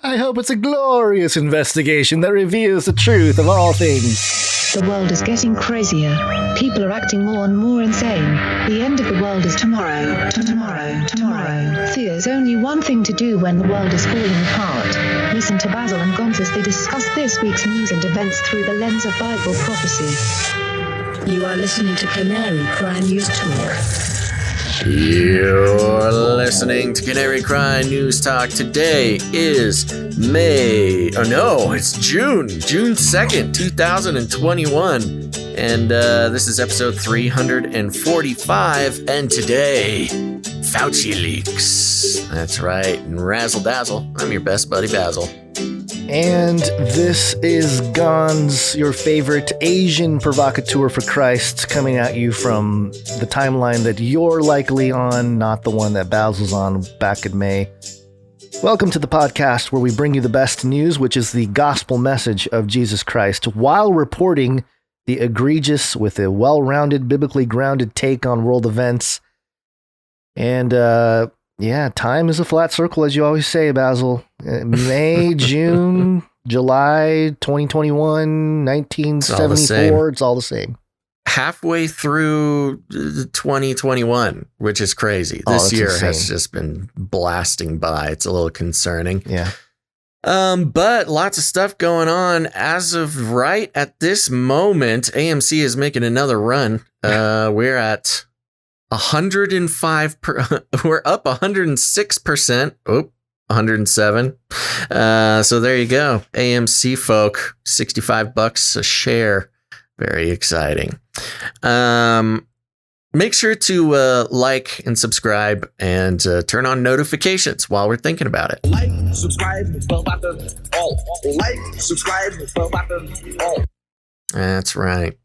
I hope it's a glorious investigation that reveals the truth of all things. The world is getting crazier. People are acting more and more insane. The end of the world is tomorrow. Tomorrow. There's only one thing to do when the world is falling apart. Listen to Basil and Gonz as they discuss this week's news and events through the lens of Bible prophecy. You are listening to Canary Cry News Talk. You're listening to Canary Cry News Talk. Today is it's June 2nd, 2021. And this is episode 345. And today, Faucileaks. That's right. And razzle dazzle. I'm your best buddy, Basil. And this is Gonz, your favorite Asian provocateur for Christ, coming at you from the timeline that you're likely on, not the one that Basil's on back in May. Welcome to the podcast where we bring you the best news, which is the gospel message of Jesus Christ, while reporting the egregious with a well-rounded, biblically grounded take on world events. And, time is a flat circle, as you always say, Basil. May, June, July, 2021, 1974, it's all the same. Halfway through 2021, which is crazy. This year insane. Has just been blasting by. It's a little concerning. Yeah. But lots of stuff going on. As of right at this moment, AMC is making another run. We're at 105. We're up 106%. 107. So there you go. AMC folk, $65 a share. Very exciting. Make sure to like and subscribe and turn on notifications while we're thinking about it. Like, subscribe, bell button, all. Like, subscribe, bell button, all. That's right.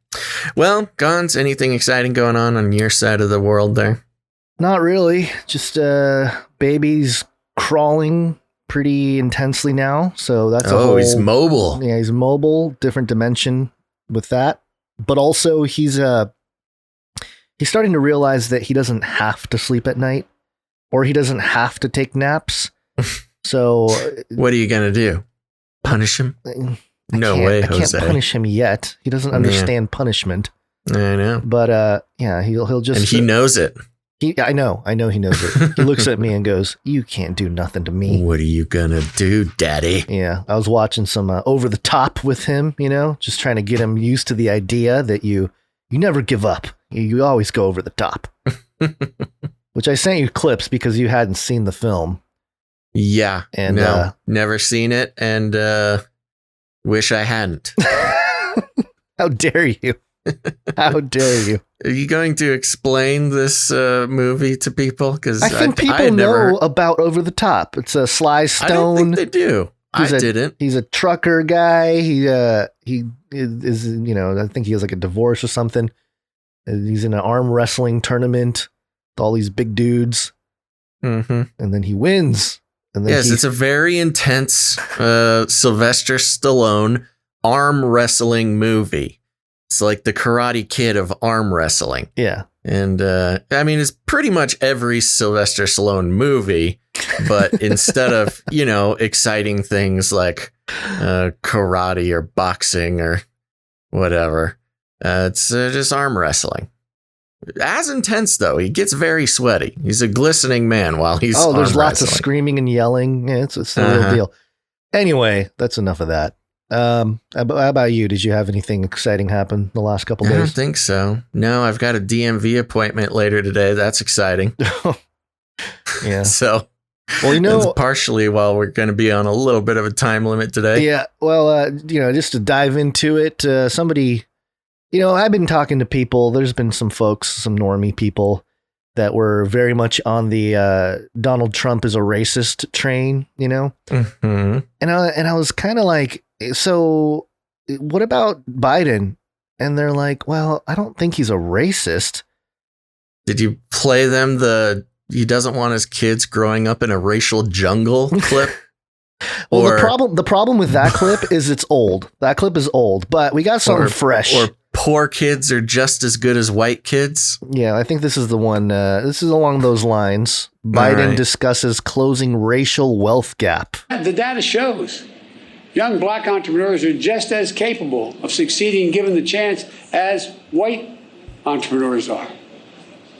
Well, Gonz, anything exciting going on your side of the world there? Not really. Just babies crawling pretty intensely now. So that's he's mobile. Yeah, he's mobile. Different dimension with that. But also he's starting to realize that he doesn't have to sleep at night, or he doesn't have to take naps. So what are you going to do? Punish him? No way, Jose. I can't punish him yet. He doesn't understand punishment. I know. But he'll just... And he knows it. I know he knows it. He looks at me and goes, "You can't do nothing to me. What are you gonna do, daddy?" Yeah, I was watching some Over the Top with him, just trying to get him used to the idea that you never give up. You always go over the top. Which I sent you clips because you hadn't seen the film. Yeah, and no, never seen it, and wish I hadn't. How dare you? How dare you? Are you going to explain this movie to people? Because I think people know about Over the Top. It's a Sly Stone. I don't think they do. I didn't. He's a trucker guy. He is, I think he has like a divorce or something. He's in an arm wrestling tournament with all these big dudes. Mm-hmm. And then he wins. And then it's a very intense Sylvester Stallone arm wrestling movie. It's like the Karate Kid of arm wrestling. Yeah. And it's pretty much every Sylvester Stallone movie, but instead of, exciting things like karate or boxing or whatever, it's just arm wrestling. As intense, though. He gets very sweaty. He's a glistening man while he's there's lots of screaming and yelling. Yeah, it's the real deal. Anyway, that's enough of that. How about you? Did you have anything exciting happen the last couple days? I don't think so. No, I've got a DMV appointment later today. That's exciting. Yeah. So, well, partially while we're going to be on a little bit of a time limit today. Yeah. Well, just to dive into it, somebody, I've been talking to people. There's been some folks, some normie people that were very much on the Donald Trump is a racist train, Mm-hmm. And I was kind of like, so what about Biden? And they're like, well, I don't think he's a racist. Did you play them he doesn't want his kids growing up in a racial jungle clip? Well, the problem with that clip is it's old. That clip is old, but we got something fresh. Or poor kids are just as good as white kids. Yeah, I think this is the one. This is along those lines. Biden discusses closing racial wealth gap. The data shows young black entrepreneurs are just as capable of succeeding given the chance as white entrepreneurs are.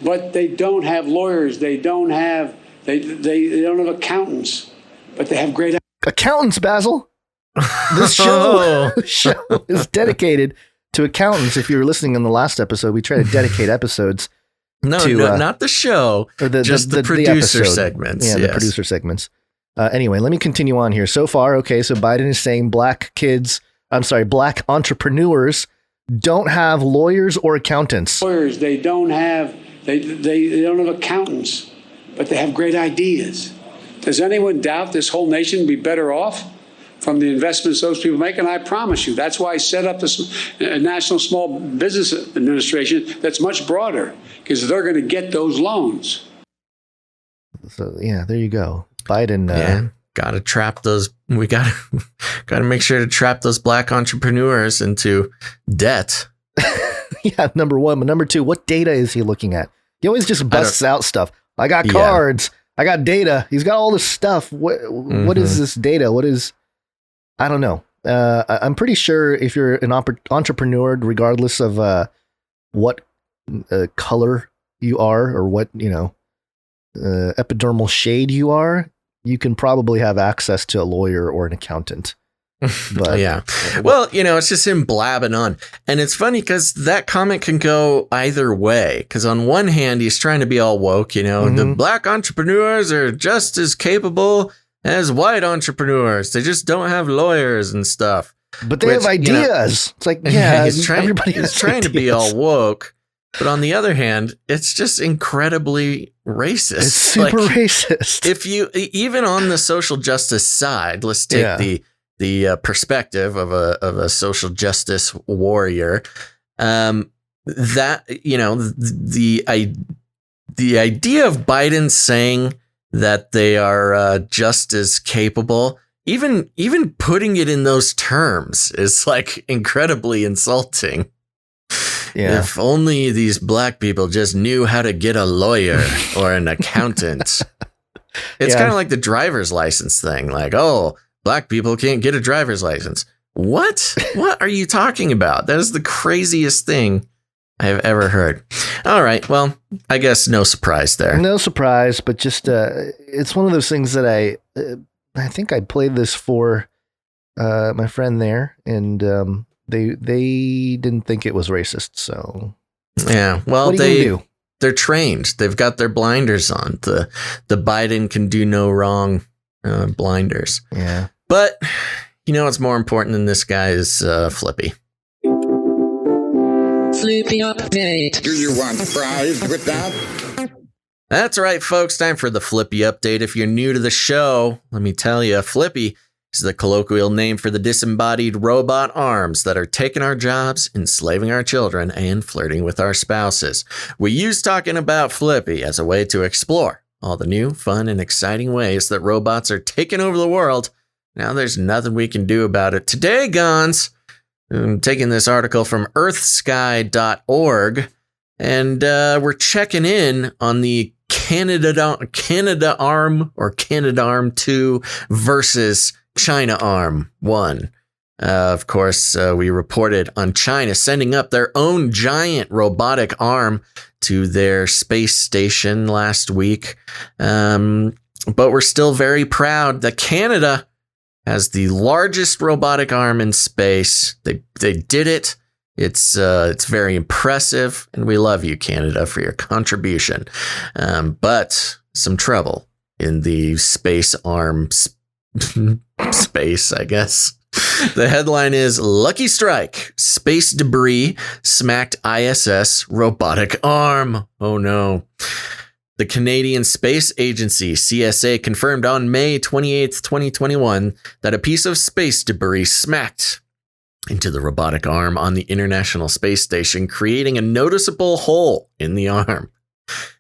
But they don't have lawyers. They don't have accountants. But they have great accountants, Basil. This show is dedicated to accountants. If you were listening in the last episode, we try to dedicate episodes. No, not the show. Or just the producer segments. Yeah, the producer segments. Anyway, let me continue on here. So far, okay, so Biden is saying black entrepreneurs don't have lawyers or accountants. Lawyers, they don't have accountants, but they have great ideas. Does anyone doubt this whole nation would be better off from the investments those people make? And I promise you, that's why I set up this National Small Business Administration that's much broader, because they're going to get those loans. So, yeah, there you go. Biden. Got to trap those. We got to make sure to trap those black entrepreneurs into debt. Yeah, number one. But number two, what data is he looking at? He always just busts out stuff. I got cards. I got data. He's got all this stuff. What is this data? What is, I don't know. I'm pretty sure if you're an entrepreneur, regardless of what color you are or what, epidermal shade you are, you can probably have access to a lawyer or an accountant. But yeah. Well, it's just him blabbing on. And it's funny because that comment can go either way. Because on one hand, he's trying to be all woke, the black entrepreneurs are just as capable as white entrepreneurs. They just don't have lawyers and stuff. But they have ideas. It's like, yeah, he's trying to be all woke. But on the other hand, it's just incredibly racist. It's super racist. If you, even on the social justice side, let's take the perspective of a social justice warrior, the idea of Biden saying that they are just as capable, even putting it in those terms is like incredibly insulting. Yeah. If only these black people just knew how to get a lawyer or an accountant. It's kind of like the driver's license thing. Like, oh, black people can't get a driver's license. What? What are you talking about? That is the craziest thing I have ever heard. All right. Well, I guess no surprise there. No surprise, but just it's one of those things that I think I played this for my friend there, and they didn't think it was racist. So yeah. Well, they're trained. They've got their blinders on. The Biden can do no wrong blinders. Yeah. But what's more important than this guy is Flippy. Flippy update. Do you want fries with that? That's right, folks. Time for the Flippy update. If you're new to the show, let me tell you, Flippy is the colloquial name for the disembodied robot arms that are taking our jobs, enslaving our children, and flirting with our spouses. We use talking about Flippy as a way to explore all the new, fun, and exciting ways that robots are taking over the world. Now there's nothing we can do about it. Today, Gons, I'm taking this article from earthsky.org, and we're checking in on the Canadarm or Canadarm 2 versus China Arm 1. Of course, we reported on China sending up their own giant robotic arm to their space station last week. But we're still very proud that Canada has the largest robotic arm in space. They did it. It's very impressive, and we love you, Canada, for your contribution. But some trouble in the space arm space, I guess. The headline is Lucky Strike. Space debris smacked ISS robotic arm. Oh no. The Canadian Space Agency, CSA, confirmed on May 28th, 2021, that a piece of space debris smacked into the robotic arm on the International Space Station, creating a noticeable hole in the arm.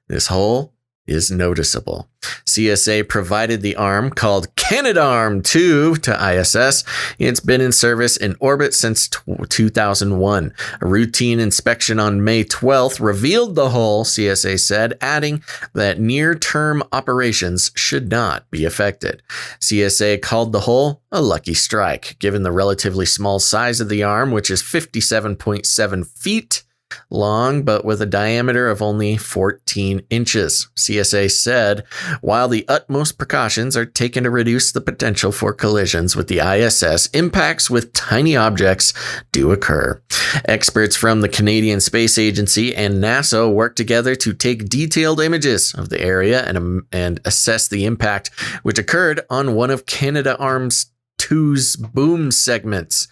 This hole is noticeable. CSA provided the arm called Canadarm2 to ISS. It's been in service in orbit since 2001. A routine inspection on May 12th revealed the hole, CSA said, adding that near-term operations should not be affected. CSA called the hole a lucky strike, given the relatively small size of the arm, which is 57.7 feet long, but with a diameter of only 14 inches. CSA said, while the utmost precautions are taken to reduce the potential for collisions with the ISS, impacts with tiny objects do occur. Experts from the Canadian Space Agency and NASA work together to take detailed images of the area and assess the impact, which occurred on one of Canadarm2's boom segment.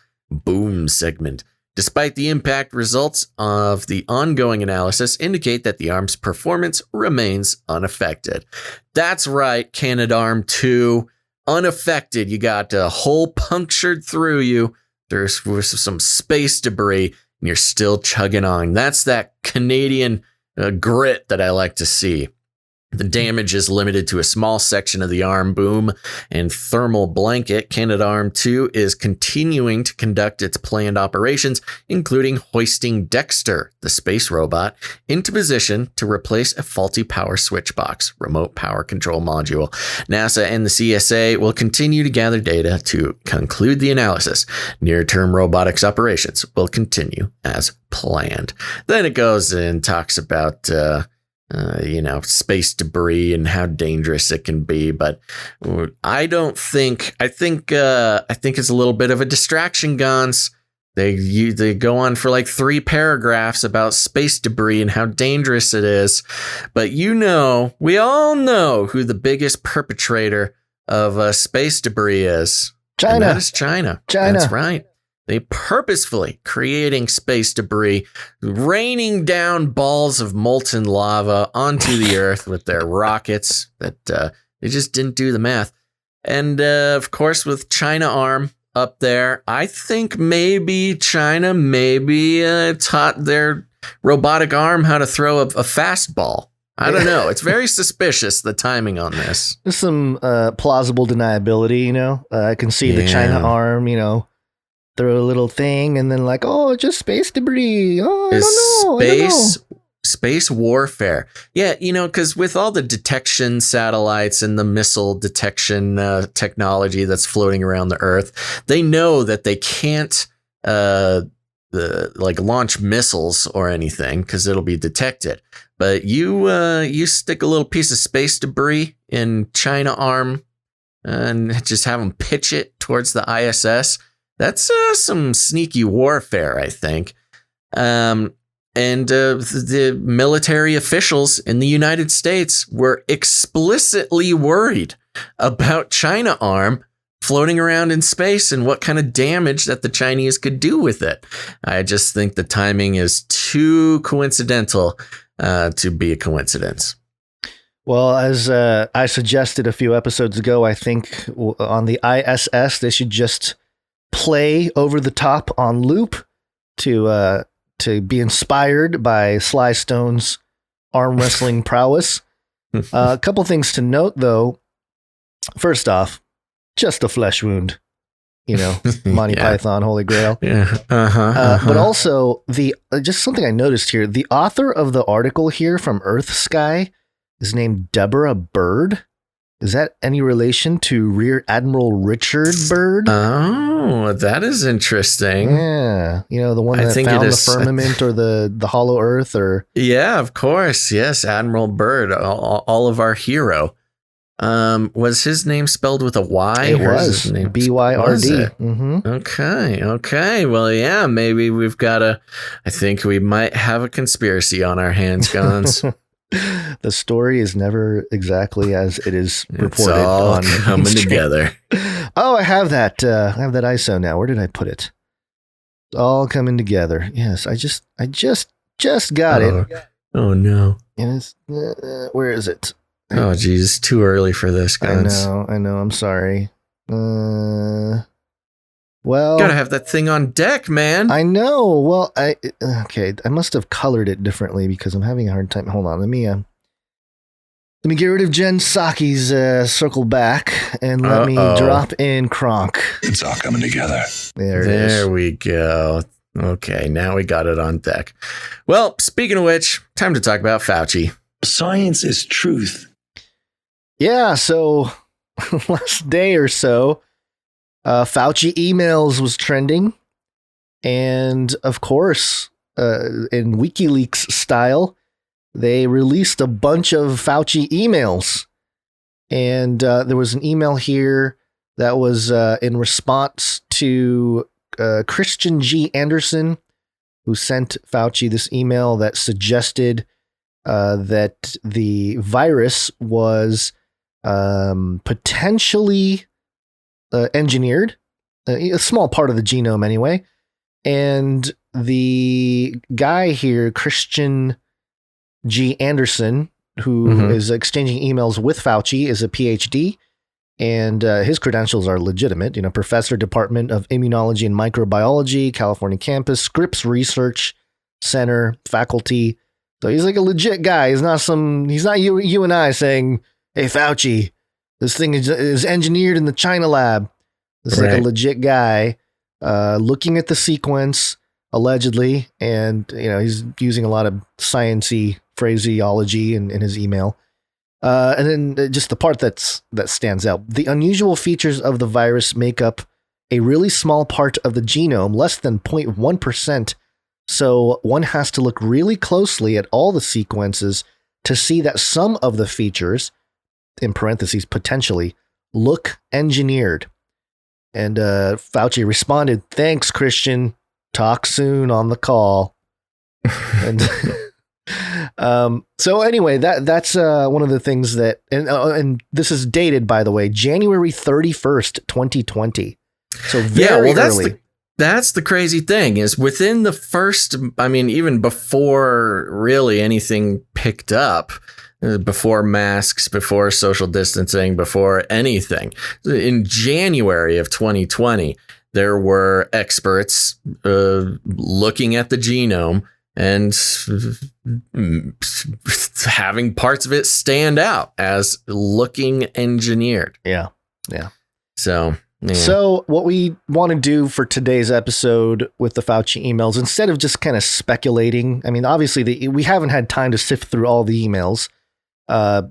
Despite the impact, results of the ongoing analysis indicate that the arm's performance remains unaffected. That's right, Canadarm2, unaffected. You got a hole punctured through you. There's some space debris, and you're still chugging on. That's that Canadian grit that I like to see. The damage is limited to a small section of the arm boom and thermal blanket. Canadarm2 is continuing to conduct its planned operations, including hoisting Dexter, the space robot, into position to replace a faulty power switch box, remote power control module. NASA and the CSA will continue to gather data to conclude the analysis. Near-term robotics operations will continue as planned. Then it goes and talks about space debris and how dangerous it can be. But I think it's a little bit of a distraction, Gons. They go on for like 3 paragraphs about space debris and how dangerous it is. But we all know who the biggest perpetrator of space debris is. China. And that is China. That's right. They purposefully creating space debris, raining down balls of molten lava onto the Earth with their rockets that they just didn't do the math. And of course, with China arm up there, I think maybe China taught their robotic arm how to throw a fastball. I don't know. It's very suspicious, the timing on this. There's some plausible deniability, I can see the China arm, throw a little thing and then just space debris. Oh, I don't know. Space warfare. Yeah, because with all the detection satellites and the missile detection technology that's floating around the Earth, they know that they can't launch missiles or anything because it'll be detected. But you stick a little piece of space debris in China arm and just have them pitch it towards the ISS. That's some sneaky warfare, I think. And the military officials in the United States were explicitly worried about China arm floating around in space and what kind of damage that the Chinese could do with it. I just think the timing is too coincidental to be a coincidence. Well, as I suggested a few episodes ago, I think on the ISS, they should just play Over the Top on loop to be inspired by Sly Stone's arm wrestling prowess. A couple things to note, though. First off, just a flesh wound, Monty Python, Holy Grail. Yeah. But also just something I noticed here. The author of the article here from Earth Sky is named Deborah Bird. Is that any relation to Rear Admiral Richard Byrd? Oh, that is interesting. Yeah. The one that found the firmament or the hollow earth or... Yeah, of course. Yes, Admiral Byrd, all of our hero. Was his name spelled with a Y? It was. B-Y-R-D. Mm-hmm. Okay. Well, yeah, maybe I think we might have a conspiracy on our hands, Gons. The story is never exactly as it is reported. It's all coming together. Oh, I have that ISO now. Where did I put it? It's all coming together. Yes, I just got it. Oh no! And it's where is it? Oh geez, too early for this, guys. I know. I'm sorry. Well, gotta have that thing on deck, man. I know. Well, I must have colored it differently because I'm having a hard time. Hold on, let me. Let me get rid of Jen Psaki's circle back and let me drop in Kronk. It's all coming together. There we go. Okay, now we got it on deck. Well, speaking of which, time to talk about Fauci. Science is truth. Yeah, so last day or so, Fauci emails was trending. And of course, in WikiLeaks style, they released a bunch of Fauci emails. And there was an email here that was in response to Christian G. Anderson, who sent Fauci this email that suggested that the virus was potentially engineered, a small part of the genome anyway. And the guy here, Christian G. Anderson, who is exchanging emails with Fauci, is a PhD, and his credentials are legitimate. Professor, Department of Immunology and Microbiology, California campus, Scripps Research Center, faculty. So he's like a legit guy. He's not you and I saying, "Hey, Fauci, this thing is engineered in the China lab." This is like a legit guy looking at the sequence, allegedly, and he's using a lot of sciencey phraseology in his email. And then just the part that stands out. The unusual features of the virus make up a really small part of the genome, less than 0.1%. So one has to look really closely at all the sequences to see that some of the features, in parentheses, potentially, look engineered. And Fauci responded, "Thanks, Christian. Talk soon on the call." And so anyway, that's one of the things that, and this is dated, by the way, January 31st, 2020. So very early. That's the crazy thing is within the first, even before really anything picked up, before masks, before social distancing, before anything, in January of 2020, there were experts looking at the genome and having parts of it stand out as looking engineered. Yeah. So what we want to do for today's episode with the Fauci emails, instead of just kind of speculating, obviously we haven't had time to sift through all the emails.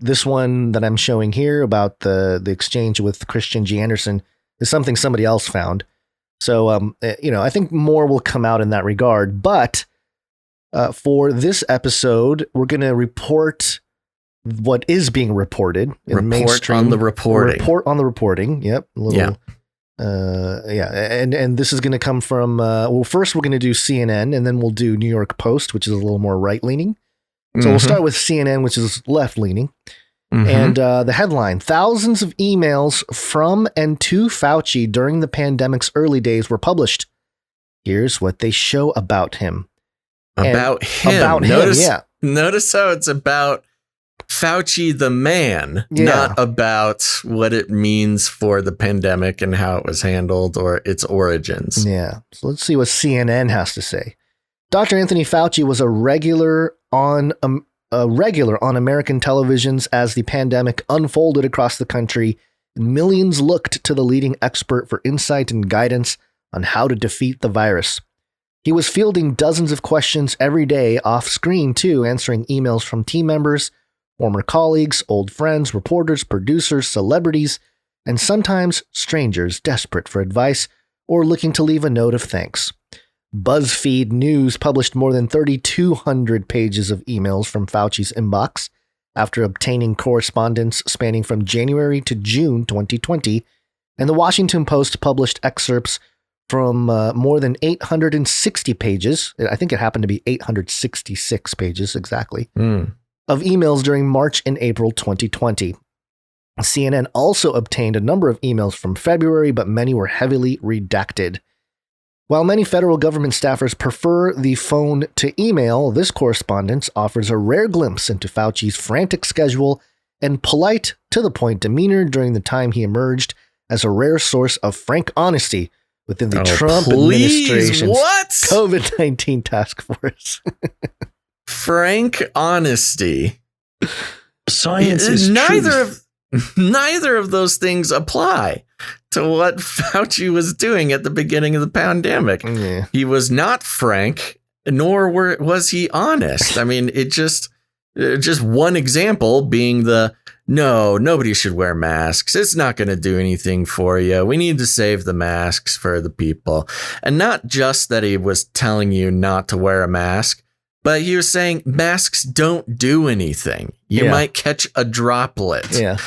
This one that I'm showing here about the exchange with Christian G. Anderson is something somebody else found. So, I think more will come out in that regard. But for this episode, we're going to report what is being reported in mainstream. Report on the reporting. Yep. And this is going to come from, first we're going to do CNN, and then we'll do New York Post, which is a little more right-leaning. So we'll start with CNN, which is left-leaning. And the headline, thousands of emails from and to Fauci during the pandemic's early days were published. Here's what they show about him. About him. Notice how it's about Fauci the man, not about what it means for the pandemic and how it was handled or its origins. Yeah. So let's see what CNN has to say. Dr. Anthony Fauci was a regular on American televisions as the pandemic unfolded across the country, and millions looked to the leading expert for insight and guidance on how to defeat the virus. He was fielding dozens of questions every day off screen too, answering emails from team members, former colleagues, old friends, reporters, producers, celebrities, and sometimes strangers desperate for advice or looking to leave a note of thanks. BuzzFeed News published more than 3,200 pages of emails from Fauci's inbox after obtaining correspondence spanning from January to June 2020, and the Washington Post published excerpts from more than 860 pages, I think it happened to be 866 pages exactly, of emails during March and April 2020. CNN also obtained a number of emails from February, but many were heavily redacted. While many federal government staffers prefer the phone to email, this correspondence offers a rare glimpse into Fauci's frantic schedule and polite, to-the-point demeanor during the time he emerged as a rare source of frank honesty within the Trump administration's COVID-19 task force. Frank honesty. Science is neither of those things apply to what Fauci was doing at the beginning of the pandemic. Yeah. He was not frank, nor was he honest. I mean, it just one example being nobody should wear masks. It's not going to do anything for you. We need to save the masks for the people. And not just that he was telling you not to wear a mask, but he was saying masks don't do anything. You might catch a droplet. Yeah.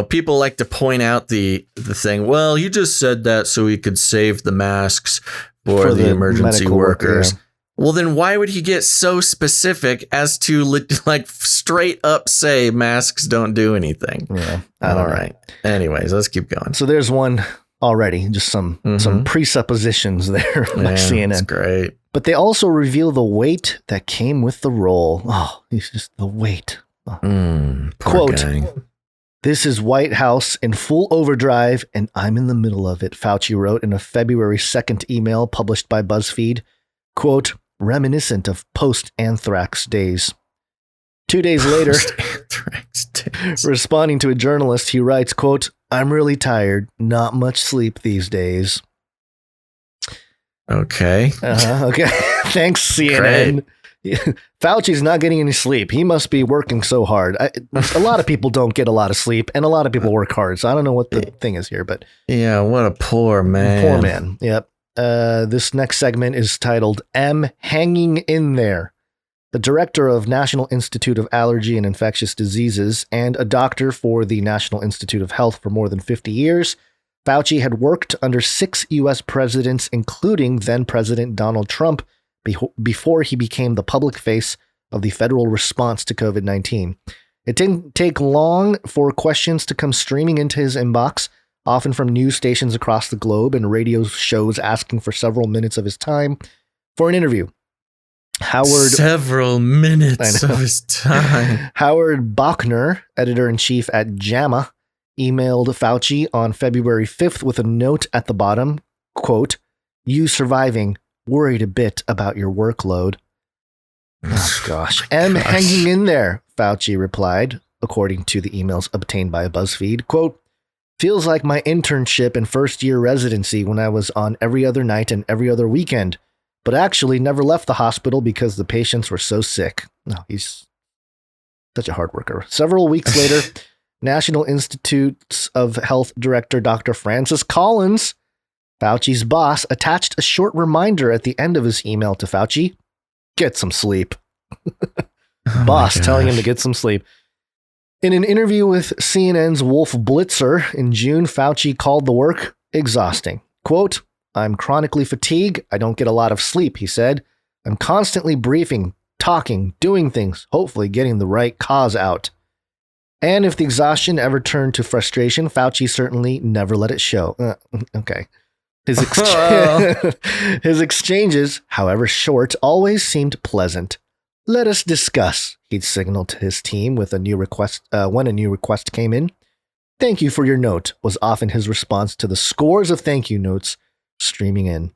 People like to point out the thing. Well, you just said that so he could save the masks for the emergency workers. Well, then why would he get so specific as to like straight up say masks don't do anything? Yeah. All right. Anyways, let's keep going. So there's one already, just some presuppositions there by CNN. That's great. But they also reveal the weight that came with the role. Oh, it's just the weight. Quote, guy. "This is White House in full overdrive, and I'm in the middle of it," Fauci wrote in a February 2nd email published by BuzzFeed. Quote, "Reminiscent of post-anthrax days." 2 days later, responding to a journalist, he writes, quote, "I'm really tired. Not much sleep these days." Okay. Okay. Thanks, CNN. Fauci's not getting any sleep. He must be working so hard. A lot of people don't get a lot of sleep, and a lot of people work hard. So I don't know what the thing is here, but yeah, what a poor man. Poor man. Yep. This next segment is titled "M Hanging in There." The director of National Institute of Allergy and Infectious Diseases and a doctor for the National Institute of Health for more than 50 years, Fauci had worked under 6 U.S. presidents, including then-President Donald Trump, before he became the public face of the federal response to COVID-19. It didn't take long for questions to come streaming into his inbox, often from news stations across the globe and radio shows asking for several minutes of his time for an interview. Several minutes of his time. Howard Bachner, editor-in-chief at JAMA, emailed Fauci on February 5th with a note at the bottom, quote, "You surviving, worried a bit about your workload." Oh, gosh. Hanging in there, Fauci replied, according to the emails obtained by BuzzFeed, quote, "Feels like my internship and first-year residency when I was on every other night and every other weekend, but actually never left the hospital because the patients were so sick." No, he's such a hard worker. Several weeks later, National Institutes of Health Director Dr. Francis Collins, Fauci's boss, attached a short reminder at the end of his email to Fauci: "Get some sleep." Boss telling him to get some sleep. In an interview with CNN's Wolf Blitzer in June, Fauci called the work exhausting. Quote, "I'm chronically fatigued. I don't get a lot of sleep," he said. "I'm constantly briefing, talking, doing things, hopefully getting the right cause out." And if the exhaustion ever turned to frustration, Fauci certainly never let it show. Okay. His exchanges, however short, always seemed pleasant. "Let us discuss," he'd signal to his team with a new request when a new request came in. "Thank you for your note," was often his response to the scores of thank you notes streaming in.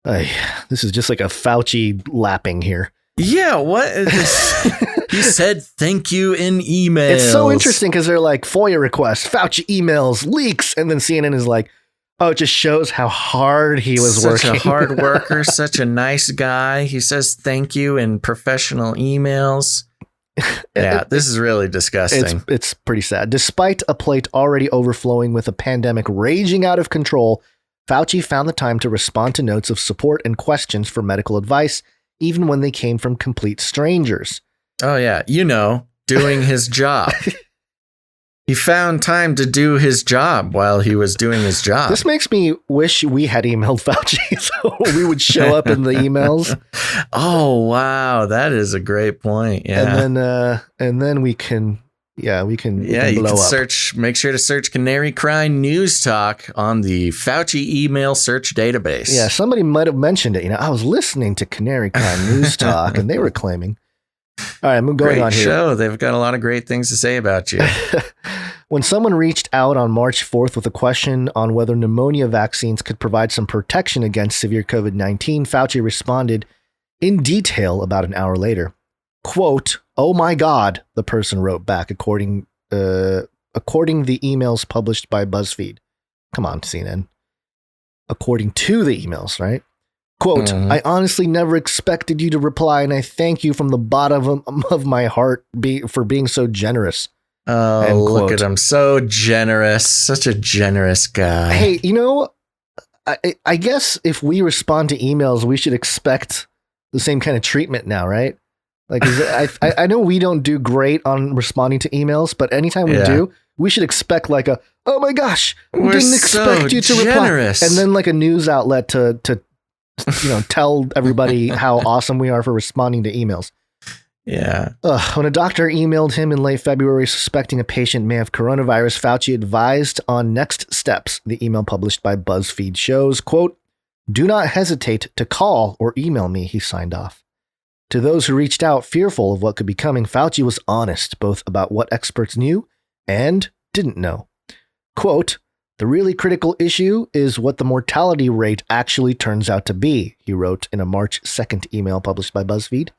This is just like a Fauci lapping here. Yeah, what is this? He said thank you in emails. It's so interesting because they're like FOIA requests, Fauci emails, leaks, and then CNN is like, oh, it just shows how hard he was working. Such a hard worker, such a nice guy. He says thank you in professional emails. Yeah, this is really disgusting. It's pretty sad. Despite a plate already overflowing with a pandemic raging out of control, Fauci found the time to respond to notes of support and questions for medical advice, even when they came from complete strangers. Oh, yeah. Doing his job. He found time to do his job while he was doing his job. This makes me wish we had emailed Fauci so we would show up in the emails. Oh, wow. That is a great point. Yeah. And then we can blow you can up. Make sure to search Canary Cry News Talk on the Fauci email search database. Yeah, somebody might have mentioned it. I was listening to Canary Cry News Talk and they were claiming. All right, I'm going on here. Great show. They've got a lot of great things to say about you. When someone reached out on March 4th with a question on whether pneumonia vaccines could provide some protection against severe COVID-19, Fauci responded in detail about an hour later. Quote, "Oh my God," the person wrote back, according the emails published by BuzzFeed. Come on, CNN. According to the emails, right? Quote, "I honestly never expected you to reply, and I thank you from the bottom of my heart for being so generous." Oh, End look quote. at him. So generous. Such a generous guy. Hey, you know, I guess if we respond to emails, we should expect the same kind of treatment now, right? Like, I know we don't do great on responding to emails, but anytime we do, we should expect like a, "Oh my gosh, we We're didn't expect so you to generous." reply," and then like a news outlet to tell everybody how awesome we are for responding to emails. Yeah. When a doctor emailed him in late February suspecting a patient may have coronavirus, Fauci advised on next steps. The email published by BuzzFeed shows, quote, "Do not hesitate to call or email me," he signed off. To those who reached out fearful of what could be coming, Fauci was honest both about what experts knew and didn't know. Quote, "The really critical issue is what the mortality rate actually turns out to be," he wrote in a March 2nd email published by BuzzFeed.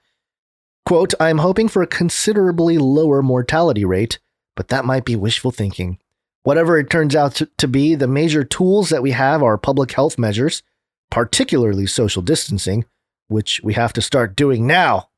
Quote, "I am hoping for a considerably lower mortality rate, but that might be wishful thinking. Whatever it turns out to be, the major tools that we have are public health measures, particularly social distancing, which we have to start doing now."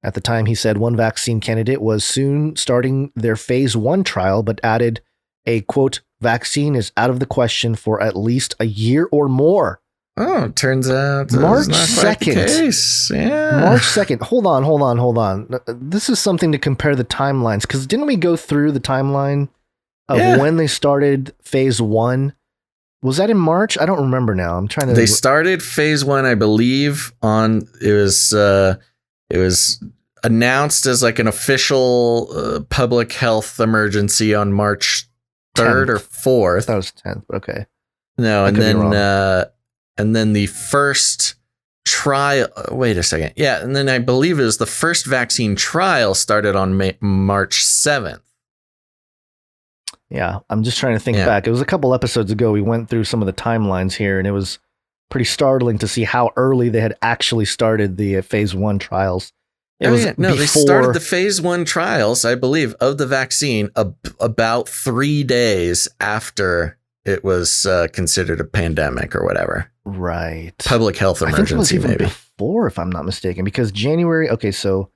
At the time, he said one vaccine candidate was soon starting their phase 1 trial, but added a, quote, "vaccine is out of the question for at least a year or more." Oh, it turns out March that's not quite the 2nd. case. Yeah. March 2nd. Hold on. This is something to compare the timelines, because didn't we go through the timeline of when they started phase 1? Was that in March? I don't remember now. I'm trying to. They started phase 1, I believe, on it was announced as like an official public health emergency on March 3rd 10th. or 4th. That was 10th. Okay. No, I and could be then wrong. and then the first trial. Wait a second. Yeah, and then I believe it was the first vaccine trial started on March 7th. Yeah, I'm just trying to think back. It was a couple episodes ago. We went through some of the timelines here, and it was pretty startling to see how early they had actually started the phase 1 trials. They started the phase 1 trials, I believe, of the vaccine about 3 days after it was considered a pandemic or whatever. Right. Public health emergency, I think it was even maybe. before, if I'm not mistaken, because January. Okay, so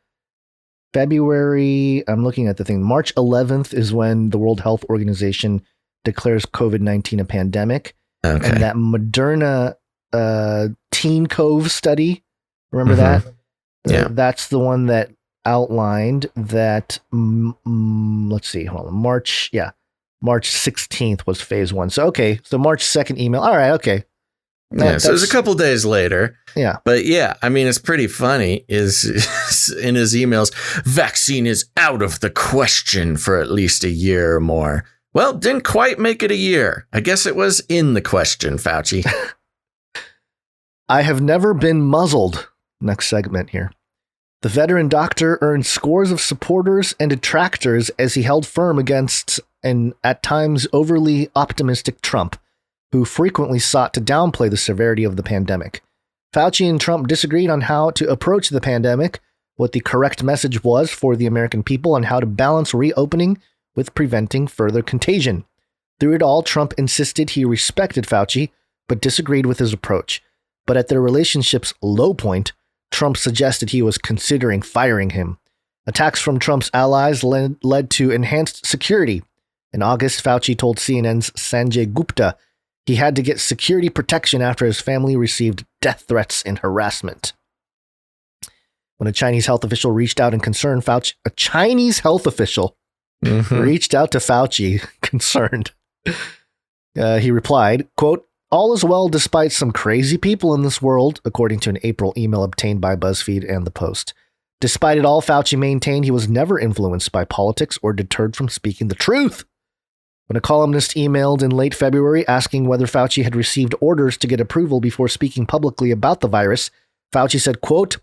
February, I'm looking at the thing. March 11th is when the World Health Organization declares COVID-19 a pandemic. Okay. And that Moderna Teen Cove study, remember that? Yeah. That's the one that outlined that, let's see, hold on, March 16th was phase 1. So, okay, so March 2nd email. All right, okay. So it was a couple days later. Yeah. But yeah, I mean, it's pretty funny is in his emails, vaccine is out of the question for at least a year or more. Well, didn't quite make it a year. I guess it was in the question, Fauci. I have never been muzzled. Next segment here. The veteran doctor earned scores of supporters and detractors as he held firm against an at times overly optimistic Trump, who frequently sought to downplay the severity of the pandemic. Fauci and Trump disagreed on how to approach the pandemic, what the correct message was for the American people, and how to balance reopening with preventing further contagion. Through it all, Trump insisted he respected Fauci, but disagreed with his approach. But at their relationship's low point, Trump suggested he was considering firing him. Attacks from Trump's allies led to enhanced security. In August, Fauci told CNN's Sanjay Gupta he had to get security protection after his family received death threats and harassment. When a Chinese health official reached out in concern, a Chinese health official reached out to Fauci, concerned. He replied, quote, "All is well despite some crazy people in this world," according to an April email obtained by BuzzFeed and The Post. Despite it all, Fauci maintained he was never influenced by politics or deterred from speaking the truth. When a columnist emailed in late February asking whether Fauci had received orders to get approval before speaking publicly about the virus, Fauci said, quote,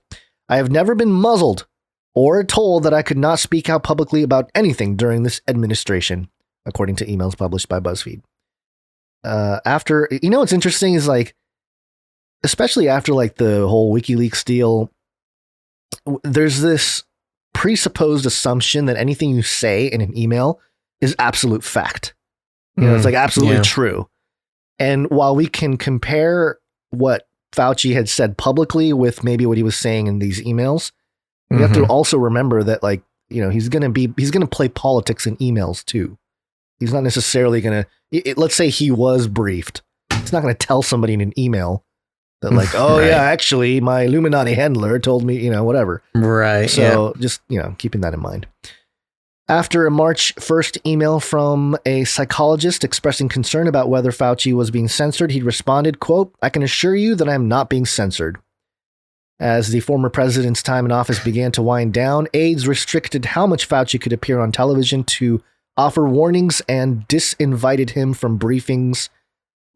"I have never been muzzled or told that I could not speak out publicly about anything during this administration," according to emails published by BuzzFeed. After, what's interesting is like, especially after like the whole WikiLeaks deal, there's this presupposed assumption that anything you say in an email is absolute fact. It's like absolutely true. And while we can compare what Fauci had said publicly with maybe what he was saying in these emails, we have to also remember that, like, he's going to play politics in emails too. He's not necessarily going to, let's say he was briefed. He's not going to tell somebody in an email that, like, oh right. Yeah, actually my Illuminati handler told me, whatever. Right. So just, keeping that in mind. After a March 1st email from a psychologist expressing concern about whether Fauci was being censored, he responded, quote, "I can assure you that I am not being censored." As the former president's time in office began to wind down, aides restricted how much Fauci could appear on television to offer warnings and disinvited him from briefing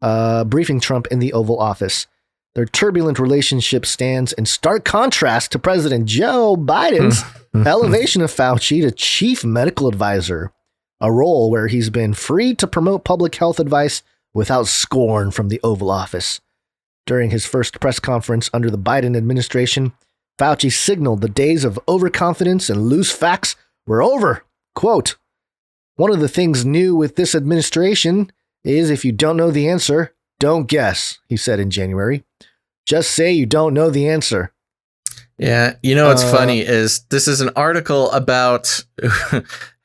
Trump in the Oval Office. Their turbulent relationship stands in stark contrast to President Joe Biden's elevation of Fauci to chief medical advisor, a role where he's been free to promote public health advice without scorn from the Oval Office. During his first press conference under the Biden administration, Fauci signaled the days of overconfidence and loose facts were over. Quote, "One of the things new with this administration is if you don't know the answer, don't guess," he said in January. "Just say you don't know the answer." Yeah, what's funny is this is an article about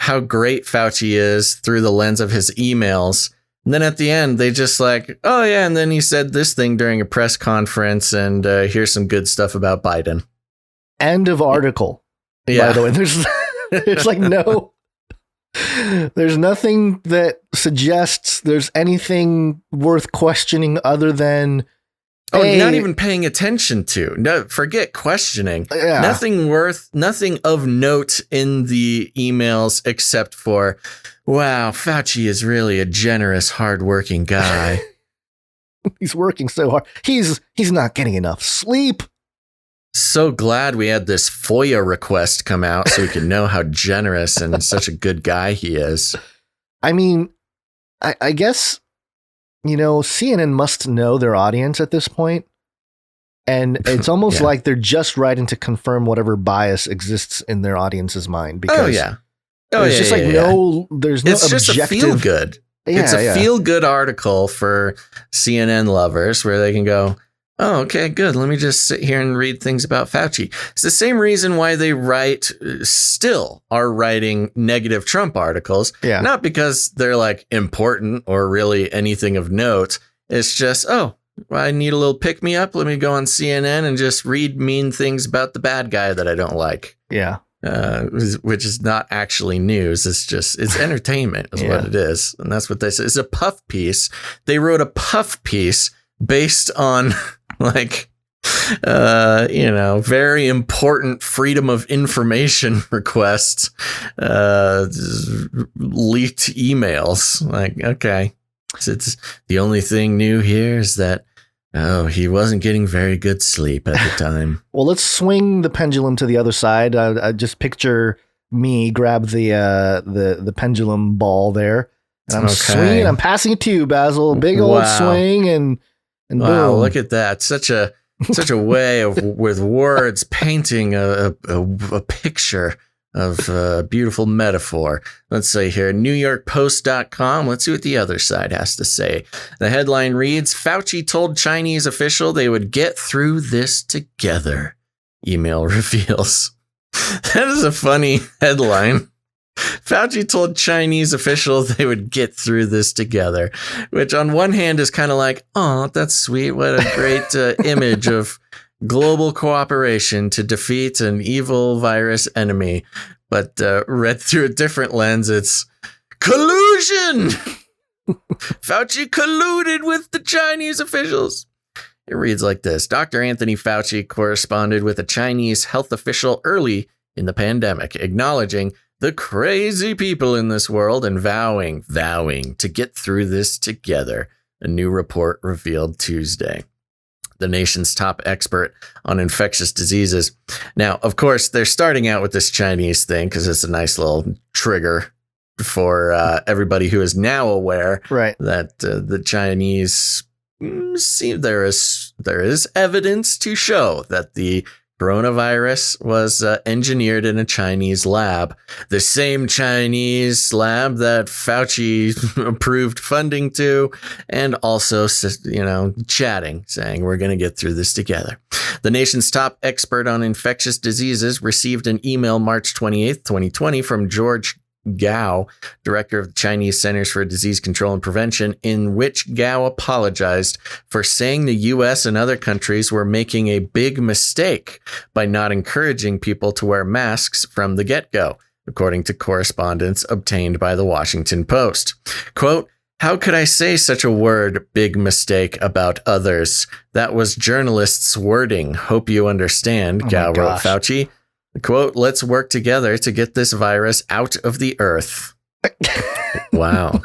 how great Fauci is through the lens of his emails. And then at the end, they just like, oh, yeah, and then he said this thing during a press conference, and here's some good stuff about Biden. End of article. Yeah. By the way, there's like there's nothing that suggests there's anything worth questioning other than, not even paying attention to. No, forget questioning. Yeah. Nothing of note in the emails except for, wow, Fauci is really a generous, hardworking guy. He's working so hard. He's not getting enough sleep. So glad we had this FOIA request come out so we can know how generous and such a good guy he is. I mean, I guess, CNN must know their audience at this point. And it's almost like they're just writing to confirm whatever bias exists in their audience's mind. Because there's no it's objective. just a feel good. It's a feel good article for CNN lovers where they can go, oh, okay, good. Let me just sit here and read things about Fauci. It's the same reason why they still are writing negative Trump articles. Yeah. Not because they're like important or really anything of note. It's just, I need a little pick me up. Let me go on CNN and just read mean things about the bad guy that I don't like. Yeah. Which is not actually news. It's entertainment is what it is. And that's what they say. It's a puff piece. They wrote a puff piece based on very important freedom of information requests, leaked emails. Like, okay. So it's the only thing new here is that, he wasn't getting very good sleep at the time. Well, let's swing the pendulum to the other side. I just picture me grab the pendulum ball there, and I'm swinging. I'm passing it to you, Basil. Big old swing, and wow! Boom. Look at that! Such a way of with words painting a picture of a beautiful metaphor. Let's say here, NewYorkPost.com. Let's see what the other side has to say. The headline reads, Fauci told Chinese official they would get through this together. Email reveals. That is a funny headline. Fauci told Chinese officials they would get through this together, which on one hand is kind of like, oh, that's sweet. What a great image of global cooperation to defeat an evil virus enemy. But read through a different lens, it's collusion. Fauci colluded with the Chinese officials. It reads like this. Dr. Anthony Fauci corresponded with a Chinese health official early in the pandemic, acknowledging the crazy people in this world and vowing to get through this together, a new report revealed Tuesday. The nation's top expert on infectious diseases. Now, of course, they're starting out with this Chinese thing because it's a nice little trigger for everybody who is now aware that the Chinese see there is evidence to show that the Coronavirus was engineered in a Chinese lab, the same Chinese lab that Fauci approved funding to, and also, chatting, saying we're going to get through this together. The nation's top expert on infectious diseases received an email March 28th, 2020 from George Gao, director of the Chinese Centers for Disease Control and Prevention, in which Gao apologized for saying the U.S. and other countries were making a big mistake by not encouraging people to wear masks from the get-go, according to correspondence obtained by the Washington Post. Quote, "How could I say such a word, big mistake, about others? That was journalists' wording. Hope you understand," Gao wrote Fauci. Quote, "Let's work together to get this virus out of the earth." Wow.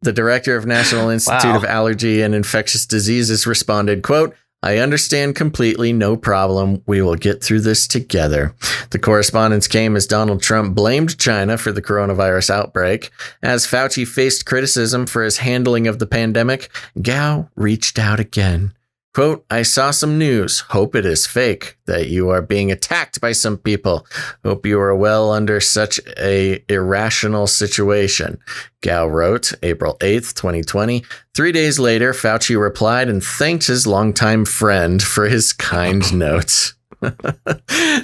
The director of National Institute of Allergy and Infectious Diseases responded, quote, "I understand completely, no problem. We will get through this together." The correspondence came as Donald Trump blamed China for the coronavirus outbreak. As Fauci faced criticism for his handling of the pandemic, Gao reached out again. Quote, "I saw some news. Hope it is fake, that you are being attacked by some people. Hope you are well under such a irrational situation," Gao wrote April 8th, 2020. 3 days later, Fauci replied and thanked his longtime friend for his kind notes.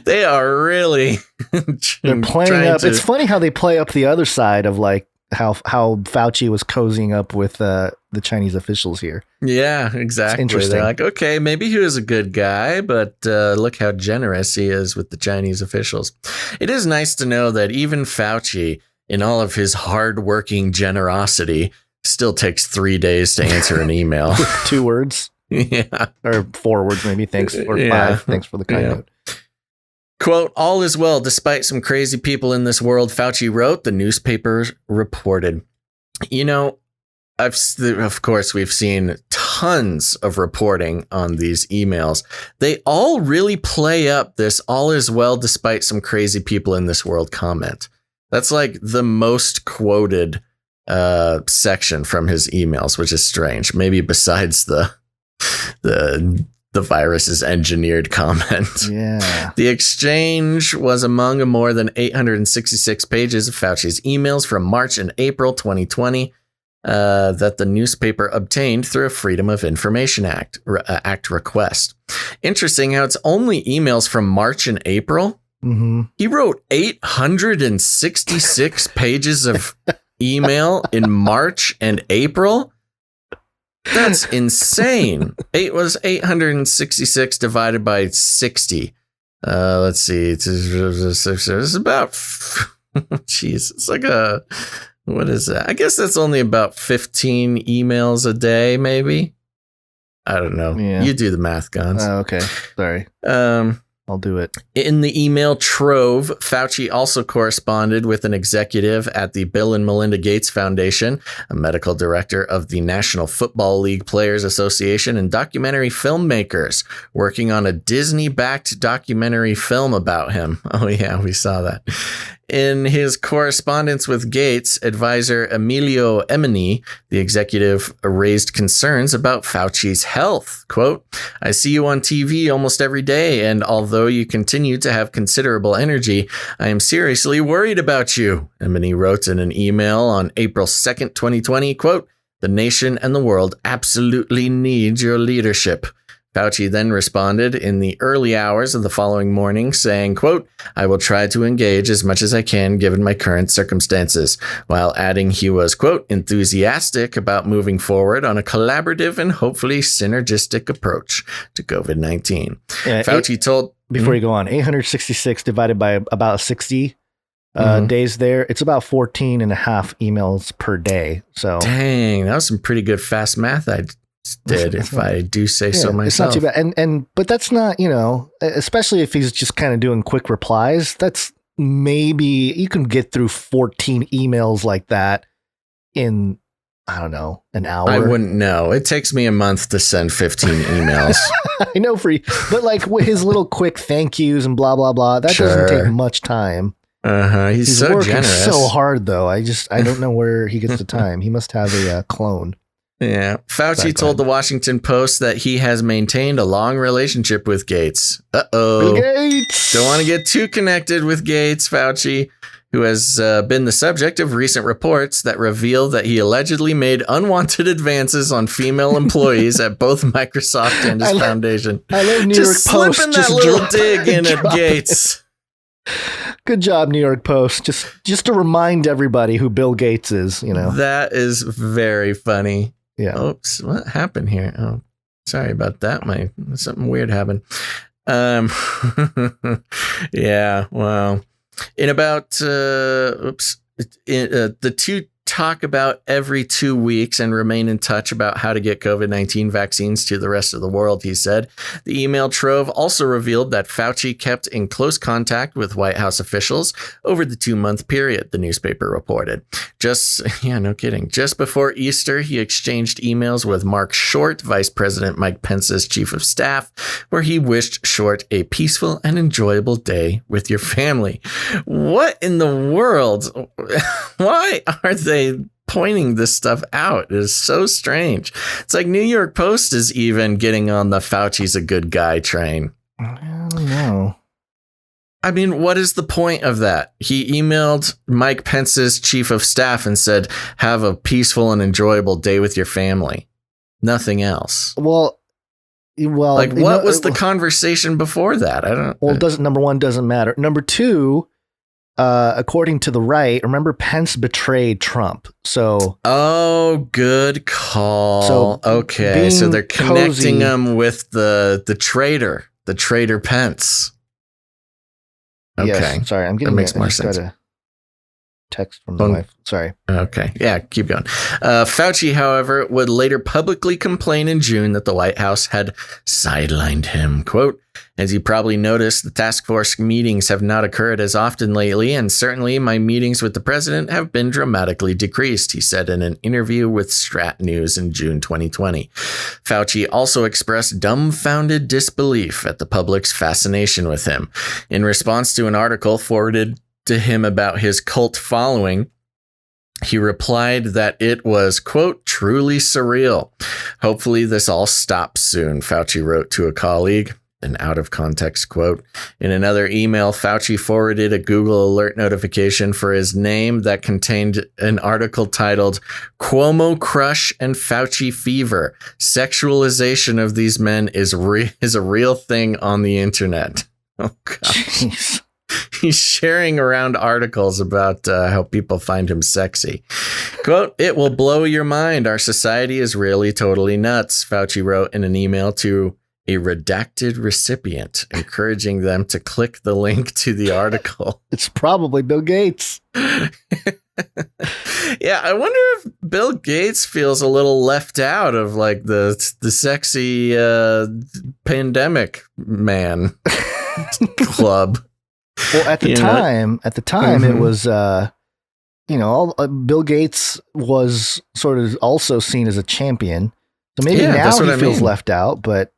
They are really they're playing up. It's funny how they play up the other side of like how Fauci was cozying up with the Chinese officials here. Yeah, exactly. It's interesting. They're like, okay, maybe he was a good guy, but look how generous he is with the Chinese officials. It is nice to know that even Fauci, in all of his hardworking generosity, still takes 3 days to answer an email. 2 words. Yeah. Or 4 words, maybe. Thanks. Or 5. Thanks for the kind note. Quote, "All is well despite some crazy people in this world," Fauci wrote, the newspaper reported. You know, of course, we've seen tons of reporting on these emails. They all really play up this "all is well despite some crazy people in this world" comment. That's like the most quoted section from his emails, which is strange. Maybe besides the virus is engineered comment. Yeah. The exchange was among more than 866 pages of Fauci's emails from March and April 2020 that the newspaper obtained through a Freedom of Information Act request. Interesting how it's only emails from March and April. Mm-hmm. He wrote 866 pages of email in March and April. That's insane. 866 divided by 60. Let's see. It's about, jeez, it's like what is that? I guess that's only about 15 emails a day, maybe. I don't know. Yeah. You do the math, Gons. Okay. Sorry. I'll do it. In the email trove, Fauci also corresponded with an executive at the Bill and Melinda Gates Foundation, a medical director of the National Football League Players Association, and documentary filmmakers working on a Disney-backed documentary film about him. Oh, yeah, we saw that. In his correspondence with Gates, advisor Emilio Emini, the executive, raised concerns about Fauci's health. Quote, "I see you on TV almost every day, and although you continue to have considerable energy, I am seriously worried about you," Emini wrote in an email on April 2nd, 2020. Quote, "The nation and the world absolutely need your leadership." Fauci then responded in the early hours of the following morning saying, quote, "I will try to engage as much as I can given my current circumstances," while adding he was, quote, "enthusiastic about moving forward on a collaborative and hopefully synergistic approach to COVID-19. Yeah, Fauci told... Before you go on, 866 divided by about 60 days there, it's about 14 and a half emails per day. So dang, that was some pretty good fast math I did, if I do say so myself. It's not too bad. But that's not, especially if he's just kind of doing quick replies, that's maybe you can get through 14 emails like that in, I don't know, an hour. I wouldn't know. It takes me a month to send 15 emails. I know, but like with his little quick thank yous and blah, blah, blah, that doesn't take much time. He's so working generous. so hard though. I don't know where he gets the time. He must have a clone. Yeah. Fauci told the Washington Post that he has maintained a long relationship with Gates. Bill Gates. Don't want to get too connected with Gates, Fauci, who has been the subject of recent reports that reveal that he allegedly made unwanted advances on female employees at both Microsoft and his foundation. I love New York Post. Slipping that little dig in at Gates. Good job, New York Post. Just to remind everybody who Bill Gates is, you know. That is very funny. Yeah. Oops, what happened here? Oh, sorry about that. Something weird happened. Yeah, well, in about, the two talk about every 2 weeks and remain in touch about how to get COVID-19 vaccines to the rest of the world, he said. The email trove also revealed that Fauci kept in close contact with White House officials over the 2-month period, the newspaper reported. No kidding. Just before Easter, he exchanged emails with Mark Short, Vice President Mike Pence's chief of staff, where he wished Short a peaceful and enjoyable day with your family. What in the world? Why are they pointing this stuff out? It is so strange. It's like New York Post is even getting on the Fauci's a good guy train. I don't know. I mean, what is the point of that? He emailed Mike Pence's chief of staff and said, have a peaceful and enjoyable day with your family. Nothing else. Well, like what was the conversation before that? I don't. Well, number one, doesn't matter. Number two, according to the right, remember Pence betrayed Trump. So, good call. So okay, so they're connecting him with the traitor Pence. Okay, yes, sorry, I'm getting that makes more sense. Got a text from the wife. Sorry. Okay, yeah, keep going. Fauci, however, would later publicly complain in June that the White House had sidelined him. Quote, as you probably noticed, the task force meetings have not occurred as often lately, and certainly my meetings with the president have been dramatically decreased, he said in an interview with Strat News in June 2020. Fauci also expressed dumbfounded disbelief at the public's fascination with him. In response to an article forwarded to him about his cult following, he replied that it was, quote, truly surreal. Hopefully this all stops soon, Fauci wrote to a colleague. An out-of-context quote. In another email, Fauci forwarded a Google alert notification for his name that contained an article titled Cuomo Crush and Fauci Fever. Sexualization of these men is a real thing on the internet. Oh, gosh. He's sharing around articles about how people find him sexy. Quote, it will blow your mind. Our society is really totally nuts, Fauci wrote in an email to a redacted recipient, encouraging them to click the link to the article. It's probably Bill Gates. Yeah, I wonder if Bill Gates feels a little left out of like the sexy pandemic man club. Well, at the time, it was, Bill Gates was sort of also seen as a champion. So maybe now he feels left out, but.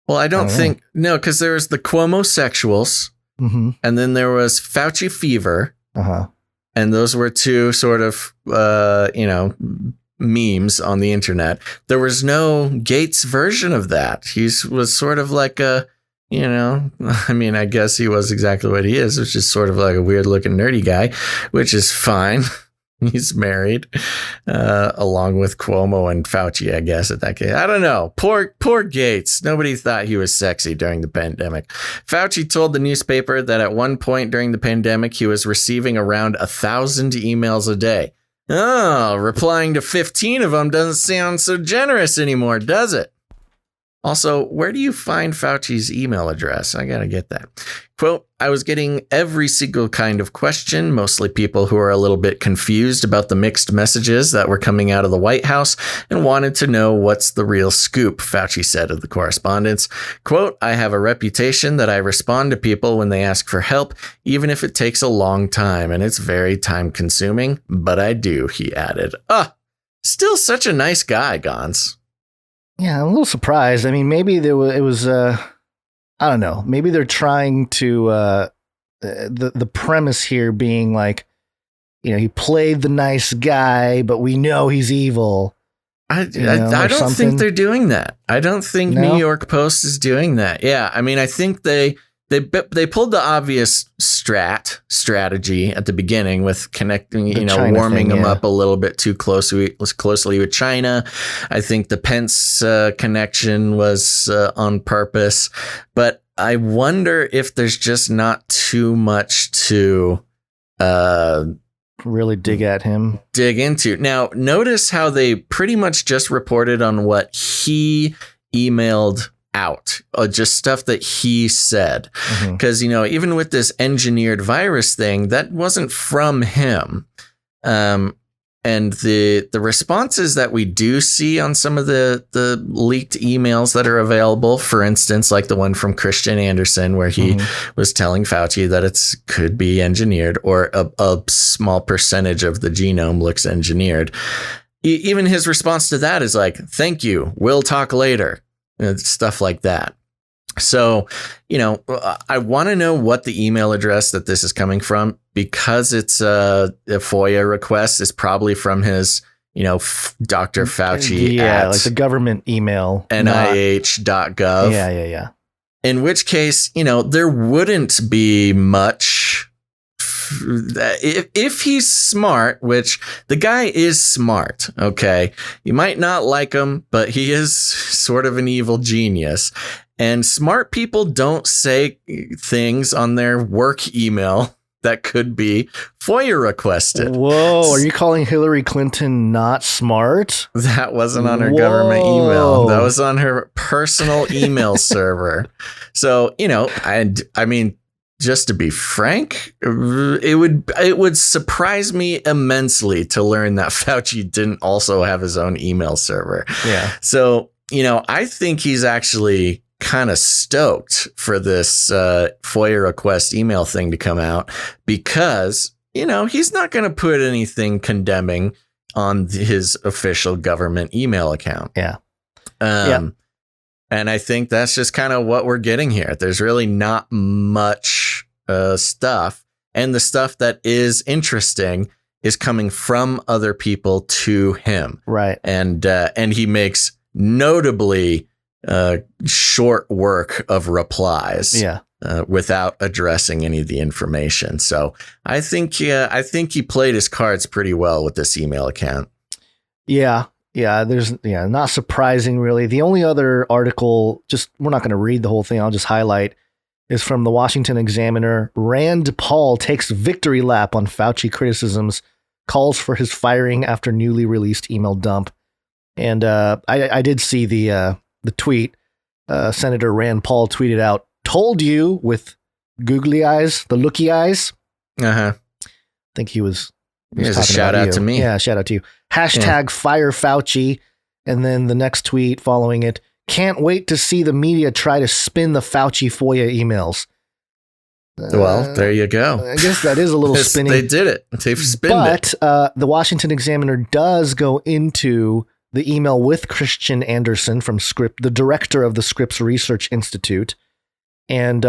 Well, I don't think, no, because there was the Cuomo sexuals, and then there was Fauci fever, and those were two sort of, memes on the internet. There was no Gates version of that. He was sort of like a, I guess he was exactly what he is, which is sort of like a weird looking nerdy guy, which is fine. He's married, along with Cuomo and Fauci, I guess, at that case. I don't know. Poor Gates. Nobody thought he was sexy during the pandemic. Fauci told the newspaper that at one point during the pandemic, he was receiving around 1,000 emails a day. Oh, replying to 15 of them doesn't sound so generous anymore, does it? Also, where do you find Fauci's email address? I got to get that. Quote, I was getting every single kind of question, mostly people who are a little bit confused about the mixed messages that were coming out of the White House and wanted to know what's the real scoop, Fauci said of the correspondence. Quote, I have a reputation that I respond to people when they ask for help, even if it takes a long time and it's very time consuming, but I do, he added. Still such a nice guy, Gons. Yeah, I'm a little surprised. I mean, maybe it was I don't know. Maybe they're trying to the premise here being like, he played the nice guy, but we know he's evil. I or don't something. think they're doing that. I don't think No? New York Post is doing that. Yeah, I mean, I think they pulled the obvious strategy at the beginning with connecting, The China warming thing, them yeah. up a little bit too closely with China. I think the Pence connection was on purpose, but I wonder if there's just not too much to Really dig at him. dig into. Now, notice how they pretty much just reported on what he emailed out, just stuff that he said. Because, even with this engineered virus thing, that wasn't from him. And the responses that we do see on some of the leaked emails that are available, for instance, like the one from Christian Anderson, where he was telling Fauci that it could be engineered, or a small percentage of the genome looks engineered. Even his response to that is like, "Thank you, we'll talk later," stuff like that. So, I want to know what the email address that this is coming from, because it's a FOIA request. It's probably from his, Dr. Fauci at like the government email. NIH.gov. Yeah. In which case, there wouldn't be much. If he's smart, which the guy is smart, okay, you might not like him, but he is sort of an evil genius. And smart people don't say things on their work email that could be FOIA requested. Whoa, are you calling Hillary Clinton not smart? That wasn't on her Whoa. government email. That was on her personal email server. So, I mean, just to be frank, it would surprise me immensely to learn that Fauci didn't also have his own email server. Yeah. So, I think he's actually kind of stoked for this FOIA request email thing to come out, because, he's not going to put anything condemning on his official government email account. Yeah. And I think that's just kind of what we're getting here. There's really not much stuff. And the stuff that is interesting is coming from other people to him. Right. And he makes notably short work of replies. Yeah. Without addressing any of the information. So I think he played his cards pretty well with this email account. Yeah. Not surprising, really. The only other article, we're not going to read the whole thing, I'll just highlight, is from the Washington Examiner. Rand Paul takes victory lap on Fauci criticisms, calls for his firing after newly released email dump. And I did see the tweet. Senator Rand Paul tweeted out, "Told you," with googly eyes, the looky eyes. I think he was Here's a shout out to me. Yeah, shout out to you. Hashtag fire Fauci. And then the next tweet following it, "Can't wait to see the media try to spin the Fauci FOIA emails." Well, there you go. I guess that is a little spinning. They did it. They've spinned it. But the Washington Examiner does go into the email with Christian Anderson from Scripps, the director of the Scripps Research Institute, and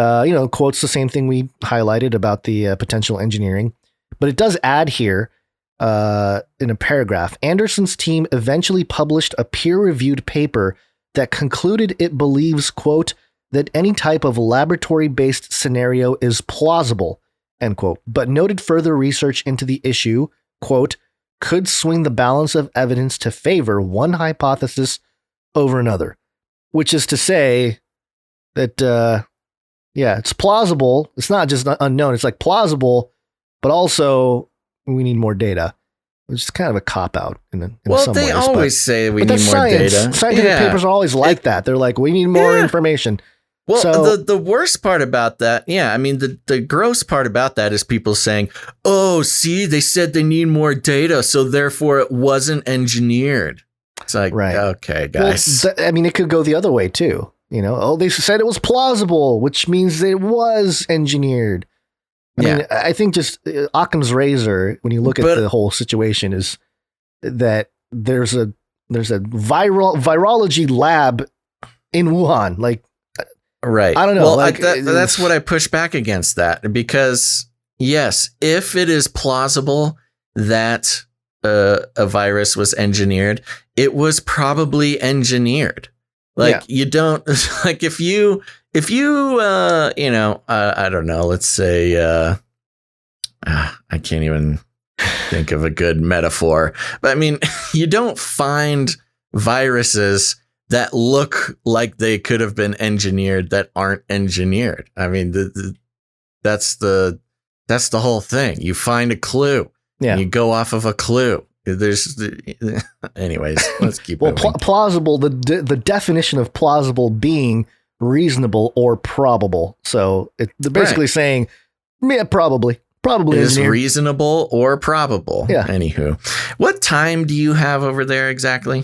quotes the same thing we highlighted about the potential engineering. But it does add here in a paragraph, Anderson's team eventually published a peer-reviewed paper that concluded it believes, quote, that any type of laboratory-based scenario is plausible, end quote, but noted further research into the issue, quote, could swing the balance of evidence to favor one hypothesis over another, which is to say that, it's plausible. It's not just unknown. It's like plausible, but also we need more data, which is kind of a cop-out in some ways. Well, they always say we need more science. data. Scientific papers are always like that. They're like, we need more information. Well, so, the worst part about that, the gross part about that is people saying, "Oh, see, they said they need more data, so therefore it wasn't engineered." It's like, okay, guys. Well, it could go the other way too. They said it was plausible, which means it was engineered. I mean, I think just Occam's razor, when you look at the whole situation, is that there's a virology lab in Wuhan. Like, right. I don't know. Well, that's what I push back against that, because yes, if it is plausible that a virus was engineered, it was probably engineered. Like you don't like if you I don't know, let's say I can't even think of a good metaphor, but I mean, you don't find viruses that look like they could have been engineered that aren't engineered. I mean, that's the whole thing. You find a clue. Yeah. And you go off of a clue. Anyways, let's keep moving. Plausible. The definition of plausible being reasonable or probable. So they're basically saying, yeah, probably is reasonable or probable. Yeah. Anywho, what time do you have over there exactly?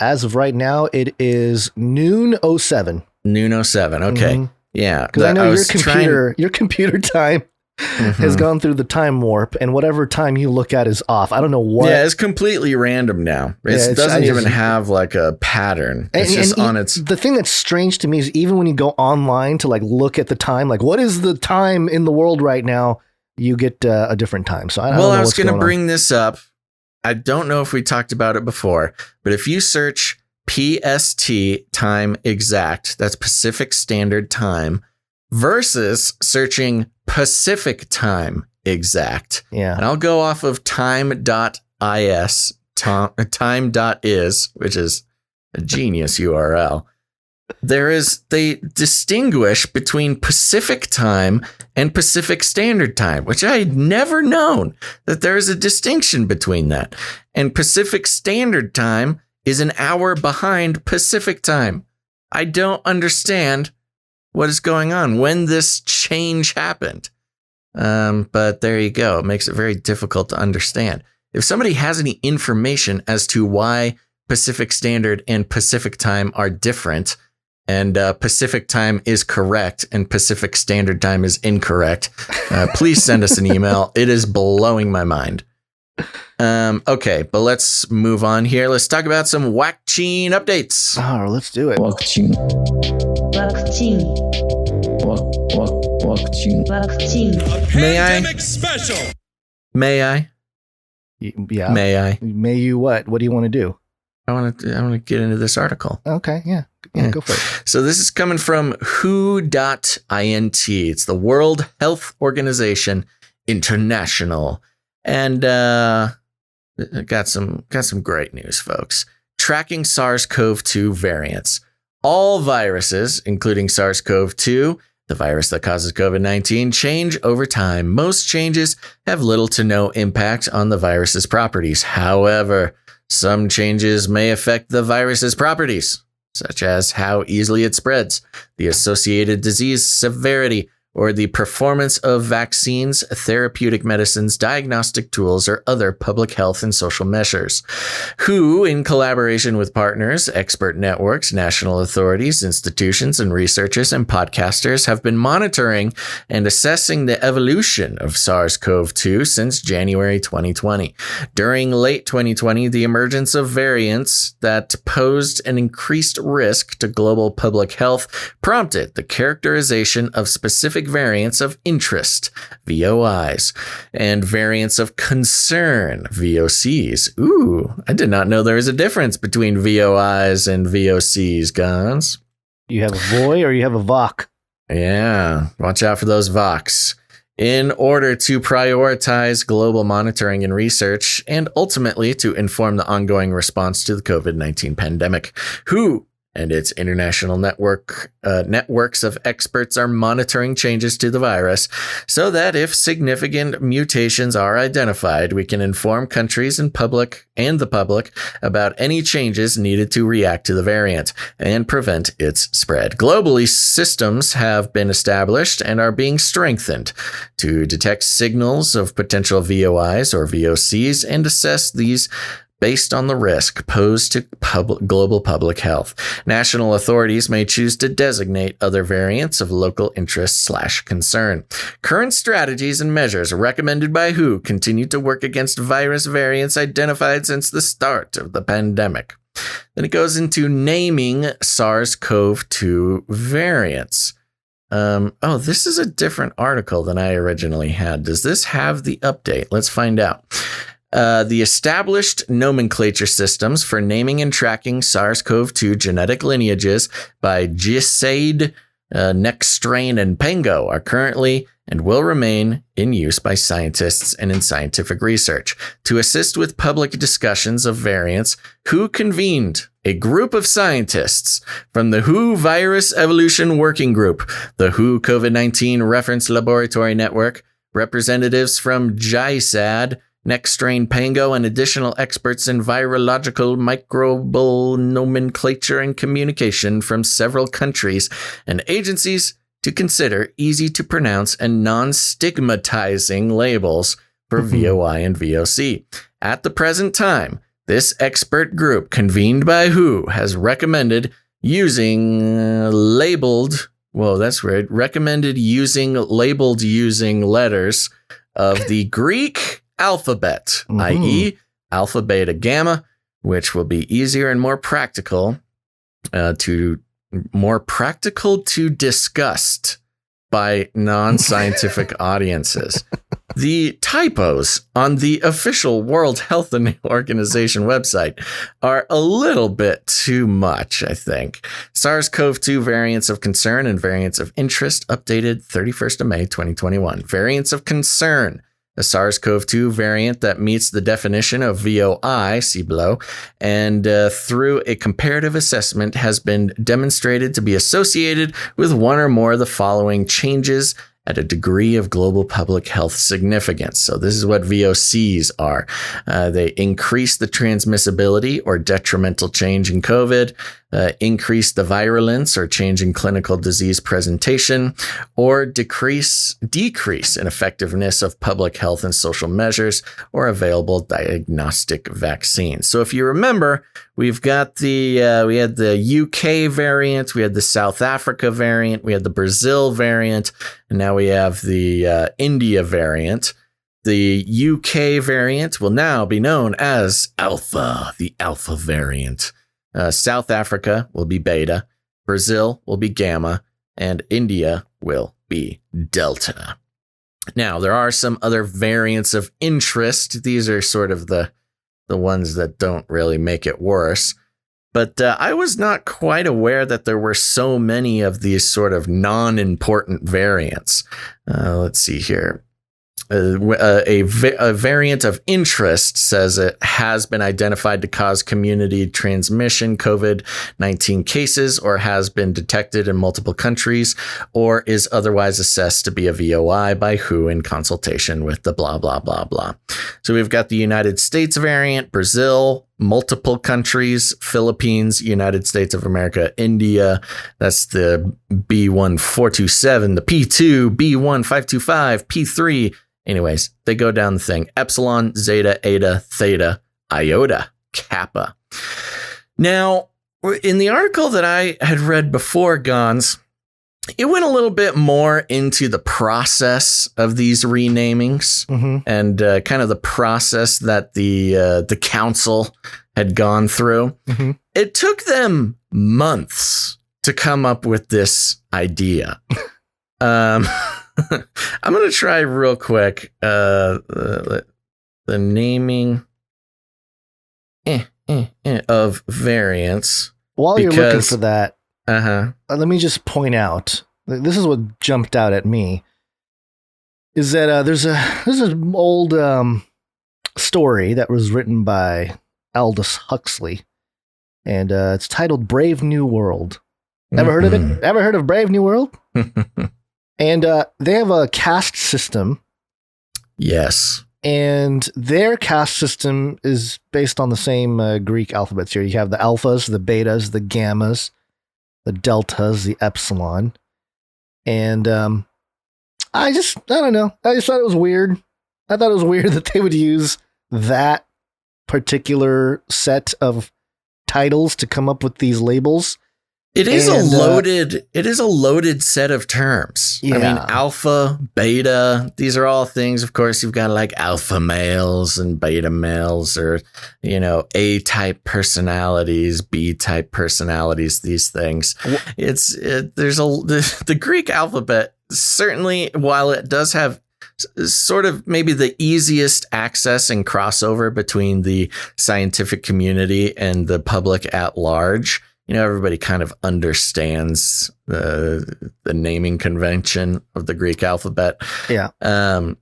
As of right now, it is noon 07. Noon 07. Okay. Mm-hmm. Yeah. Because I know your computer time has gone through the time warp, and whatever time you look at is off. I don't know what. Yeah, it's completely random now. It doesn't even have like a pattern. It's just on its. The thing that's strange to me is even when you go online to like look at the time, like what is the time in the world right now, you get a different time. So I don't know. I was going to bring this up. I don't know if we talked about it before, but if you search PST time exact, that's Pacific Standard Time, versus searching Pacific time exact. Yeah. And I'll go off of time.is, time.is, which is a genius URL. They distinguish between Pacific time and Pacific Standard Time, which I had never known that there is a distinction between that. And Pacific Standard Time is an hour behind Pacific time. I don't understand what is going on, when this change happened. But there you go. It makes it very difficult to understand. If somebody has any information as to why Pacific Standard and Pacific Time are different, and Pacific Time is correct and Pacific Standard Time is incorrect, please send us an email. It is blowing my mind. Okay, but let's move on here. Let's talk about some vaccine updates. Oh, let's do it. Vaccine. May I? Special. May I? Yeah. May I? May you what? What do you want to do? I want to get into this article. Okay, yeah, go for it. So this is coming from WHO.int. It's the World Health Organization International, and got some great news, folks. Tracking SARS-CoV-2 variants. All viruses, including SARS-CoV-2, the virus that causes COVID-19, change over time. Most changes have little to no impact on the virus's properties. However, some changes may affect the virus's properties, such as how easily it spreads, the associated disease severity, or the performance of vaccines, therapeutic medicines, diagnostic tools, or other public health and social measures. WHO, in collaboration with partners, expert networks, national authorities, institutions, and researchers and podcasters, have been monitoring and assessing the evolution of SARS-CoV-2 since January 2020. During late 2020, the emergence of variants that posed an increased risk to global public health prompted the characterization of specific variants of interest, VOIs, and variants of concern, VOCs. Ooh, I did not know there was a difference between VOIs and VOCs, guys. You have a VOI or you have a VOC? Yeah, watch out for those VOCs. In order to prioritize global monitoring and research, and ultimately to inform the ongoing response to the COVID-19 pandemic, WHO and its international networks of experts are monitoring changes to the virus so that if significant mutations are identified, we can inform countries and the public about any changes needed to react to the variant and prevent its spread. Globally, systems have been established and are being strengthened to detect signals of potential VOIs or VOCs and assess these based on the risk posed to global public health. National authorities may choose to designate other variants of local interest / concern. Current strategies and measures recommended by WHO continue to work against virus variants identified since the start of the pandemic. Then it goes into naming SARS-CoV-2 variants. This is a different article than I originally had. Does this have the update? Let's find out. The established nomenclature systems for naming and tracking SARS-CoV-2 genetic lineages by GISAID, Next Strain, and Pango are currently and will remain in use by scientists and in scientific research. To assist with public discussions of variants, WHO convened a group of scientists from the WHO Virus Evolution Working Group, the WHO COVID-19 Reference Laboratory Network, representatives from GISAID, Next Strain, Pango, and additional experts in virological, microbial nomenclature and communication from several countries and agencies to consider easy to pronounce and non-stigmatizing labels for VOI and VOC. At the present time, this expert group convened by WHO has recommended using labeled using letters of the Greek alphabet, i.e. alpha, beta, gamma, which will be easier and more practical to discuss by non-scientific audiences. The typos on the official World Health Organization website are a little bit too much, I think. SARS-CoV-2 variants of concern and variants of interest updated 31st of May, 2021. Variants of concern. A SARS-CoV-2 variant that meets the definition of VOI, see below, and through a comparative assessment has been demonstrated to be associated with one or more of the following changes at a degree of global public health significance. So this is what VOCs are. They increase the transmissibility or detrimental change in COVID, increase the virulence or change in clinical disease presentation, or decrease in effectiveness of public health and social measures or available diagnostic vaccines. So if you remember, we've got we had the UK variant, we had the South Africa variant, we had the Brazil variant, and now we have the India variant. The UK variant will now be known as Alpha, the Alpha variant. South Africa will be Beta, Brazil will be Gamma, and India will be Delta. Now, there are some other variants of interest. These are sort of the ones that don't really make it worse. But I was not quite aware that there were so many of these sort of non-important variants. Let's see here. A variant of interest says it has been identified to cause community transmission COVID-19 cases or has been detected in multiple countries or is otherwise assessed to be a VOI by WHO in consultation with the blah, blah, blah, blah. So we've got the United States variant, Brazil, multiple countries, Philippines, United States of America, India. That's the B1427, the P2, B1525, P3. Anyways, they go down the thing. Epsilon, Zeta, Eta, Theta, Iota, Kappa. Now, in the article that I had read before, Gons, it went a little bit more into the process of these renamings and kind of the process that the council had gone through. It took them months to come up with this idea. I'm going to try real quick the naming of variants. While you're looking for that, let me just point out, this is what jumped out at me, is that there's an old story that was written by Aldous Huxley, and it's titled Brave New World. Ever heard of it? Ever heard of Brave New World? And they have a caste system. Yes. And their caste system is based on the same Greek alphabets here. You have the alphas, the betas, the gammas, the deltas, the epsilon. And I don't know. I just thought it was weird. I thought it was weird that they would use that particular set of titles to come up with these labels. It is a loaded set of terms. Yeah. I mean, alpha, beta, these are all things. Of course, you've got like alpha males and beta males, or, A-type personalities, B-type personalities, these things. The Greek alphabet, certainly, while it does have sort of maybe the easiest access and crossover between the scientific community and the public at large. Everybody kind of understands the naming convention of the Greek alphabet. Yeah. And,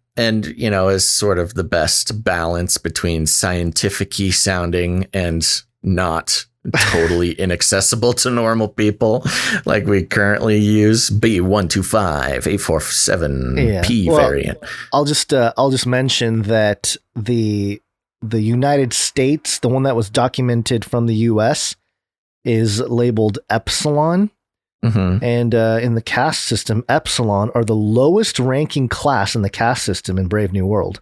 is sort of the best balance between scientific-y sounding and not totally inaccessible to normal people like we currently use B125-847P variant. I'll just mention that the United States, the one that was documented from the US, is labeled Epsilon. Mm-hmm. And in the caste system, Epsilon are the lowest ranking class in the caste system in Brave New World.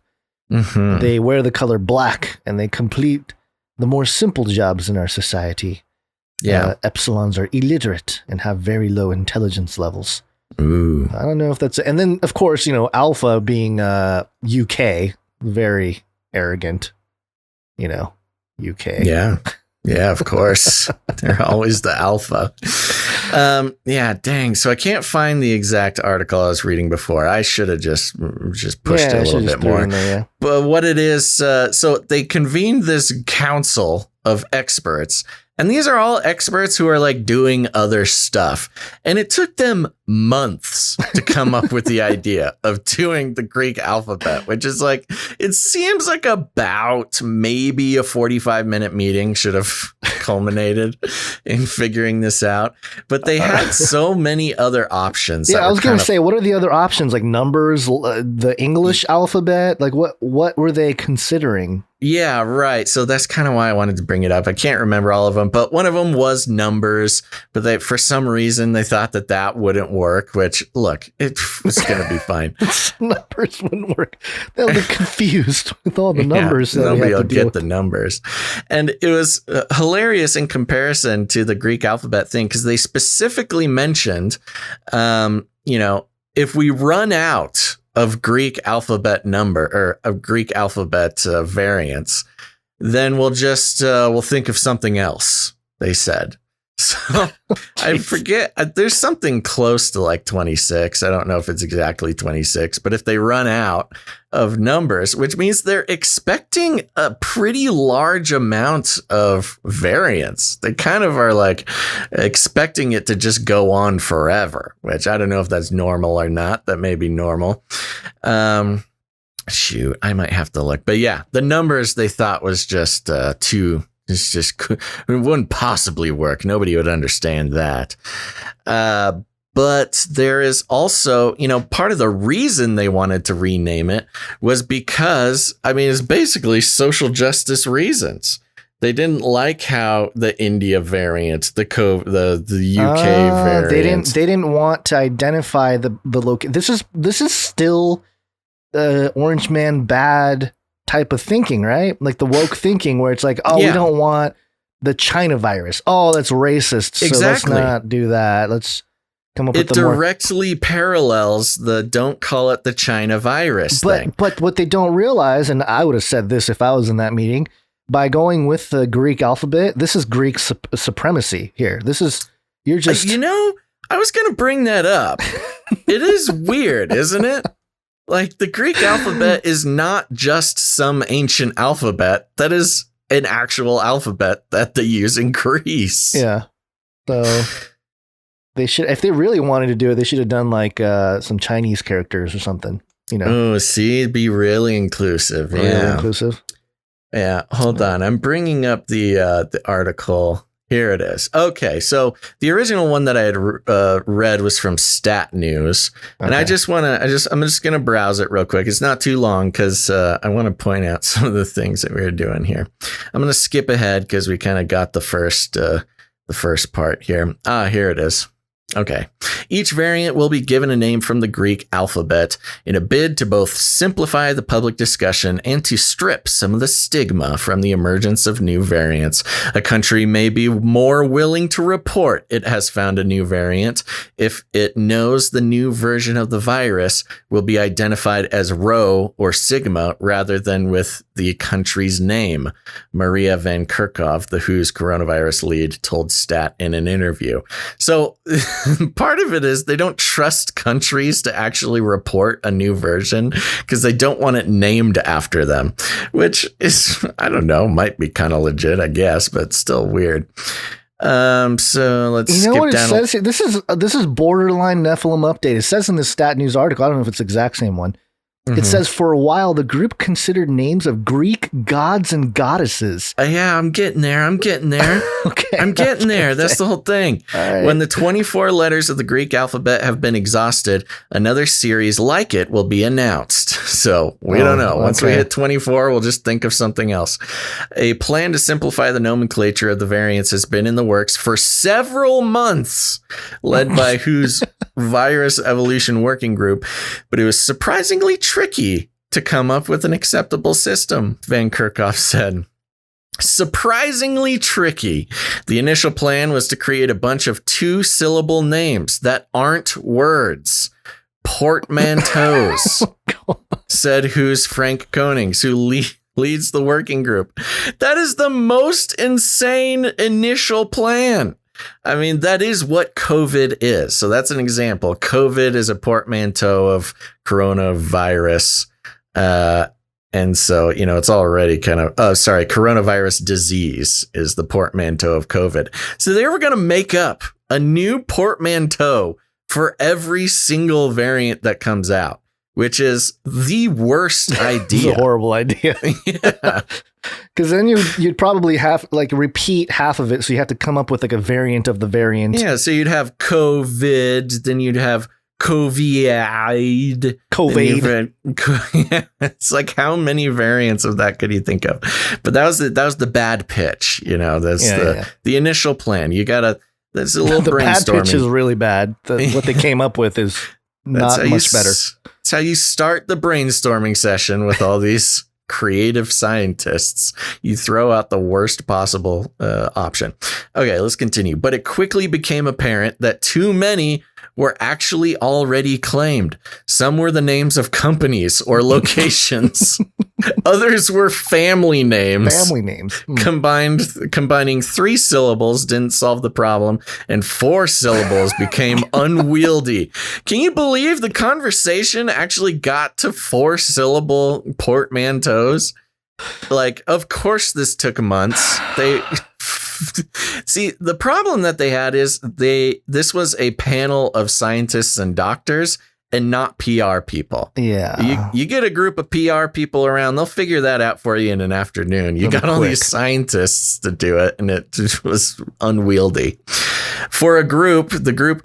Mm-hmm. They wear the color black and they complete the more simple jobs in our society. Yeah. Epsilons are illiterate and have very low intelligence levels. Ooh. I don't know if that's... And then, of course, Alpha being UK, very arrogant, UK. Yeah. Yeah, of course. They're always the alpha. Yeah, dang. So I can't find the exact article I was reading before. I should have just pushed it a little bit more. But what it is, so they convened this council of experts, and these are all experts who are like doing other stuff. And it took them months to come up with the idea of doing the Greek alphabet, which is like, it seems like about maybe a 45-minute meeting should have culminated in figuring this out. But they had so many other options. Yeah, I was going to say, what are the other options? Like numbers, the English alphabet? Like what were they considering? Yeah, right. So that's kind of why I wanted to bring it up. I can't remember all of them, but one of them was numbers. But for some reason, they thought that wouldn't work, which, look, it's going to be fine. Numbers wouldn't work. They'll be confused with all the numbers. Yeah, nobody will get the numbers. And it was hilarious in comparison to the Greek alphabet thing, because they specifically mentioned, if we run out of Greek alphabet variants, then we'll think of something else, they said. So I forget, there's something close to like 26. I don't know if it's exactly 26, but if they run out of numbers, which means they're expecting a pretty large amount of variants. They kind of are like expecting it to just go on forever, which I don't know if that's normal or not. That may be normal. Shoot, I might have to look. But yeah, the numbers they thought was just too... it wouldn't possibly work. Nobody would understand that. But there is also, part of the reason they wanted to rename it was because, it's basically social justice reasons. They didn't like how the India variant, the UK variant. They didn't want to identify the location. This is still Orange Man bad type of thinking, right? Like the woke thinking where it's like, we don't want the China virus. Oh, that's racist. So exactly. Let's not do that. Let's come up with the directly parallels the don't call it the China virus thing. But what they don't realize, and I would have said this if I was in that meeting, by going with the Greek alphabet, this is Greek supremacy here. You're just... I was going to bring that up. It is weird, isn't it? Like, the Greek alphabet is not just some ancient alphabet. That is an actual alphabet that they use in Greece. Yeah. So they should, if they really wanted to do it, they should have done like some Chinese characters or something, Oh, see, it'd be really inclusive. Really inclusive. Yeah. Hold on. I'm bringing up the article. Here it is. Okay, so the original one that I had read was from Stat News, and I'm just going to browse it real quick. It's not too long because I want to point out some of the things that we were doing here. I'm going to skip ahead because we kind of got the first part here. Here it is. Okay. Each variant will be given a name from the Greek alphabet in a bid to both simplify the public discussion and to strip some of the stigma from the emergence of new variants. A country may be more willing to report it has found a new variant if it knows the new version of the virus will be identified as Rho or Sigma rather than with the country's name, Maria Van Kerkhove, the WHO's coronavirus lead, told Stat in an interview. So part of it is they don't trust countries to actually report a new version because they don't want it named after them, which is, I don't know, might be kind of legit, I guess, but still weird. So let's you know skip what it down. says here? This is borderline Nephilim update. It says in the Stat News article, I don't know if it's the exact same one. It says for a while the group considered names of Greek gods and goddesses. Yeah, I'm getting there. Okay, I'm getting there. That's the whole thing. Right. When the 24 letters of the Greek alphabet have been exhausted, another series like it will be announced. So we don't know. Once we hit 24, we'll just think of something else. A plan to simplify the nomenclature of the variants has been in the works for several months, led by WHO's Virus Evolution Working Group, but it was surprisingly tricky to come up with an acceptable system, Van Kerkhove said. Surprisingly tricky. The initial plan was to create a bunch of 2-syllable names that aren't words. Portmanteaus, said WHO's Frank Konings, who leads the working group. That is the most insane initial plan. I mean, that is what COVID is. So that's an example. COVID is a portmanteau of coronavirus. And so, you know, it's already kind of, coronavirus disease is the portmanteau of COVID. So they were going to make up a new portmanteau for every single variant that comes out, which is the worst idea. It's a horrible idea. Yeah. Because then you'd probably have repeat half of it. So you have to come up with a variant of the variant. Yeah. So you'd have COVID, then you'd have COVID. It's like, how many variants of that could you think of? But that was the bad pitch. You know, that's the initial plan. You gotta. That's a little the brainstorming. bad pitch is really bad. What they came up with is not much better. That's how you start the brainstorming session with all these creative scientists. You throw out the worst possible option. Okay, let's continue. But it quickly became apparent that too many were actually already claimed. Some were the names of companies or locations. Others were family names. Combining 3 syllables didn't solve the problem, and 4 syllables became unwieldy. Can you believe the conversation actually got to 4-syllable portmanteaus? Like, of course this took months. They see, the problem that they had is this was a panel of scientists and doctors and not PR people. Yeah. You get a group of PR people around, they'll figure that out for you in an afternoon. You got all these scientists to do it, and it just was unwieldy. For a while, the group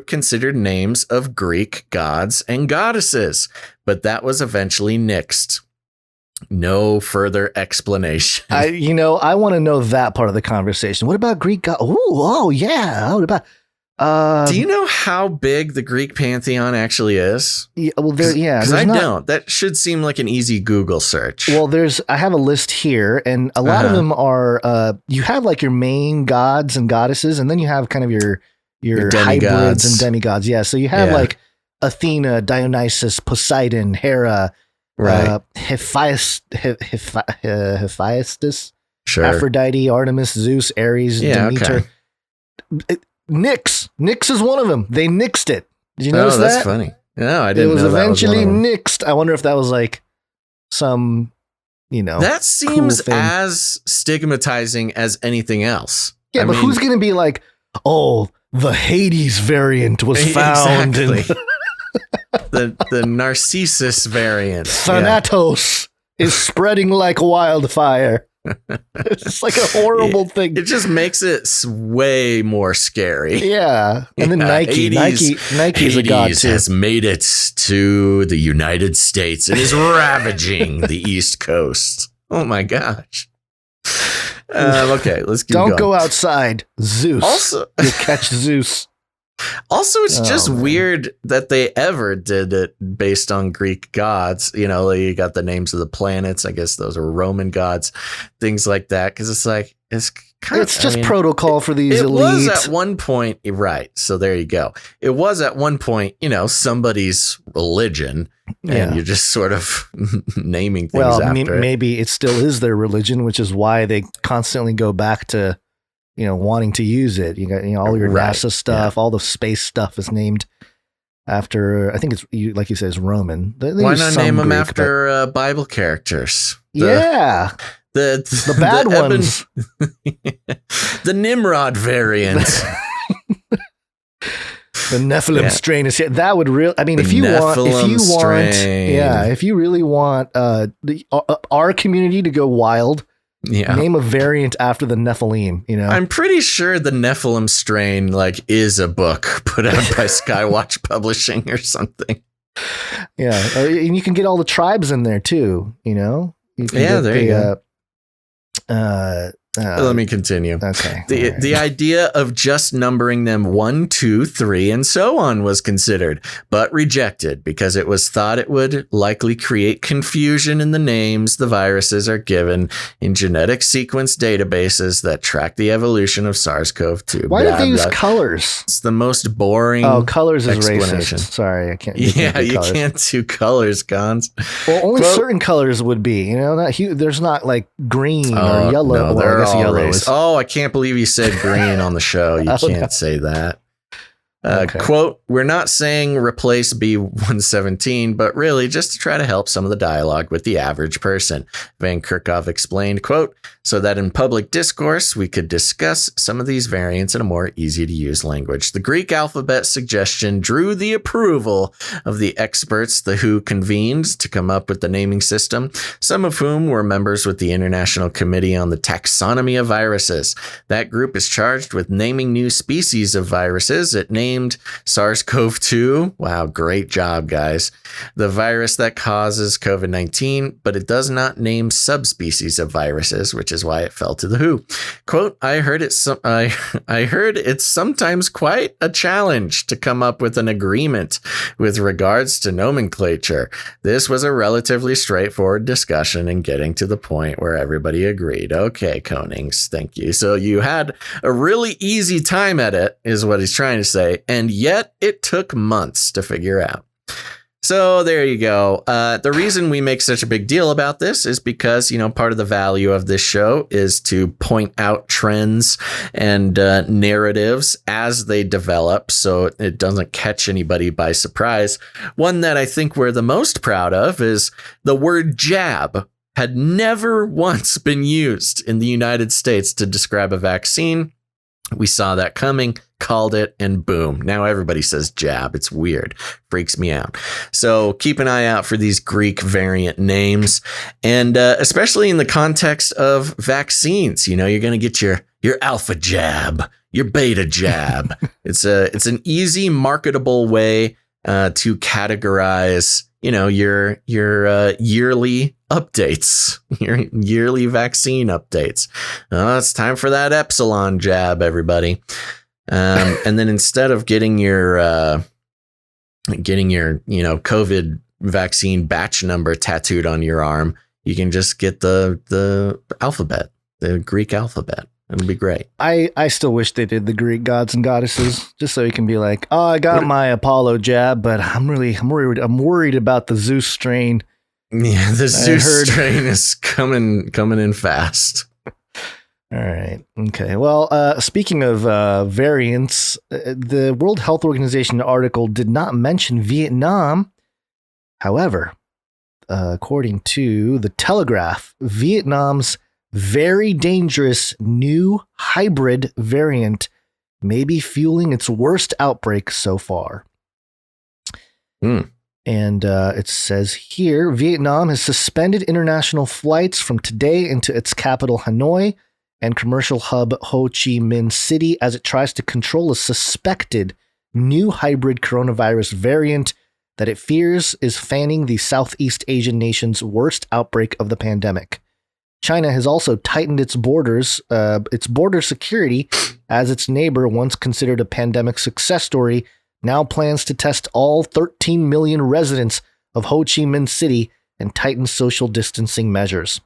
considered names of Greek gods and goddesses, but that was eventually nixed. No further explanation. I want to know that part of the conversation. What about Greek god? Oh yeah. What about? Do you know how big the Greek pantheon actually is? Yeah, well, because I don't. That should seem like an easy Google search. Well, I have a list here, and a lot of them are. You have like your main gods and goddesses, and then you have kind of your hybrids and demigods. Yeah, so you have like Athena, Dionysus, Poseidon, Hera, right? Hephaestus, sure. Aphrodite, Artemis, Zeus, Ares, Demeter. Okay. Nix is one of them. They nixed it. Did you notice that? Oh, that's funny. No, I didn't. It was know that eventually was nixed. I wonder if that was like some, that seems cool thing. as stigmatizing as anything else. Yeah, but who's going to be like, oh, the Hades variant was found. Exactly. the Narcissus variant. Thanatos is spreading like wildfire. It's like a horrible thing. It just makes it way more scary. Yeah. And then Nike's a god too. has made it to the United States and is ravaging the East Coast. Oh my gosh. Okay, let's keep going. Don't go outside. Zeus. Also, you'll catch Zeus. Also, it's just weird that they ever did it based on Greek gods. You got the names of the planets. I guess those are Roman gods, things like that. Because it's like, It's just protocol for these it elite. was at one point, right? So there you go. It was at one point, somebody's religion, and you're just sort of naming things after it. Maybe it still is their religion, which is why they constantly go back to, wanting to use it. You got all your NASA stuff, all the space stuff is named after. I think it's like you said, it's Roman. Why not name them after Bible characters? The bad ones. The Nimrod variant. The Nephilim strain is here. That would really, if you really want our community to go wild, name a variant after the Nephilim, I'm pretty sure the Nephilim strain is a book put out by Skywatch Publishing or something. Yeah. And you can get all the tribes in there too, You can there you go. Let me continue. Okay. The idea of just numbering them 1, 2, 3, and so on was considered, but rejected because it was thought it would likely create confusion in the names the viruses are given in genetic sequence databases that track the evolution of SARS-CoV-2. Why did they use colors? It's the most boring. Oh, colors is racist. Sorry, I can't. You can't do colors, Gons. Well, only certain colors would be. There's not like green or yellow. No, yellow is. Oh, I can't believe you said green on the show. You can't say that. Quote, we're not saying replace B117, but really just to try to help some of the dialogue with the average person. Van Kerkhove explained, quote, so that in public discourse, we could discuss some of these variants in a more easy to use language. The Greek alphabet suggestion drew the approval of the experts the WHO convened to come up with the naming system, some of whom were members with the International Committee on the Taxonomy of Viruses. That group is charged with naming new species of viruses. It named SARS-CoV-2. Wow, great job, guys. The virus that causes COVID-19, but it does not name subspecies of viruses, which is why it fell to the WHO. Quote, I heard it's sometimes quite a challenge to come up with an agreement with regards to nomenclature. This was a relatively straightforward discussion and getting to the point where everybody agreed. Okay, Konings, thank you. So you had a really easy time at it, is what he's trying to say. And yet it took months to figure out. So there you go. The reason we make such a big deal about this is because, part of the value of this show is to point out trends and narratives as they develop so it doesn't catch anybody by surprise. One that I think we're the most proud of is the word jab had never once been used in the United States to describe a vaccine. We saw that coming, called it, and boom. Now everybody says jab. It's weird. Freaks me out. So keep an eye out for these Greek variant names. And especially in the context of vaccines, you're going to get your alpha jab, your beta jab. It's an easy, marketable way to categorize, your yearly updates, your yearly vaccine updates. It's time for that Epsilon jab, everybody. And then instead of getting your COVID vaccine batch number tattooed on your arm, you can just get the alphabet, the Greek alphabet. It'll be great. I still wish they did the Greek gods and goddesses, just so you can be like, oh, I got my Apollo jab, but I'm worried about the Zeus strain. Yeah, the Zeus strain is coming in fast. All right. Okay. Well, speaking of variants, the World Health Organization article did not mention Vietnam. However, according to The Telegraph, Vietnam's very dangerous new hybrid variant may be fueling its worst outbreak so far. And it says here, Vietnam has suspended international flights from today into its capital, Hanoi, and commercial hub Ho Chi Minh City as it tries to control a suspected new hybrid coronavirus variant that it fears is fanning the Southeast Asian nation's worst outbreak of the pandemic. China has also tightened its border security as its neighbor, once considered a pandemic success story, now plans to test all 13 million residents of Ho Chi Minh City and tighten social distancing measures.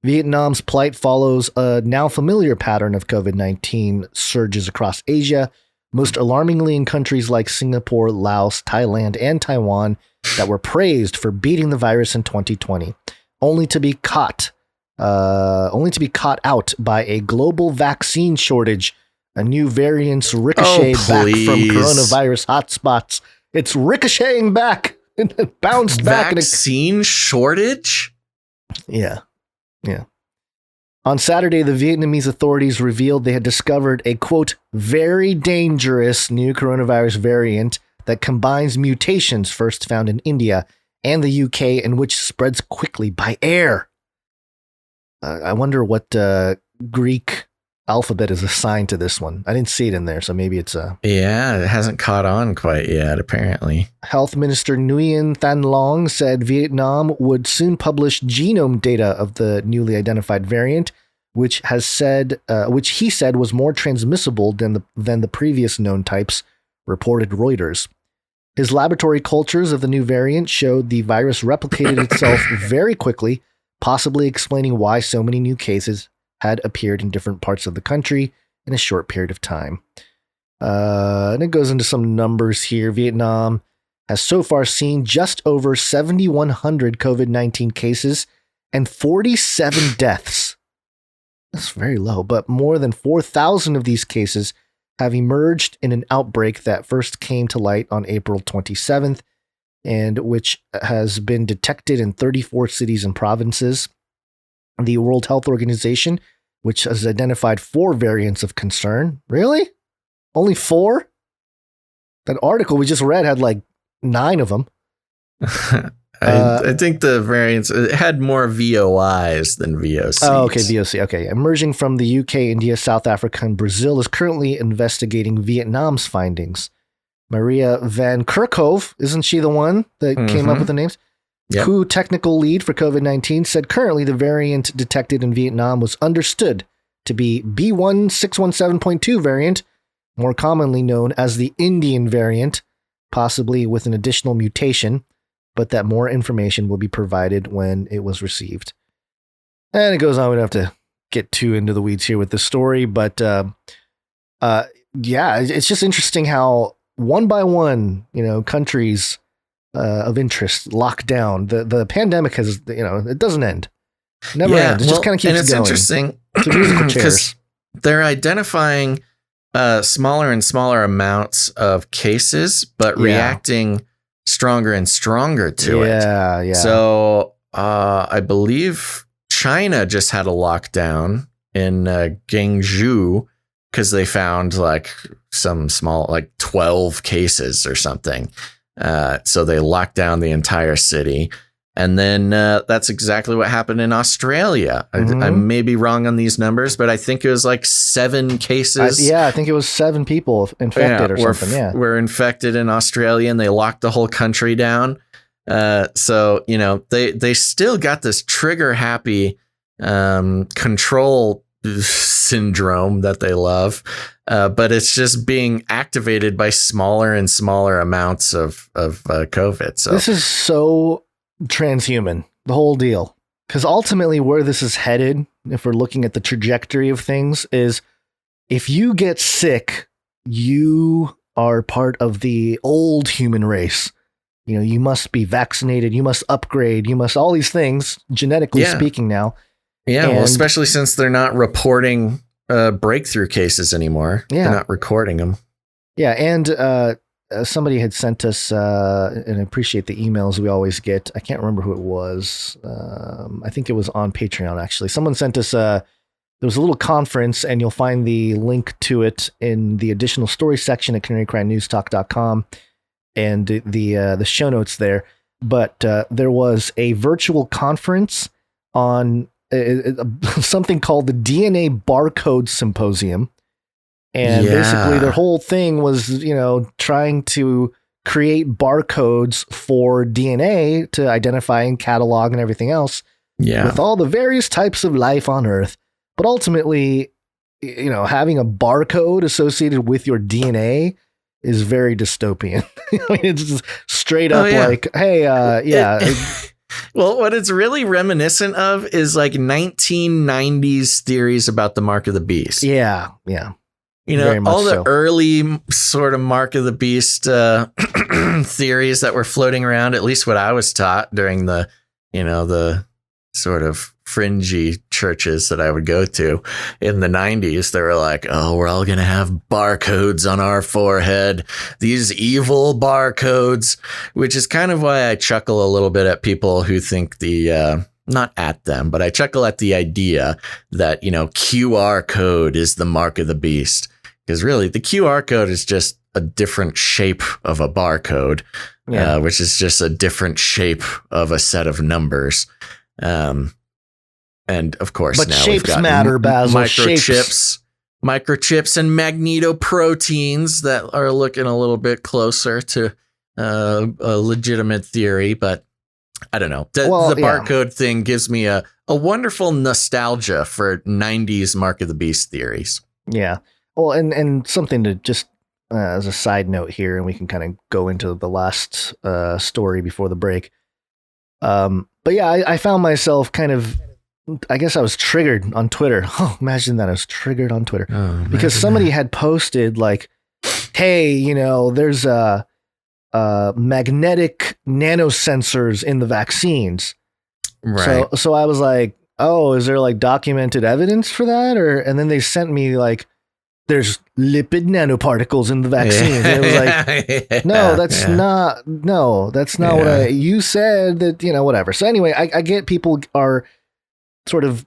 Vietnam's plight follows a now familiar pattern of COVID-19 surges across Asia, most alarmingly in countries like Singapore, Laos, Thailand, and Taiwan that were praised for beating the virus in 2020, only to be caught out by a global vaccine shortage. A new variant's ricocheted back from coronavirus hotspots. It's ricocheting back and it bounced back. Vaccine shortage? Yeah. On Saturday, the Vietnamese authorities revealed they had discovered a, quote, very dangerous new coronavirus variant that combines mutations first found in India and the UK and which spreads quickly by air. I wonder what Greek alphabet is assigned to this one. I didn't see it in there, so maybe it's a... Yeah, it hasn't caught on quite yet, apparently. Health Minister Nguyen Thanh Long said Vietnam would soon publish genome data of the newly identified variant, which he said was more transmissible than the previous known types, reported Reuters. His laboratory cultures of the new variant showed the virus replicated itself very quickly, possibly explaining why so many new cases had appeared in different parts of the country in a short period of time. And it goes into some numbers here. Vietnam has so far seen just over 7,100 COVID-19 cases and 47 deaths. That's very low, but more than 4,000 of these cases have emerged in an outbreak that first came to light on April 27th, and which has been detected in 34 cities and provinces. The World Health Organization, which has identified 4 variants of concern. Really? Only 4? That article we just read had like 9 of them. I think the variants it had more VOIs than VOCs. Oh, okay, VOC. Okay. Emerging from the UK, India, South Africa, and Brazil is currently investigating Vietnam's findings. Maria Van Kerkhove, isn't she the one that came up with the names? Yep. WHO technical lead for COVID-19 said currently the variant detected in Vietnam was understood to be B1617.2 variant, more commonly known as the Indian variant, possibly with an additional mutation, but that more information will be provided when it was received. And it goes on. We don't have to get too into the weeds here with this story, but yeah, it's just interesting how one by one, countries of interest locked down. The pandemic has, it doesn't end. It never ends. It just kind of keeps going. And it's interesting because they're identifying smaller and smaller amounts of cases, but reacting stronger and stronger to it. Yeah. So I believe China just had a lockdown in Guangzhou because they found like some small, like 12 cases or something. So they locked down the entire city. And then that's exactly what happened in Australia. I may be wrong on these numbers, but I think it was like 7 cases. I think it was 7 people infected something. Were infected in Australia, and they locked the whole country down. So, they still got this trigger happy control syndrome that they love. But it's just being activated by smaller and smaller amounts of COVID. So this is so transhuman, the whole deal. Because ultimately where this is headed, if we're looking at the trajectory of things, is if you get sick, you are part of the old human race. You must be vaccinated, you must upgrade, you must all these things, genetically speaking now. Yeah, well, especially since they're not reporting breakthrough cases anymore. Yeah. They're not recording them. Yeah, and somebody had sent us, and I appreciate the emails we always get. I can't remember who it was. I think it was on Patreon, actually. Someone sent us, there was a little conference, and you'll find the link to it in the additional story section at canarycrynewstalk.com and the show notes there. But there was a virtual conference on something called the DNA Barcode Symposium. And basically their whole thing was, trying to create barcodes for DNA to identify and catalog and everything else with all the various types of life on Earth. But ultimately, having a barcode associated with your DNA is very dystopian. It's just straight up like, hey, Well, what it's really reminiscent of is like 1990s theories about the mark of the beast. Yeah. You know, Very much all the so. early sort of mark of the beast theories that were floating around, at least what I was taught during the, the sort of fringy churches that I would go to in the 90s. They were like, oh, we're all going to have barcodes on our forehead, these evil barcodes, which is kind of why I chuckle a little bit at people who think not at them, but I chuckle at the idea that, QR code is the mark of the beast. Because really, the QR code is just a different shape of a barcode, which is just a different shape of a set of numbers. And of course, but now shapes we've got matter, Basil. microchips and magnetoproteins that are looking a little bit closer to a legitimate theory. But I don't know. The barcode thing gives me a wonderful nostalgia for 90s Mark of the Beast theories. Yeah. Well, and something to just as a side note here, and we can kind of go into the last story before the break. But yeah, I found myself kind of, I guess I was triggered on Twitter. Oh, imagine that I was triggered on Twitter because somebody had posted like, hey, there's magnetic nanosensors in the vaccines. Right. So I was like, oh, is there like documented evidence for that? And then they sent me like, there's lipid nanoparticles in the vaccines. And it was like, no, that's not what you said that, whatever. So anyway, I get people are sort of,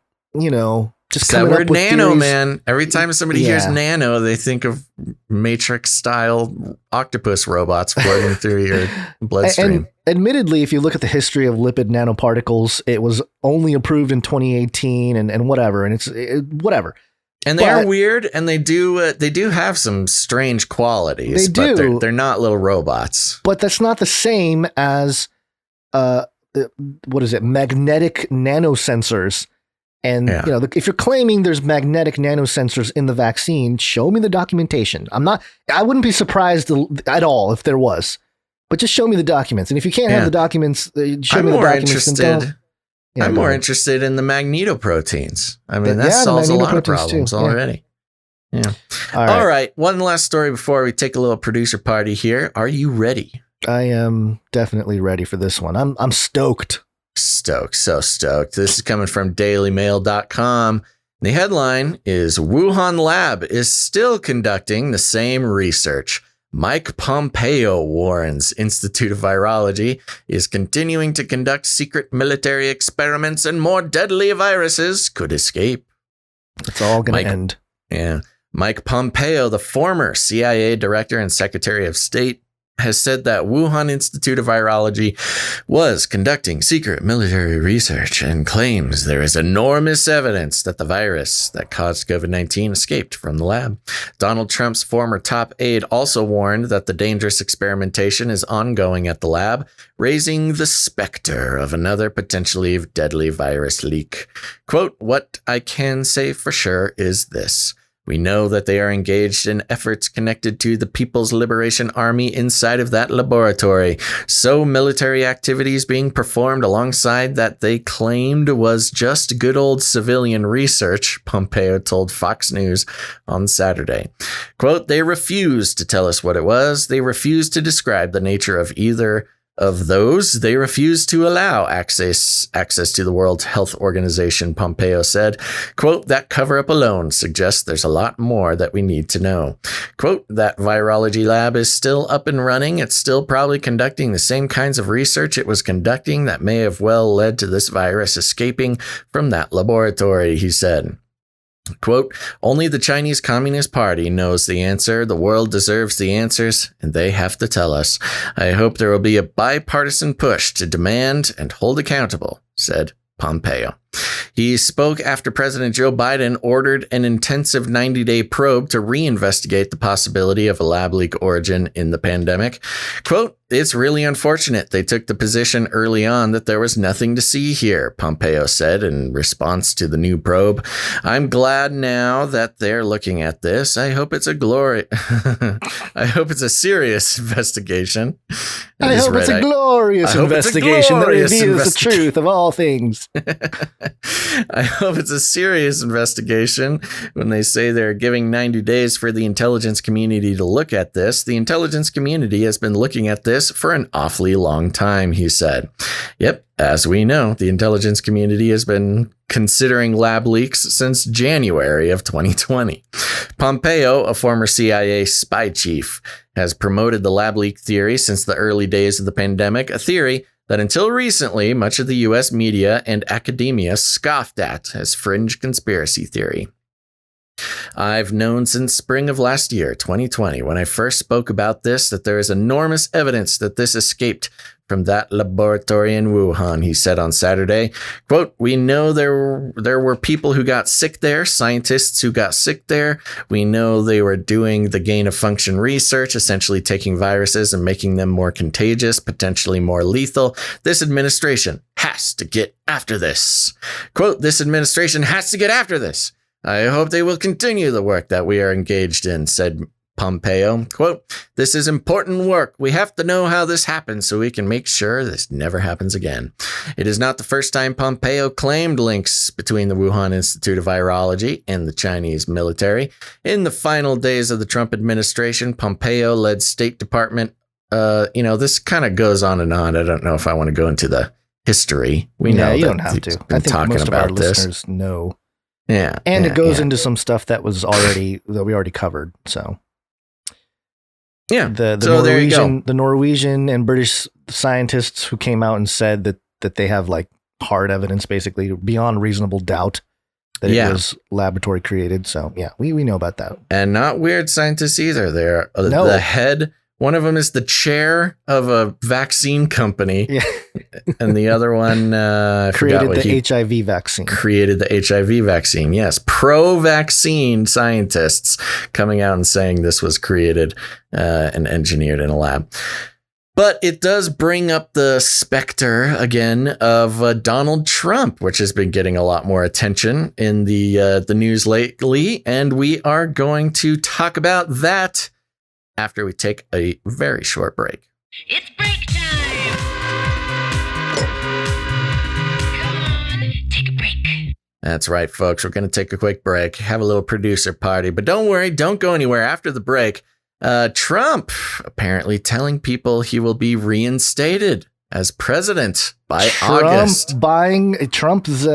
just that coming word up with nano, theories. man. Every time somebody hears nano, they think of Matrix style octopus robots floating through your bloodstream. And admittedly, if you look at the history of lipid nanoparticles, it was only approved in 2018 and whatever. And it's whatever. And they are weird, and they do have some strange qualities. They do. But they're not little robots. But that's not the same as what is it? Magnetic nanosensors. And if you're claiming there's magnetic nanosensors in the vaccine, show me the documentation. I wouldn't be surprised at all if there was, but just show me the documents. And if you can't have the documents, show me the documents. I'm more interested in the magnetoproteins. I mean, that solves a lot of problems already. Yeah. All right. One last story before we take a little producer party here. Are you ready? I am definitely ready for this one. I'm stoked. So stoked. This is coming from dailymail.com. The headline is Wuhan lab is still conducting the same research. Mike Pompeo warns Institute of Virology is continuing to conduct secret military experiments and more deadly viruses could escape. It's all going to end. Yeah. Mike Pompeo, the former CIA director and Secretary of State, has said that Wuhan Institute of Virology was conducting secret military research and claims there is enormous evidence that the virus that caused COVID-19 escaped from the lab. Donald Trump's former top aide also warned that the dangerous experimentation is ongoing at the lab, raising the specter of another potentially deadly virus leak. Quote, what I can say for sure is this. We know that they are engaged in efforts connected to the People's Liberation Army inside of that laboratory. So military activities being performed alongside that they claimed was just good old civilian research, Pompeo told Fox News on Saturday. Quote, they refused to tell us what it was. They refused to describe the nature of either of those. They refused to allow access to the World Health Organization, Pompeo said. Quote, that cover-up alone suggests there's a lot more that we need to know. Quote, that virology lab is still up and running. It's still probably conducting the same kinds of research it was conducting that may have well led to this virus escaping from that laboratory, he said. Quote, only the Chinese Communist Party knows the answer. The world deserves the answers, and they have to tell us. I hope there will be a bipartisan push to demand and hold accountable, said Pompeo. He spoke after President Joe Biden ordered an intensive 90-day probe to reinvestigate the possibility of a lab leak origin in the pandemic. Quote, "It's really unfortunate they took the position early on that there was nothing to see here," Pompeo said in response to the new probe. "I'm glad now that they're looking at this. I hope it's a I hope it's a serious investigation. I hope it's a glorious investigation that reveals the truth of all things." I hope it's a serious investigation. When they say they're giving 90 days for the intelligence community to look at this, the intelligence community has been looking at this for an awfully long time, he said. Yep, as we know, the intelligence community has been considering lab leaks since January of 2020. Pompeo, a former CIA spy chief, has promoted the lab leak theory since the early days of the pandemic, a theory that until recently, much of the U.S. media and academia scoffed at as fringe conspiracy theory. "I've known since spring of last year, 2020, when I first spoke about this, that there is enormous evidence that this escaped from that laboratory in Wuhan," he said on Saturday. Quote, "We know there were people who got sick there, scientists who got sick there. We know they were doing the gain of function research, essentially taking viruses and making them more contagious, potentially more lethal. This administration has to get after this." Quote, "This administration has to get after this. I hope they will continue the work that we are engaged in," said Pompeo. Quote, "This is important work. We have to know how this happened so we can make sure this never happens again." It is not the first time Pompeo claimed links between the Wuhan Institute of Virology and the Chinese military. In the final days of the Trump administration, Pompeo led State Department. This kind of goes on and on. I don't know if I want to go into the history. We know you that don't have to. I think talking most of about our this. listeners know. Yeah, and it goes into some stuff that we already covered. So. Yeah. The Norwegian and British scientists who came out and said that they have like hard evidence, basically beyond reasonable doubt, that it was laboratory created. So yeah, we know about that. And not weird scientists either. They're the head. One of them is the chair of a vaccine company, and the other one created the HIV vaccine. Created the HIV vaccine. Yes, pro-vaccine scientists coming out and saying this was created and engineered in a lab. But it does bring up the specter again of Donald Trump, which has been getting a lot more attention in the news lately, and we are going to talk about that after we take a very short break. It's break time! Come on, take a break. That's right, folks. We're going to take a quick break, have a little producer party. But don't worry, don't go anywhere. After the break, Trump apparently telling people he will be reinstated as president by August. Trump's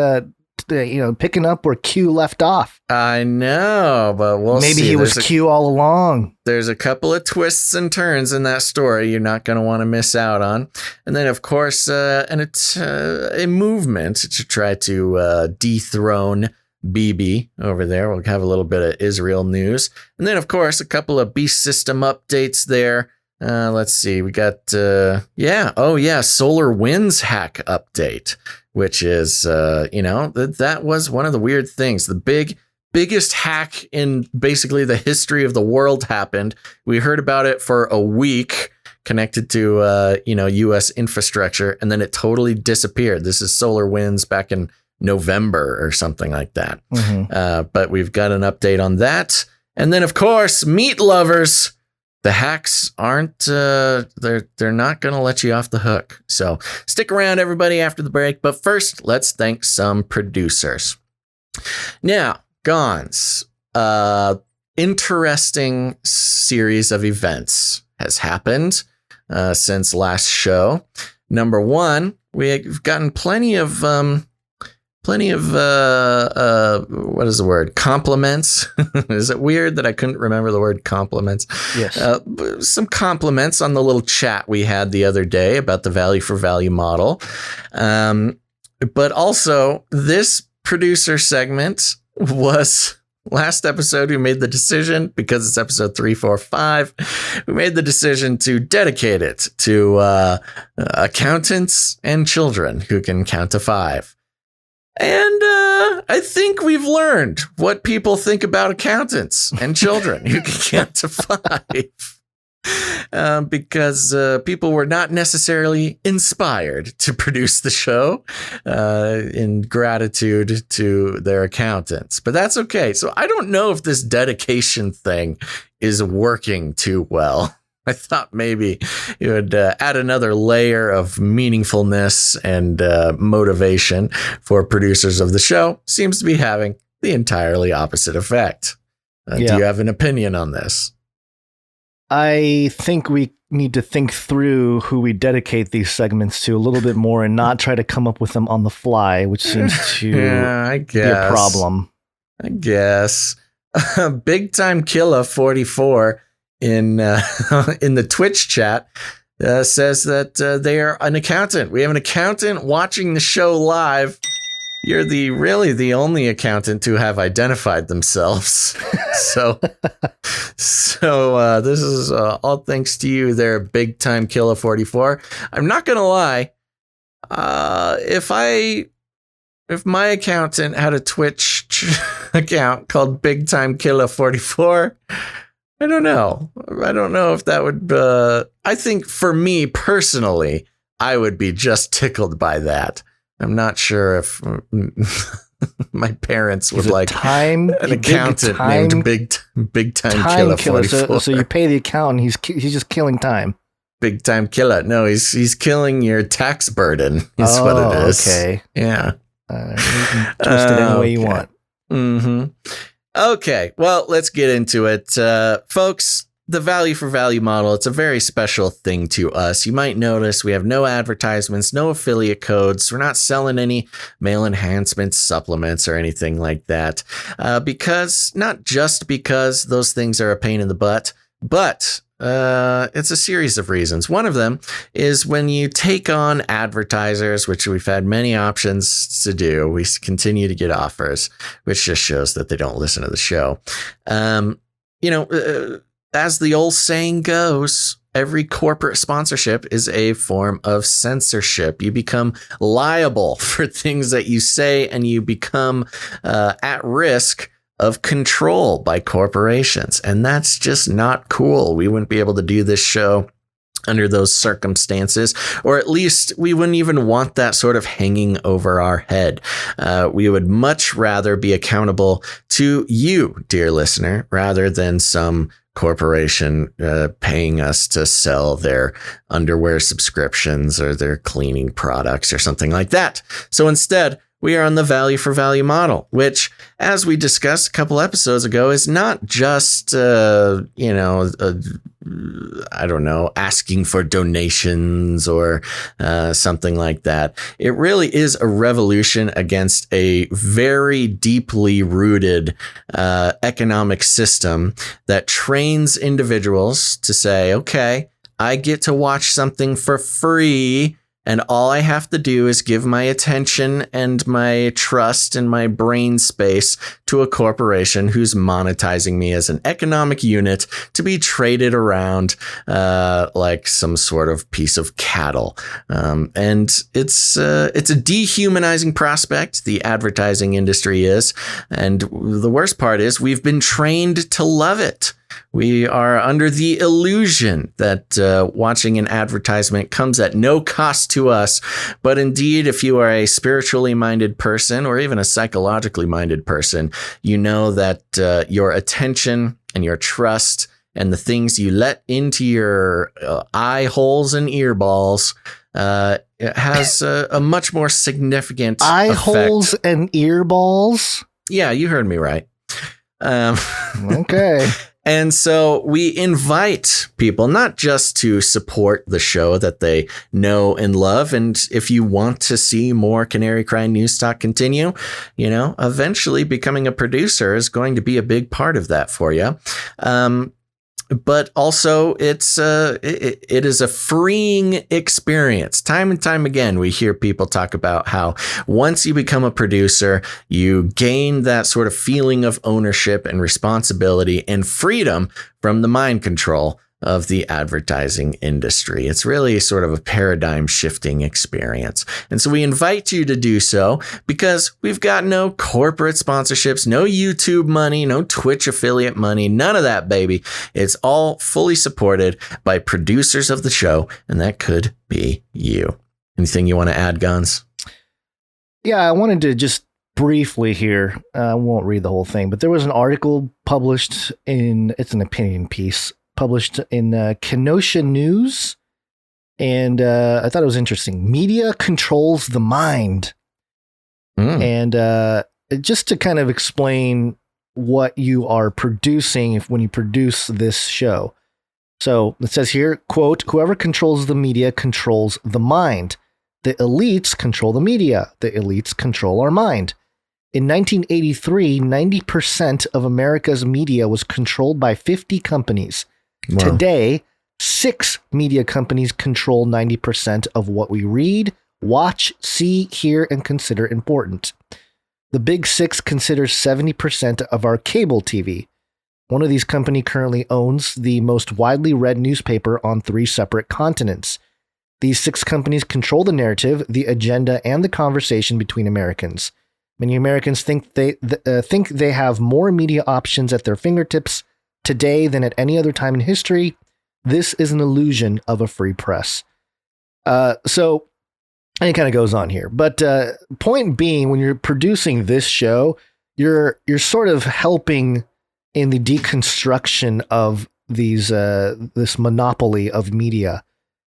picking up where Q left off. I know, but we'll see. Maybe he was Q all along. There's a couple of twists and turns in that story you're not going to want to miss out on. And then, of course, it's a movement to try to dethrone Bibi over there. We'll have a little bit of Israel news. And then, of course, a couple of beast system updates there. Let's see. We got, Solar Winds hack update, which is, that was one of the weird things. The biggest hack in basically the history of the world happened. We heard about it for a week connected to, U.S. infrastructure, and then it totally disappeared. This is Solar Winds back in November or something like that. Mm-hmm. But we've got an update on that. And then, of course, meat lovers. The hacks aren't, they're not going to let you off the hook. So stick around, everybody, after the break. But first, let's thank some producers. Now, Gons, interesting series of events has happened since last show. Number one, we've gotten plenty of what is the word? Compliments. Is it weird that I couldn't remember the word compliments? Yes. Some compliments on the little chat we had the other day about the value for value model. But also this producer segment was last episode. We made the decision, because it's episode 345, we made the decision to dedicate it to accountants and children who can count to 5. And I think we've learned what people think about accountants and children. You can count to 5. Because people were not necessarily inspired to produce the show in gratitude to their accountants. But that's okay. So I don't know if this dedication thing is working too well. I thought maybe it would add another layer of meaningfulness and motivation for producers of the show. Seems to be having the entirely opposite effect. Do you have an opinion on this? I think we need to think through who we dedicate these segments to a little bit more and not try to come up with them on the fly, which seems to be a problem. I guess. Big Time Killer 44 in the Twitch chat says that they are an accountant. We have an accountant watching the show live. You're really the only accountant to have identified themselves. So this is all thanks to you there, Big Time Killer 44. I'm not going to lie. If my accountant had a Twitch account called Big Time Killer 44, I don't know. I don't know if that would, I think for me personally, I would be just tickled by that. I'm not sure if my parents would like an accountant named Big Time Killer 44. So you pay the accountant, he's just killing time. Big Time Killer. No, he's killing your tax burden. Is what it is. Okay. Yeah. You can twist it any way you want. Mm-hmm. Okay. Well, let's get into it, folks. The value for value model, it's a very special thing to us. You might notice we have no advertisements, no affiliate codes. We're not selling any male enhancement supplements or anything like that. Not just because those things are a pain in the butt, but it's a series of reasons. One of them is when you take on advertisers, which we've had many options to do, we continue to get offers, which just shows that they don't listen to the show. As the old saying goes, every corporate sponsorship is a form of censorship. You become liable for things that you say, and you become at risk of control by corporations. And that's just not cool. We wouldn't be able to do this show under those circumstances, or at least we wouldn't even want that sort of hanging over our head. We would much rather be accountable to you, dear listener, rather than some corporation paying us to sell their underwear subscriptions or their cleaning products or something like that. So instead, we are on the value for value model, which, as we discussed a couple episodes ago, is not just, asking for donations or something like that. It really is a revolution against a very deeply rooted economic system that trains individuals to say, okay, I get to watch something for free, and all I have to do is give my attention and my trust and my brain space to a corporation who's monetizing me as an economic unit to be traded around like some sort of piece of cattle. And it's a dehumanizing prospect, the advertising industry is. And the worst part is we've been trained to love it. We are under the illusion that watching an advertisement comes at no cost to us. But indeed, if you are a spiritually minded person or even a psychologically minded person, you know that your attention and your trust and the things you let into your eye holes and ear balls has a much more significant eye effect. Holes and ear balls? Yeah, you heard me right. Okay. And so we invite people not just to support the show that they know and love. And if you want to see more Canary Cry News Talk continue, eventually becoming a producer is going to be a big part of that for you. But also it is a freeing experience. Time and time again, we hear people talk about how once you become a producer, you gain that sort of feeling of ownership and responsibility and freedom from the mind control of the advertising industry. It's really sort of a paradigm shifting experience. And so we invite you to do so because we've got no corporate sponsorships, no YouTube money, no Twitch affiliate money, none of that, baby. It's all fully supported by producers of the show, and that could be you. Anything you want to add, Guns? Yeah, I wanted to just briefly here, I won't read the whole thing, but there was an article published it's an opinion piece, published in Kenosha News, and I thought it was interesting. Media controls the mind. And just to kind of explain what you are producing when you produce this show. So it says here, quote, "Whoever controls the media controls the mind. The elites control the media. The elites control our mind. In 1983, 90% of America's media was controlled by 50 companies. Wow. Today, 6 media companies control 90% of what we read, watch, see, hear, and consider important. The Big 6 considers 70% of our cable TV. One of these companies currently owns the most widely read newspaper on 3 separate continents. These 6 companies control the narrative, the agenda, and the conversation between Americans. Many Americans think they have more media options at their fingertips today than at any other time in history. This is an illusion of a free press." So it kind of goes on here, but point being, when you're producing this show, you're sort of helping in the deconstruction of this monopoly of media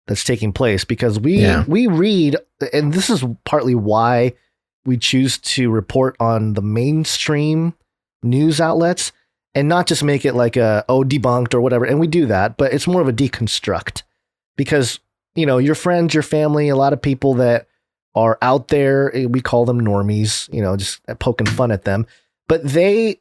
that's taking place, because we read, and this is partly why we choose to report on the mainstream news outlets and not just make it like debunked or whatever. And we do that, but it's more of a deconstruct, because, your friends, your family, a lot of people that are out there, we call them normies, just poking fun at them, but they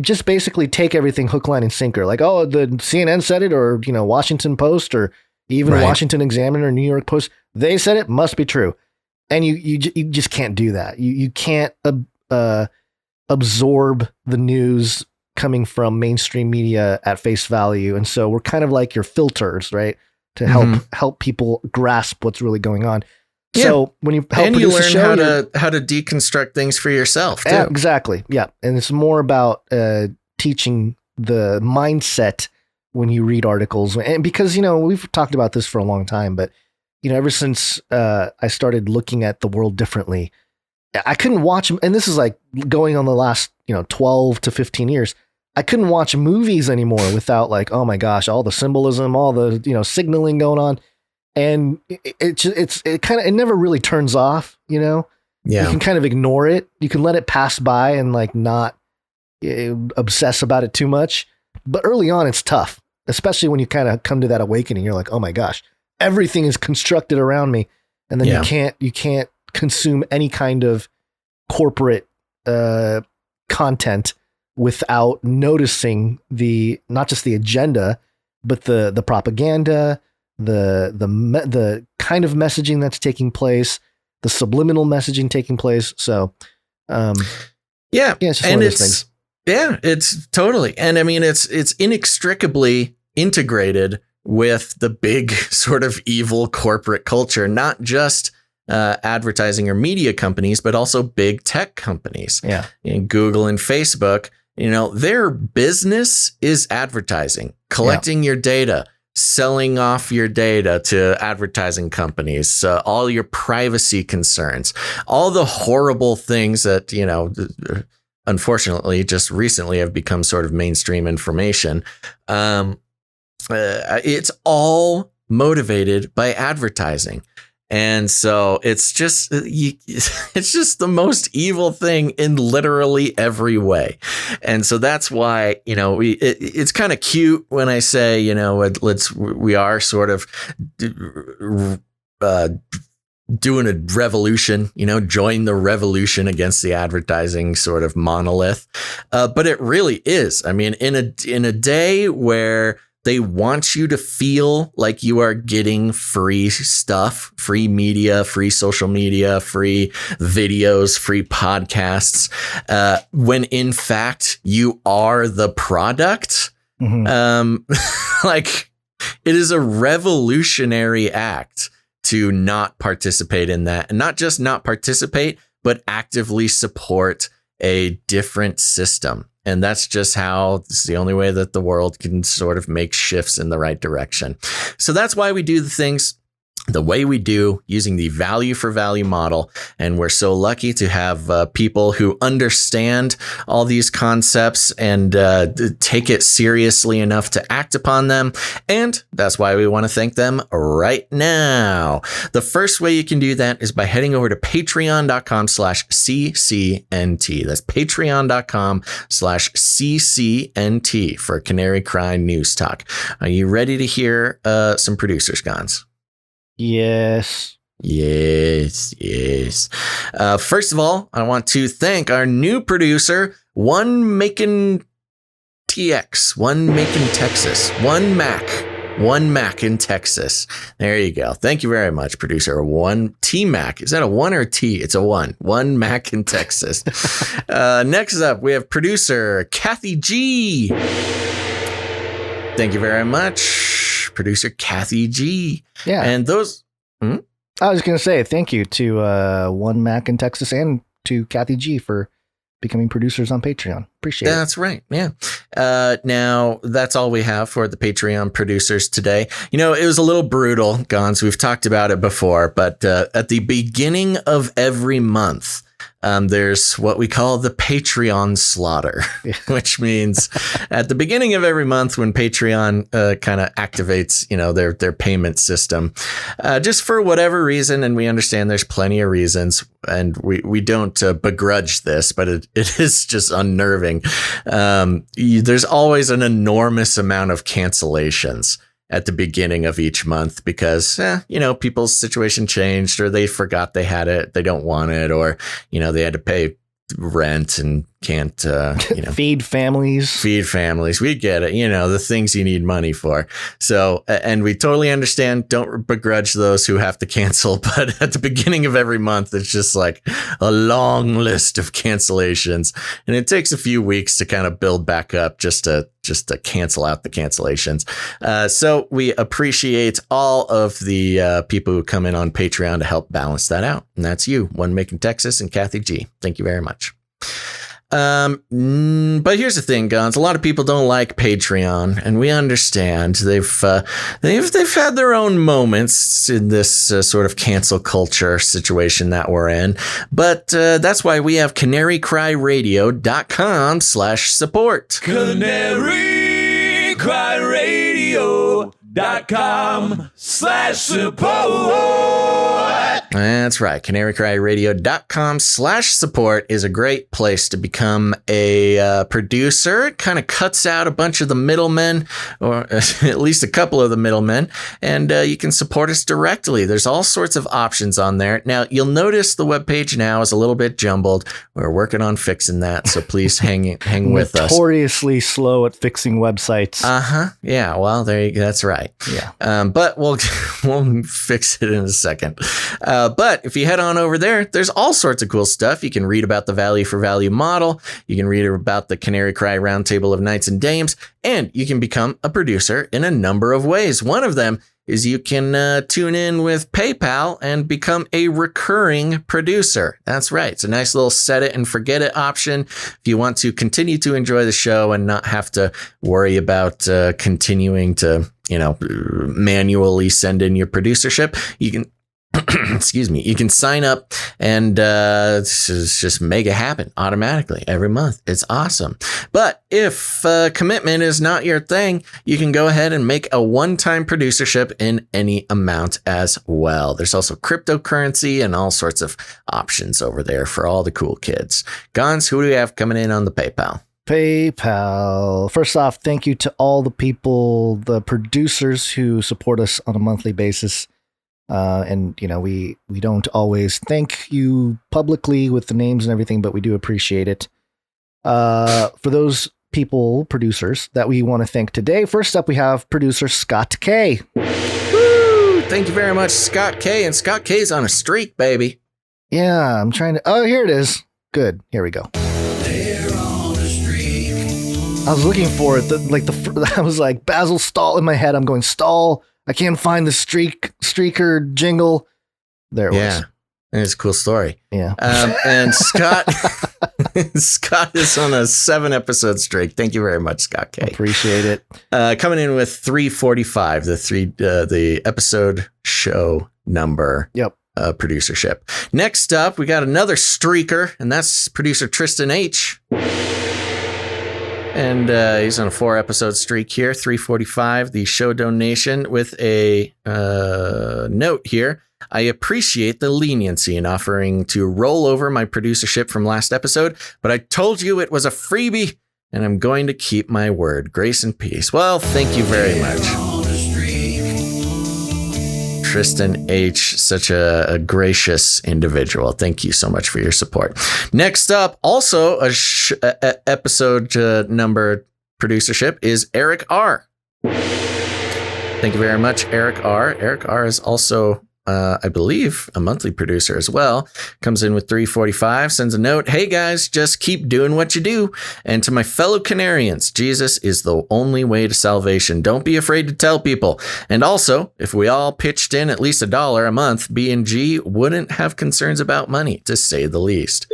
just basically take everything hook, line, and sinker. Like, oh, the CNN said it, or, Washington Post, or even Washington Examiner, New York Post, they said it, must be true. And you just can't do that. You can't absorb the news coming from mainstream media at face value. And so we're kind of like your filters, right? To help people grasp what's really going on. Yeah. So when you help produce a show, how to deconstruct things for yourself too. Exactly. Yeah. And it's more about teaching the mindset when you read articles. And because, we've talked about this for a long time, but ever since I started looking at the world differently, I couldn't watch, and this is like going on the last, 12 to 15 years, I couldn't watch movies anymore without like, oh my gosh, all the symbolism, all the, signaling going on. And it never really turns off, Yeah. You can kind of ignore it. You can let it pass by and like not obsess about it too much. But early on, it's tough, especially when you kind of come to that awakening. You're like, oh my gosh, everything is constructed around me. And then you can't consume any kind of corporate content without noticing not just the agenda, but the propaganda, the kind of messaging that's taking place, the subliminal messaging taking place. So, it's just one of those things. Yeah, it's totally. And I mean, it's inextricably integrated with the big sort of evil corporate culture, not just advertising or media companies, but also big tech companies. Yeah. And Google and Facebook, their business is advertising, collecting your data, selling off your data to advertising companies, all your privacy concerns, all the horrible things that, unfortunately, just recently have become sort of mainstream information. It's all motivated by advertising. And so it's just the most evil thing in literally every way. And so that's why, it's kind of cute when I say, we are sort of doing a revolution, join the revolution against the advertising sort of monolith. But it really is. I mean, in a day where they want you to feel like you are getting free stuff, free media, free social media, free videos, free podcasts, when in fact you are the product. Like, It is a revolutionary act to not participate in that, and not just not participate, but actively support a different system. And that's just how it's the only way that the world can sort of make shifts in the right direction. So that's why we do the things the way we do, using the value for value model. And we're so lucky to have people who understand all these concepts and take it seriously enough to act upon them. And that's why we want to thank them right now. The first way you can do that is by heading over to patreon.com/CCNT. That's patreon.com/CCNT for Canary Cry News Talk. Are you ready to hear some producers' guns? Yes. Yes. First of all, I want to thank our new producer, One Macon TX, One Macon Texas, One Mac in Texas. There you go. Thank you very much, producer. One T Mac. Is that a one or a T? It's a one. One Mac in Texas. Next up, we have producer Kathy G. Thank you very much, producer Kathy G. Yeah. And those. I was going to say thank you to One Mac in Texas and to Kathy G for becoming producers on Patreon. Appreciate it. That's right. Yeah. Now, that's all we have for the Patreon producers today. You know, it was a little brutal, Gons. We've talked about it before, but at the beginning of every month, there's what we call the Patreon slaughter, which means at the beginning of every month when Patreon kind of activates, you know, their payment system, just for whatever reason, and we understand there's plenty of reasons, and we don't begrudge this, but it is just unnerving. There's always an enormous amount of cancellations at the beginning of each month because, you know, people's situation changed, or they forgot they had it, they don't want it, or, you know, they had to pay rent and can't, you know, feed families. We get it. You know, the things you need money for. So, and we totally understand. Don't begrudge those who have to cancel. But at the beginning of every month, it's just like a long list of cancellations. And it takes a few weeks to kind of build back up just to cancel out the cancellations. So we appreciate all of the people who come in on Patreon to help balance that out. And that's you, One Macon Texas and Kathy G. Thank you very much. But here's the thing, Guns. A lot of people don't like Patreon, and we understand. They've had their own moments in this sort of cancel culture situation that we're in. But that's why we have canarycryradio.com/support. canarycryradio.com/support. That's right. canarycryradio.com/support is a great place to become a producer. It kind of cuts out a bunch of the middlemen, or at least a couple of the middlemen, and you can support us directly. There's all sorts of options on there. Now, you'll notice the webpage now is a little bit jumbled. We're working on fixing that, so please hang with us. Notoriously slow at fixing websites. Yeah, well, there you go. That's right. Yeah. But we'll fix it in a second. But if you head on over there, there's all sorts of cool stuff. You can read about the value for value model. You can read about the Canary Cry Roundtable of Knights and Dames, and you can become a producer in a number of ways. One of them is you can tune in with PayPal and become a recurring producer. That's right. It's a nice little set it and forget it option. If you want to continue to enjoy the show and not have to worry about continuing to, you know, manually send in your producership, you can excuse me, you can sign up and just make it happen automatically every month. It's awesome. But if commitment is not your thing, you can go ahead and make a one-time producership in any amount as well. There's also cryptocurrency and all sorts of options over there for all the cool kids. Gons, who do we have coming in on the PayPal? PayPal. First off, thank you to all the people, the producers who support us on a monthly basis. And, you know, we don't always thank you publicly with the names and everything, but we do appreciate it. For those people, producers, that we want to thank today, first up, we have producer Scott K. Woo! Thank you very much, Scott K. And Scott K's on a streak, baby. Yeah, I'm trying to... Oh, here it is. Good. Here we go. They're on a streak. I was looking for it. I was like, Basil Stall in my head. I'm going, Stall. I can't find the streaker jingle. There it was. And it's a cool story. Yeah. And Scott is on a 7-episode streak. Thank you very much, Scott K. Appreciate it. Coming in with 345, the episode show number. Yep. Producership. Next up, we got another streaker, and that's producer Tristan H. And he's on a 4-episode streak here, 345, the show donation with a note here. I appreciate the leniency in offering to roll over my producership from last episode, but I told you it was a freebie, and I'm going to keep my word. Grace and peace. Well, thank you very much. Tristan H., such a gracious individual. Thank you so much for your support. Next up, also a episode number producership is Eric R. Thank you very much, Eric R. Eric R. is also, I believe, a monthly producer as well. Comes in with 345, sends a note. Hey guys, just keep doing what you do. And to my fellow Canarians, Jesus is the only way to salvation. Don't be afraid to tell people. And also, if we all pitched in at least $1 a month, B&G wouldn't have concerns about money, to say the least.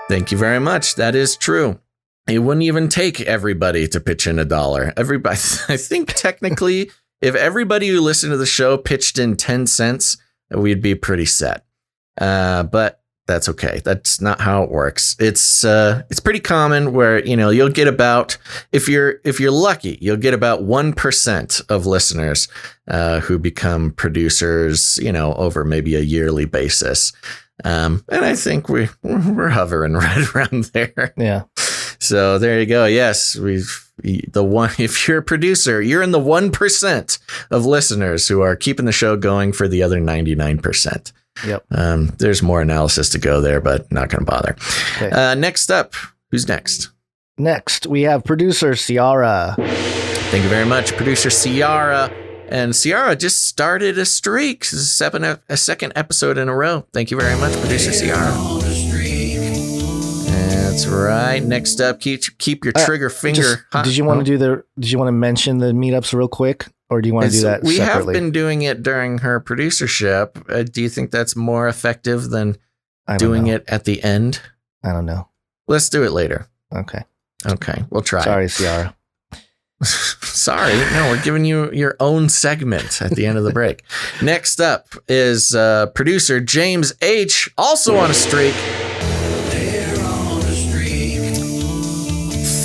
Thank you very much. That is true. It wouldn't even take everybody to pitch in $1. Everybody, I think technically, if everybody who listened to the show pitched in 10 cents, we'd be pretty set. But that's okay. That's not how it works. It's pretty common where, you'll get about, if you're lucky, you'll get about 1% of listeners who become producers, over maybe a yearly basis. And I think we're hovering right around there. Yeah. So there you go. Yes, if you're a producer, you're in the 1% of listeners who are keeping the show going for the other 99%. Yep. There's more analysis to go there, but not going to bother. Okay. Next up, who's next? Next, we have producer Ciara. Thank you very much, producer Ciara. And Ciara just started a streak. This is a second episode in a row. Thank you very much, producer Ciara. That's right. Next up, keep your trigger finger hot. Did you want to mention the meetups real quick, or do you want to do that we separately? Have been doing it during her producership. Do you think that's more effective than doing it at the end? I don't know. Let's do it later. Okay, we'll try. Sorry, Ciara. Sorry. No, we're giving you your own segment at the end of the break. Next up is producer James H., also on a streak.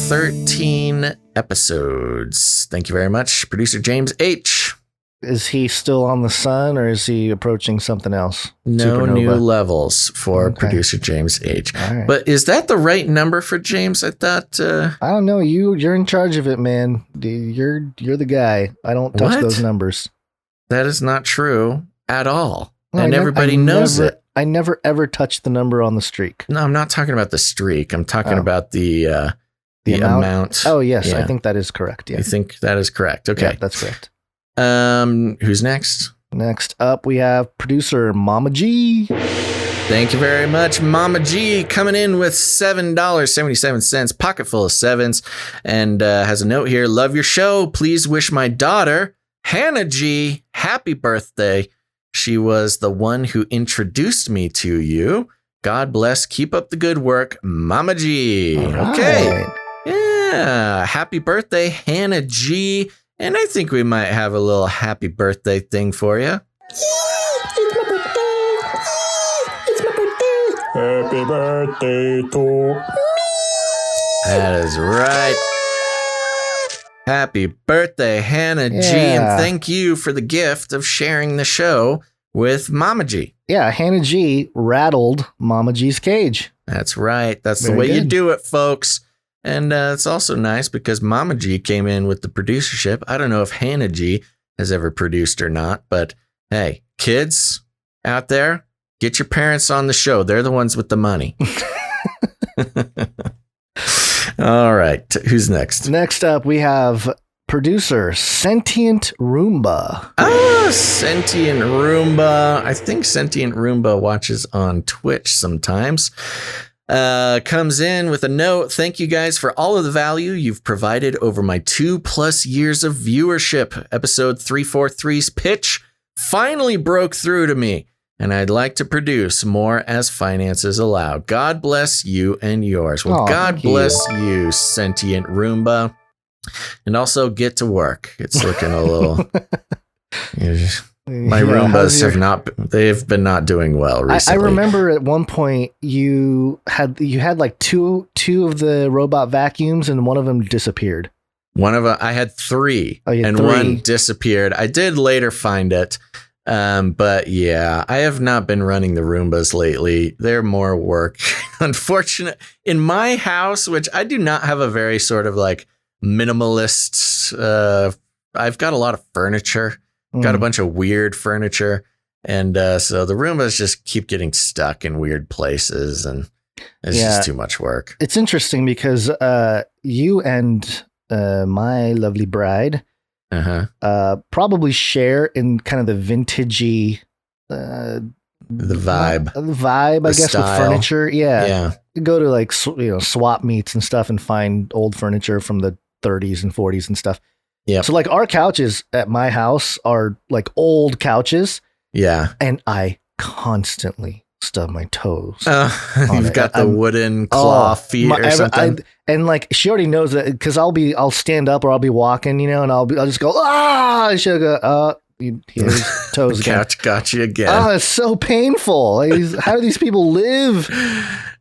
13 episodes. Thank you very much, producer James H. Is he still on the sun, or is he approaching something else? No Supernova? New levels for producer James H. Right. But is that the right number for James? I thought. I don't know. You're in charge of it, man. You're the guy. I don't touch those numbers. That is not true at all, and everybody knows it. I never ever touched the number on the streak. No, I'm not talking about the streak. I'm talking about the amount. Oh, yes. Yeah. I think that is correct. Yeah. You think that is correct? Okay. Yeah, that's correct. Who's next? Next up, we have producer Mama G. Thank you very much, Mama G, coming in with $7.77, pocket full of sevens, and has a note here. Love your show. Please wish my daughter, Hannah G, happy birthday. She was the one who introduced me to you. God bless. Keep up the good work, Mama G. Right. Okay. Yeah, happy birthday, Hannah G. And I think we might have a little happy birthday thing for you. It's my birthday. It's my birthday. Happy birthday to me. That is right. Happy birthday, Hannah G. And thank you for the gift of sharing the show with Mama G. Yeah, Hannah G rattled Mama G's cage. That's right. That's the way you do it, folks. And it's also nice because Mama G came in with the producership. I don't know if Hannah G has ever produced or not, but hey, kids out there, get your parents on the show. They're the ones with the money. All right. Who's next? Next up, we have producer Sentient Roomba. Sentient Roomba. I think Sentient Roomba watches on Twitch sometimes. comes in with a note. Thank you guys for all of the value you've provided over my 2+ years of viewership. Episode 343's pitch finally broke through to me, and I'd like to produce more as finances allow. God bless you and yours. Well, God bless you, sentient Roomba. And also get to work. It's looking a little... My Roombas they've been not doing well recently. I remember at one point you had like two of the robot vacuums and one of them disappeared. I had 3 and 1 disappeared. I did later find it. But yeah, I have not been running the Roombas lately. They're more work. Unfortunate in my house, which I do not have a very sort of like minimalist. I've got a lot of furniture, got a bunch of weird furniture. And so the Roombas just keep getting stuck in weird places, and it's just too much work. It's interesting because you and my lovely bride probably share in kind of the vintagey the vibe, I guess, style. With furniture. Yeah. You go to like swap meets and stuff and find old furniture from the 30s and 40s and stuff. Yeah. So like our couches at my house are like old couches. Yeah. And I constantly stub my toes. You've got the wooden claw feet or something. And like she already knows that because I'll stand up or I'll be walking, and I'll just go, she'll go, his toes again. Couch got you again. Oh, it's so painful. Like, how do these people live?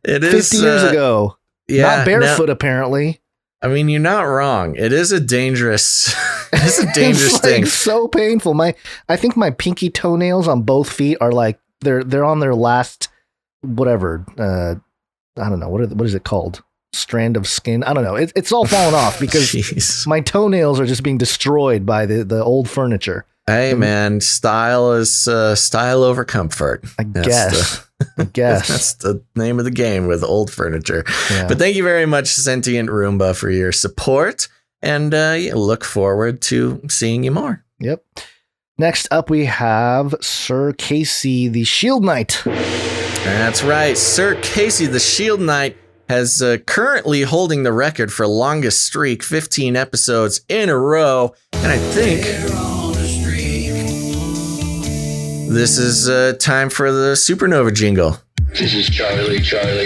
It 50 years ago. Yeah, not barefoot apparently. I mean, you're not wrong. It is a dangerous it's thing. Like so painful. I think my pinky toenails on both feet are like they're on their last whatever. I don't know what is it called? Strand of skin. I don't know. It's all falling off because my toenails are just being destroyed by the old furniture. Hey man, style is style over comfort. I guess. That's the name of the game with old furniture. Yeah. But thank you very much, Sentient Roomba, for your support, and look forward to seeing you more. Yep. Next up, we have Sir Casey, the Shield Knight. That's right. Sir Casey, the Shield Knight, has currently holding the record for longest streak, 15 episodes in a row, and I think this is time for the Supernova jingle. This is Charlie,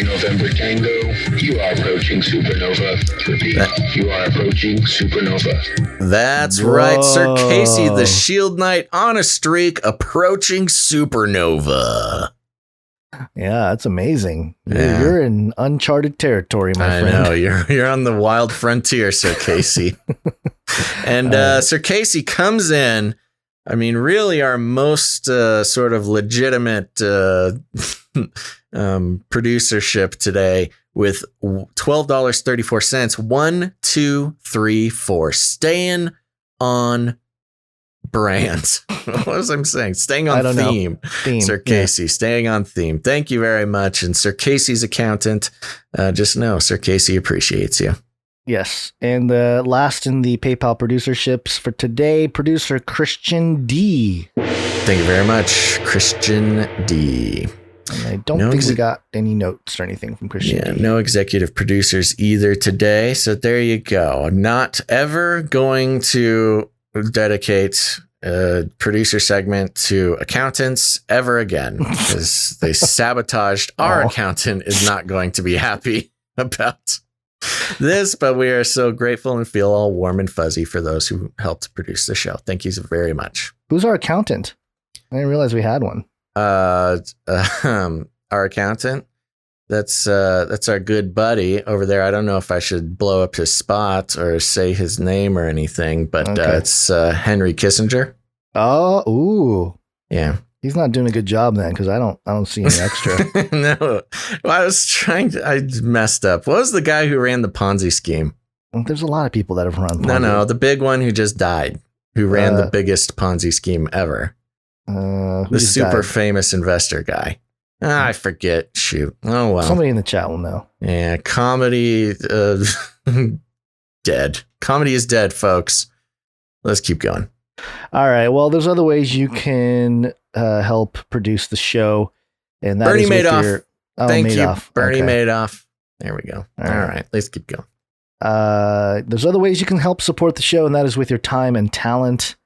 November Tango. You are approaching Supernova. Repeat, you are approaching Supernova. That's right, Sir Casey, the Shield Knight, on a streak, approaching Supernova. Yeah, that's amazing. Yeah. You're in uncharted territory, my friend. I know, you're on the wild frontier, Sir Casey. And Sir Casey comes in. I mean, really our most sort of legitimate producership today with $12.34. 1, 2, 3, 4. Staying on brand. What was I saying? Staying on theme. Sir Casey, staying on theme. Thank you very much. And Sir Casey's accountant, just know Sir Casey appreciates you. Yes. And last in the PayPal producerships for today, producer Christian D. Thank you very much, Christian D. And I don't think we got any notes or anything from Christian D. No executive producers either today. So there you go. Not ever going to dedicate a producer segment to accountants ever again because they sabotaged our accountant is not going to be happy about this, but we are so grateful and feel all warm and fuzzy for those who helped produce the show. Thank you very much. Who's our accountant? I didn't realize we had one. Our accountant. That's our good buddy over there. I don't know if I should blow up his spot or say his name or anything, but it's Henry Kissinger. Oh, ooh. Yeah. He's not doing a good job then, because I don't see any extra. No, well, I messed up. What was the guy who ran the Ponzi scheme? Well, there's a lot of people that have run Ponzi. No, the big one who just died, who ran the biggest Ponzi scheme ever. The super famous investor guy. I forget. Shoot. Oh, well. Somebody in the chat will know. Yeah, comedy dead. Comedy is dead, folks. Let's keep going. All right. Well, there's other ways you can help produce the show, and that Bernie is Madoff. Oh, Thank Madoff. you, Bernie Okay. Madoff. There we go. All right. Let's keep going. There's other ways you can help support the show, and that is with your time and talent.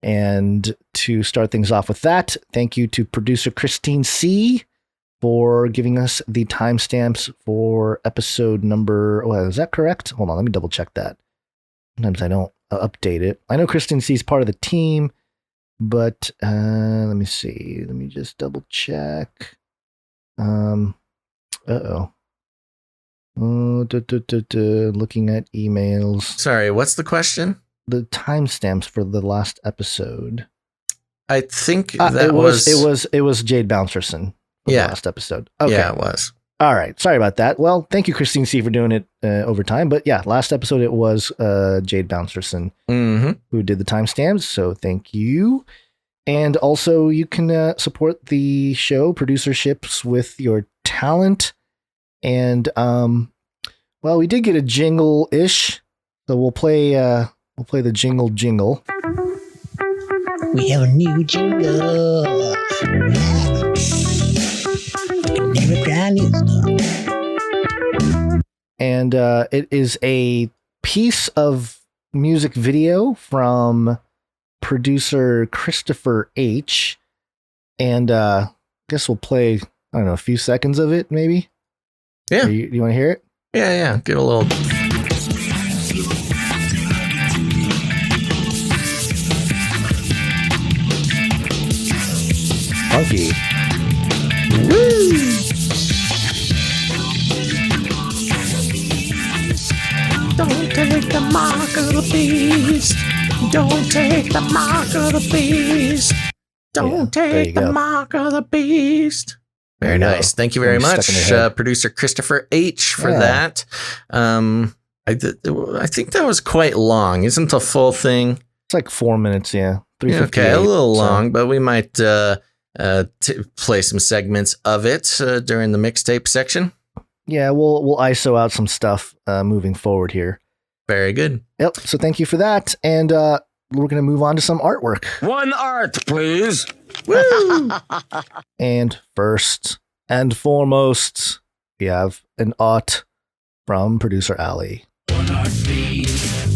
And to start things off with that, thank you to producer Christine C. for giving us the timestamps for episode number. Oh, is that correct? Hold on, let me double check that. Sometimes I don't update it. I know Christine C is part of the team, but let me see. Let me just double check. Looking at emails. Sorry, what's the question? The timestamps for the last episode. I think it was Jade Bouncerson for the last episode. Okay. Yeah, it was. All right. Sorry about that. Well, thank you, Christine C, for doing it over time. But yeah, last episode it was Jade Bouncerson who did the timestamps. So thank you. And also you can support the show producerships with your talent. And well, we did get a jingle-ish. So we'll play the jingle. We have a new jingle. Never cry new stuff. And it is a piece of music video from producer Christopher H. And I guess we'll play, I don't know, a few seconds of it, maybe? Yeah. You want to hear it? Yeah. Get a little... Funky. Don't take the mark of the beast. Don't take the mark of the beast. Don't take the mark of the beast. Very nice. Thank you very much, producer Christopher H, for that. I think that was quite long. Isn't the full thing? It's like 4 minutes, yeah. Okay, a little long, but we might play some segments of it during the mixtape section. Yeah, we'll ISO out some stuff moving forward here. Very good. Yep. So thank you for that, and we're going to move on to some artwork. One art, please. Woo! And first and foremost, we have an art from producer Ali. One art, please.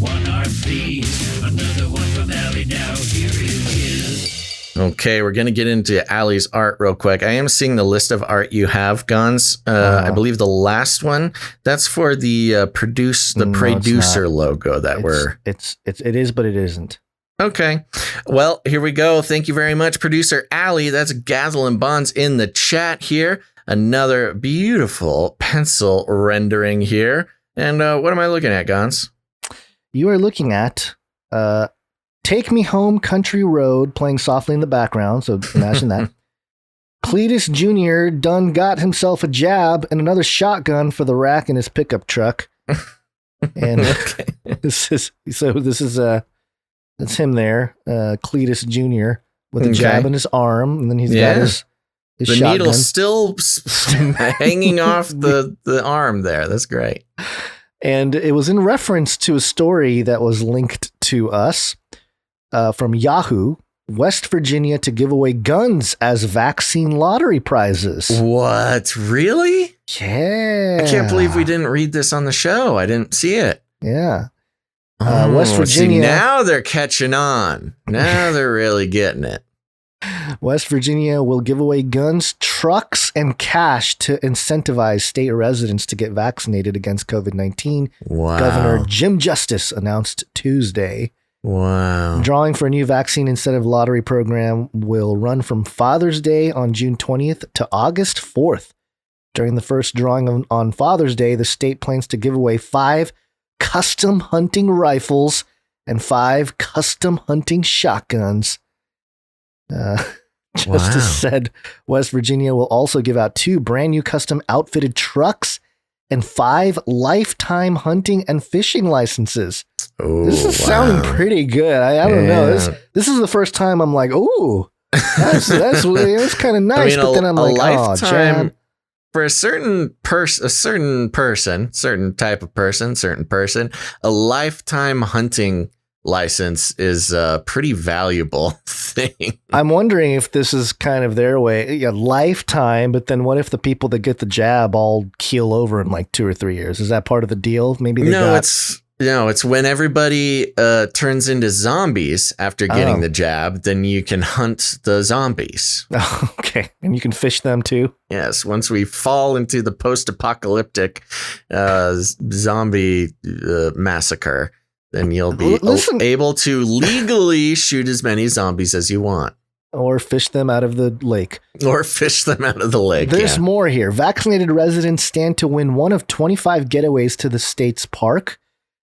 Another one from Ali now. Here is his. Okay, we're going to get into Ali's art real quick. I am seeing the list of art you have, Guns. I believe the last one, that's for the producer logo that it is, but it isn't. Okay. Well, here we go. Thank you very much, producer Ali. That's Gazel and Bonds in the chat here. Another beautiful pencil rendering here. And what am I looking at, Gons? You are looking at Take Me Home Country Road playing softly in the background. So imagine that. Cletus Jr. done got himself a jab and another shotgun for the rack in his pickup truck. And this is that's him there, Cletus Jr. with a jab in his arm, and then he's got his shotgun. Needle still hanging off the arm there. That's great. And it was in reference to a story that was linked to us from Yahoo. West Virginia to give away guns as vaccine lottery prizes. What? Really? Yeah. I can't believe we didn't read this on the show. I didn't see it. Yeah. West Virginia. See, now they're catching on. Now they're really getting it. West Virginia will give away guns, trucks, and cash to incentivize state residents to get vaccinated against COVID-19. Wow. Governor Jim Justice announced Tuesday. Wow. Drawing for a new vaccine incentive lottery program will run from Father's Day on June 20th to August 4th. During the first drawing on Father's Day, the state plans to give away 5 custom hunting rifles and 5 custom hunting shotguns. Justice said West Virginia will also give out 2 brand new custom outfitted trucks and 5 lifetime hunting and fishing licenses. Oh, this is sounding pretty good. I don't know. This is the first time I'm like, ooh, that's kind of nice. But then I'm like, lifetime, oh, for a certain type of person, a lifetime hunting license is a pretty valuable thing. thing. I'm wondering if this is kind of their way, lifetime, but then what if the people that get the jab all keel over in like 2 or 3 years? Is that part of the deal? Maybe they it's when everybody turns into zombies after getting the jab, then you can hunt the zombies. Okay. And you can fish them too? Yes. Once we fall into the post-apocalyptic zombie massacre, then you'll be able to legally shoot as many zombies as you want. Or fish them out of the lake. There's more here. Vaccinated residents stand to win one of 25 getaways to the state's park.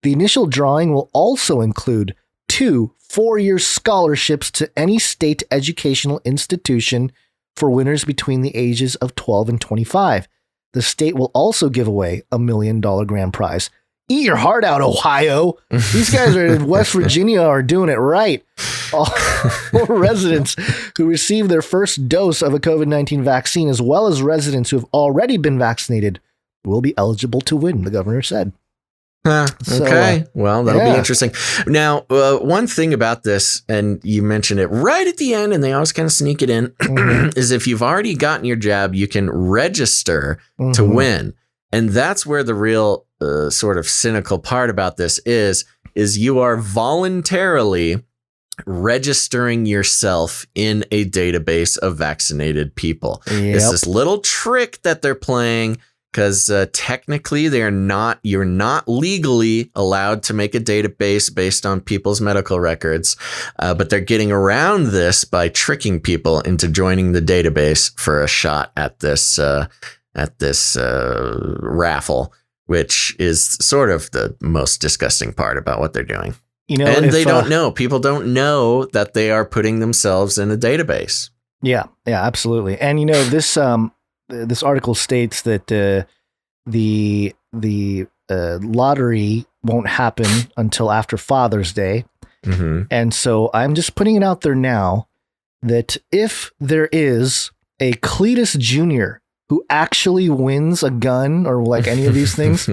The initial drawing will also include 2 4-year scholarships to any state educational institution for winners between the ages of 12 and 25. The state will also give away $1 million grand prize. Eat your heart out, Ohio. These guys in West Virginia are doing it right. All residents who receive their first dose of a COVID-19 vaccine, as well as residents who have already been vaccinated, will be eligible to win, the governor said. Okay. Well, that'll be interesting. Now, one thing about this, and you mentioned it right at the end, and they always kind of sneak it in, is if you've already gotten your jab, you can register to win. And that's where the real sort of cynical part about this is you are voluntarily registering yourself in a database of vaccinated people. It's this little trick that they're playing, because technically you're not legally allowed to make a database based on people's medical records, but they're getting around this by tricking people into joining the database for a shot at this raffle, which is sort of the most disgusting part about what they're doing. And they don't know. People don't know that they are putting themselves in a database. Yeah, absolutely. And this article states that the lottery won't happen until after Father's Day. And so I'm just putting it out there now that if there is a Cletus Jr. who actually wins a gun or like any of these things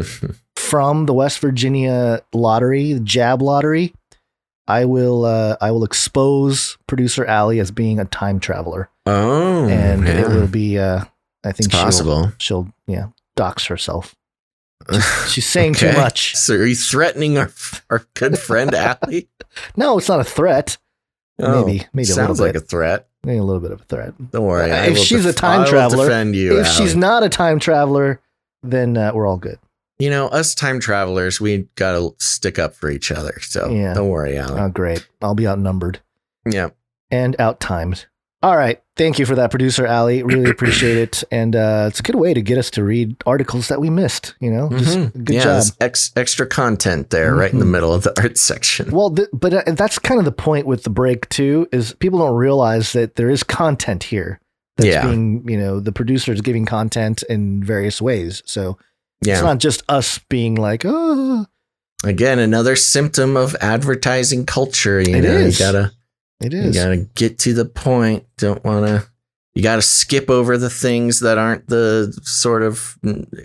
from the West Virginia lottery, the jab lottery, I will expose producer Allie as being a time traveler. And it will be I think it's possible. She'll dox herself. She's saying too much. So are you threatening our good friend Allie? No, it's not a threat. Maybe sounds like a threat. Maybe a little bit of a threat. Don't worry. If she's a time traveler, defend you, if she's not a time traveler, then we're all good. Us time travelers, we got to stick up for each other. So don't worry, Allie. Oh, great. I'll be outnumbered. Yeah. And out-timed. All right. Thank you for that, producer Allie. Really appreciate it. And it's a good way to get us to read articles that we missed, Just good job. Extra content there right in the middle of the art section. Well, but that's kind of the point with the break too, is people don't realize that there is content here that's being, the producer is giving content in various ways. So it's not just us being like, oh. Again, another symptom of advertising culture. It is. You gotta get to the point. You gotta skip over the things that aren't the sort of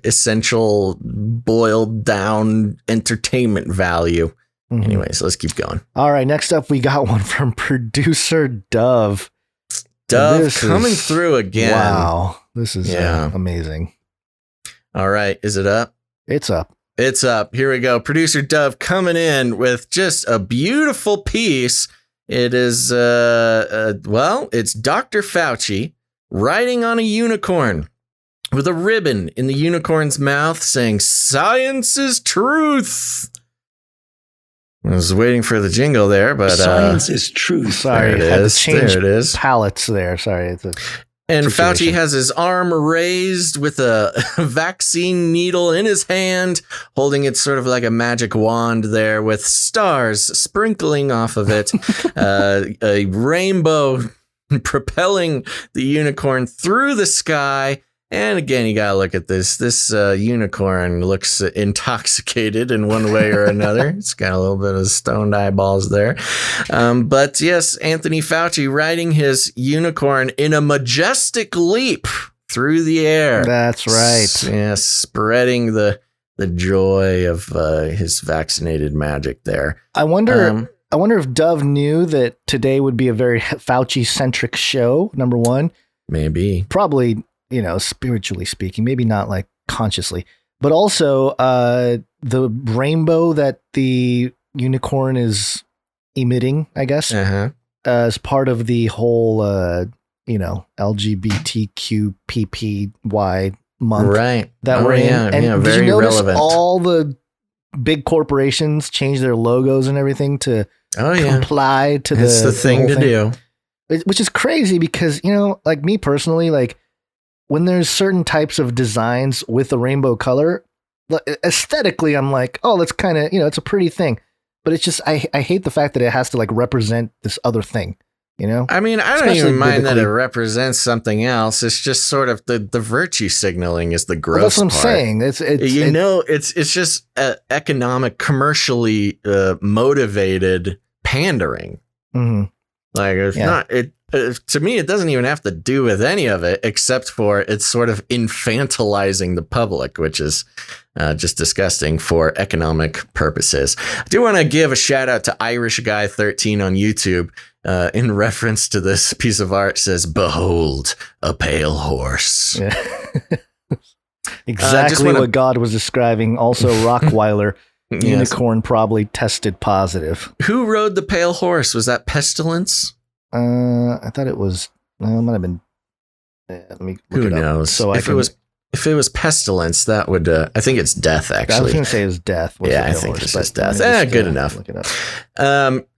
essential boiled down entertainment value. Anyways, let's keep going. All right. Next up, we got one from producer Dove. Dove coming through again. Wow. This is amazing. All right. Is it up? It's up. It's up. Here we go. Producer Dove coming in with just a beautiful piece. It is, it's Dr. Fauci riding on a unicorn with a ribbon in the unicorn's mouth saying, "Science is truth." I was waiting for the jingle there, but science is truth. Sorry, there it is. There it is. Palettes there. Sorry. And Fauci has his arm raised with a vaccine needle in his hand, holding it sort of like a magic wand there with stars sprinkling off of it, a rainbow propelling the unicorn through the sky. And again, you got to look at this. This unicorn looks intoxicated in one way or another. It's got a little bit of stoned eyeballs there. But yes, Anthony Fauci riding his unicorn in a majestic leap through the air. That's right. Yes, spreading the joy of his vaccinated magic there. I wonder I wonder if Dove knew that today would be a very Fauci-centric show, number one. Maybe. Probably, spiritually speaking, maybe not like consciously. But also the rainbow that the unicorn is emitting, I guess, as part of the whole, LGBTQPPY month. Right. That we're in. Yeah, and did very you notice relevant. all the big corporations change their logos and everything to comply to It's the thing whole to do. Which is crazy because, like me personally, like when there's certain types of designs with the rainbow color, aesthetically, I'm like, oh, that's kind of, it's a pretty thing. But it's just, I hate the fact that it has to like represent this other thing, I mean, I don't Especially even mind that it biblically. represents something else. It's just sort of the virtue signaling is the gross Well, that's what I'm part. saying. It's just economic, commercially motivated pandering. Mhm. Like it's not it. To me, it doesn't even have to do with any of it, except for it's sort of infantilizing the public, which is just disgusting for economic purposes. I do want to give a shout out to Irish Guy 13 on YouTube in reference to this piece of art. Says, "Behold, a pale horse." Yeah. Exactly what God was describing. Also, Rockweiler, unicorn probably tested positive. Who rode the pale horse? Was that Pestilence? I thought it was. It might have been. Let me look Who it up. knows? So if it was Pestilence, that would. I think it's Death. Actually, I was going to say it was Death. Yeah, I think it's just Death. Good enough. Look it up.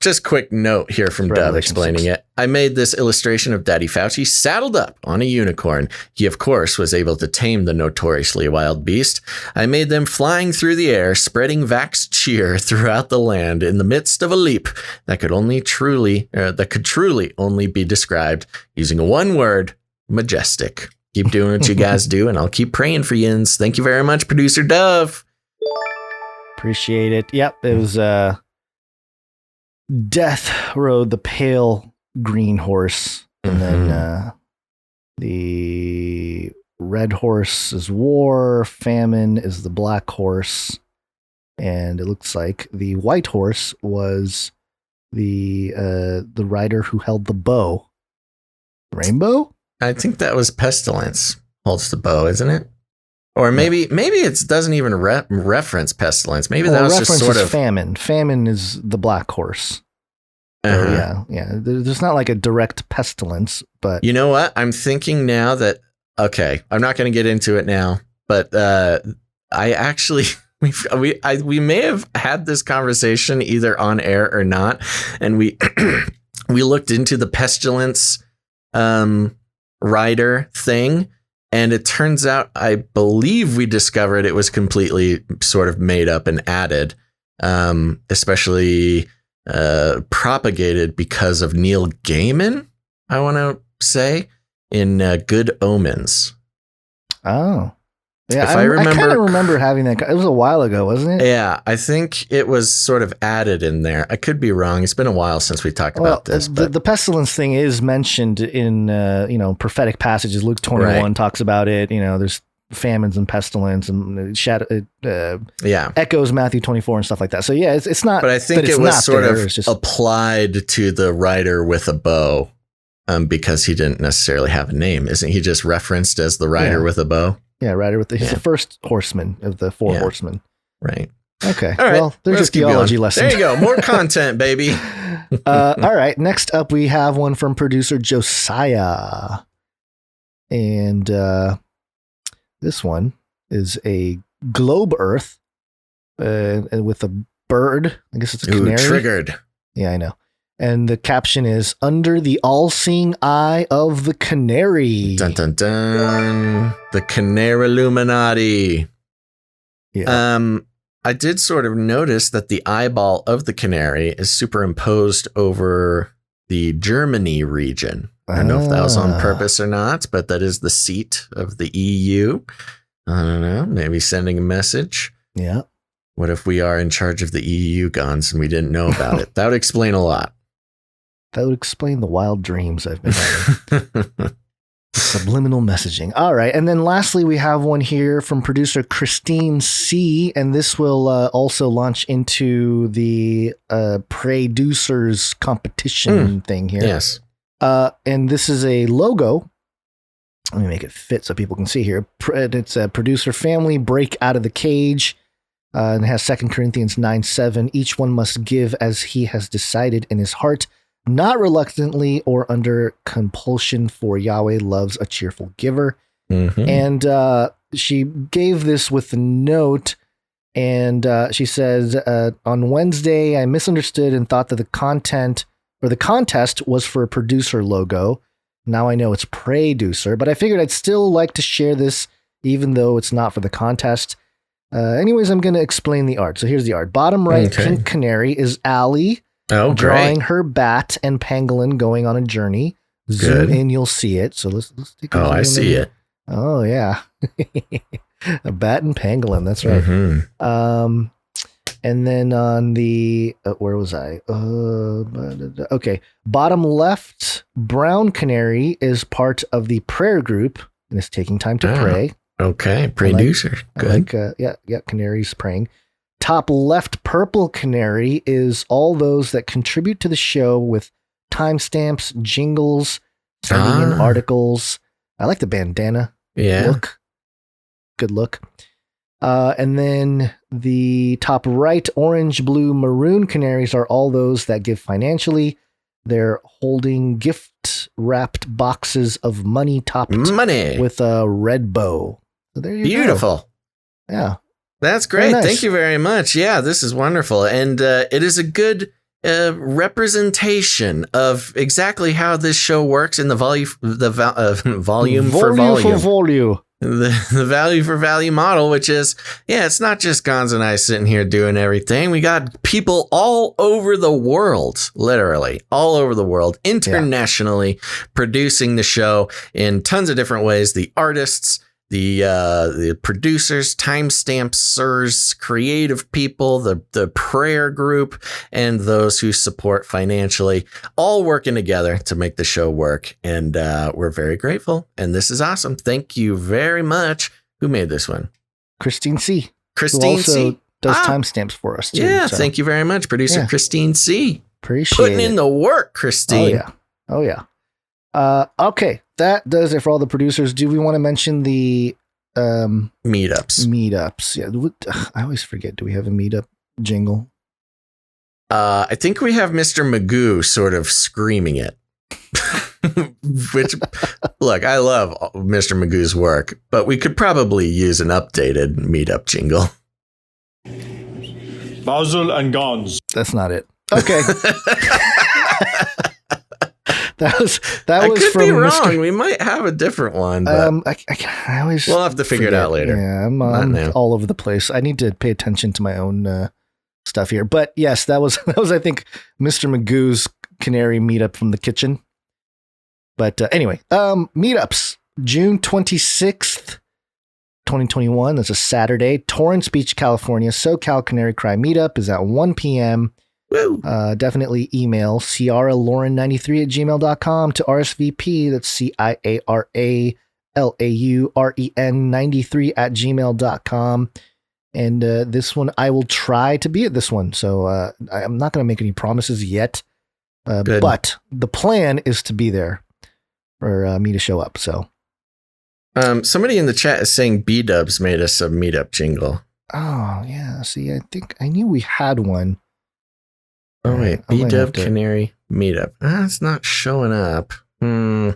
Just quick note here from Dove explaining it. I made this illustration of Daddy Fauci saddled up on a unicorn. He, of course, was able to tame the notoriously wild beast. I made them flying through the air, spreading vax cheer throughout the land in the midst of a leap that could truly only be described using one word: majestic. Keep doing what you guys do, and I'll keep praying for yins. Thank you very much, Producer Dove. Appreciate it. Yep, it was Death rode the pale green horse, and then the red horse is war, famine is the black horse, and it looks like the white horse was the rider who held the bow. Rainbow? I think that was Pestilence holds the bow, isn't it? Or maybe it doesn't even reference Pestilence. Maybe that was just sort of famine. Famine is the black horse. So, yeah. There's not like a direct pestilence, but you know what? I'm thinking now that I'm not going to get into it now, but I actually we may have had this conversation either on air or not, and we we looked into the Pestilence rider thing, and it turns out I believe we discovered it was completely sort of made up and added, especially propagated because of Neil Gaiman, I want to say, in Good Omens. Oh. Yeah, I kind of remember having that. It was a while ago, wasn't it? Yeah, I think it was sort of added in there. I could be wrong. It's been a while since we talked about this. But the pestilence thing is mentioned in prophetic passages. Luke 21 talks about it. There's famines and pestilence and echoes Matthew 24 and stuff like that. So yeah, it's not. But I think it was sort of applied to the rider with a bow, because he didn't necessarily have a name. Isn't he just referenced as the rider with a bow? Yeah, rider with he's the first horseman of the four horsemen. Right. Okay. All right. Well, there's your theology lesson. There you go. More content, baby. All right. Next up, we have one from producer Josiah. And this one is a globe earth with a bird. I guess it's a canary. Triggered. Yeah, I know. And the caption is, "Under the all-seeing eye of the canary." Dun, dun, dun. The Canary Illuminati. Yeah. I did sort of notice that the eyeball of the canary is superimposed over the Germany region. I don't know if that was on purpose or not, but that is the seat of the EU. I don't know. Maybe sending a message. Yeah. What if we are in charge of the EU guns and we didn't know about it? That would explain a lot. That would explain the wild dreams I've been having. Subliminal messaging. All right. And then lastly, we have one here from producer Christine C. And this will also launch into the producers competition thing here. Yes. And this is a logo. Let me make it fit so people can see here. It's a producer family break out of the cage. And it has 2 Corinthians 9:7. Each one must give as he has decided in his heart, not reluctantly or under compulsion, for Yahweh loves a cheerful giver. Mm-hmm. And she gave this with a note, and she says, on Wednesday, I misunderstood and thought that the contest was for a producer logo. Now I know it's Producer, but I figured I'd still like to share this, even though it's not for the contest. Anyways, I'm going to explain the art. So here's the art. Bottom right, pink canary is Allie. Oh, drawing great. her bat and pangolin going on a journey. Zoom in, you'll see it. So let's take a Oh, zoom I see in. it. Oh yeah, a bat and pangolin. That's right. Mm-hmm. And then on the where was I? Okay, bottom left, brown canary is part of the prayer group and is taking time to pray. Okay, producer. Good. Yeah, canaries praying. Top left, purple canary is all those that contribute to the show with timestamps, jingles, sending in articles. I like the bandana look. Good look. And then the top right, orange, blue, maroon canaries are all those that give financially. They're holding gift-wrapped boxes of money topped with a red bow. So there you go. Beautiful. Yeah. That's great. Nice. Thank you very much. Yeah, this is wonderful. And it is a good representation of exactly how this show works in the volume for volume. The value for value model, which is, it's not just Gonz and I sitting here doing everything. We got people all over the world, literally all over the world, internationally producing the show in tons of different ways. The artists, the producers, timestamp sirs, creative people, the prayer group, and those who support financially, all working together to make the show work. And we're very grateful. And this is awesome. Thank you very much. Who made this one? Christine C. Christine who also C. does timestamps for us too. Yeah, so. thank you very much, producer Christine C. Appreciate putting it. in the work, Christine. Oh yeah. Okay, that does it for all the producers. Do we want to mention the meetups? Meetups. Yeah, I always forget. Do we have a meetup jingle? I think we have Mr. Magoo sort of screaming it. Which, look, I love Mr. Magoo's work, but we could probably use an updated meetup jingle. Basil and Gonz. That's not it. Okay. That was I was could from be wrong. Mr. We might have a different one. But I always we'll have to figure it out later. Yeah, I'm all over the place. I need to pay attention to my own stuff here. But yes, that was I think Mr. Magoo's canary meetup from the kitchen. But anyway, meetups, June 26th, 2021. That's a Saturday. Torrance Beach, California. SoCal Canary Cry meetup is at 1 p.m. Woo. Definitely email ciaralauren93@gmail.com to RSVP. That's ciaralauren93@gmail.com. And this one, I will try to be at this one. So I'm not going to make any promises yet. But the plan is to be there for me to show up. So somebody in the chat is saying B-Dubs made us a meetup jingle. Oh, yeah. See, I think I knew we had one. Oh, wait. B-Dub Canary meetup. It's not showing up. Oh,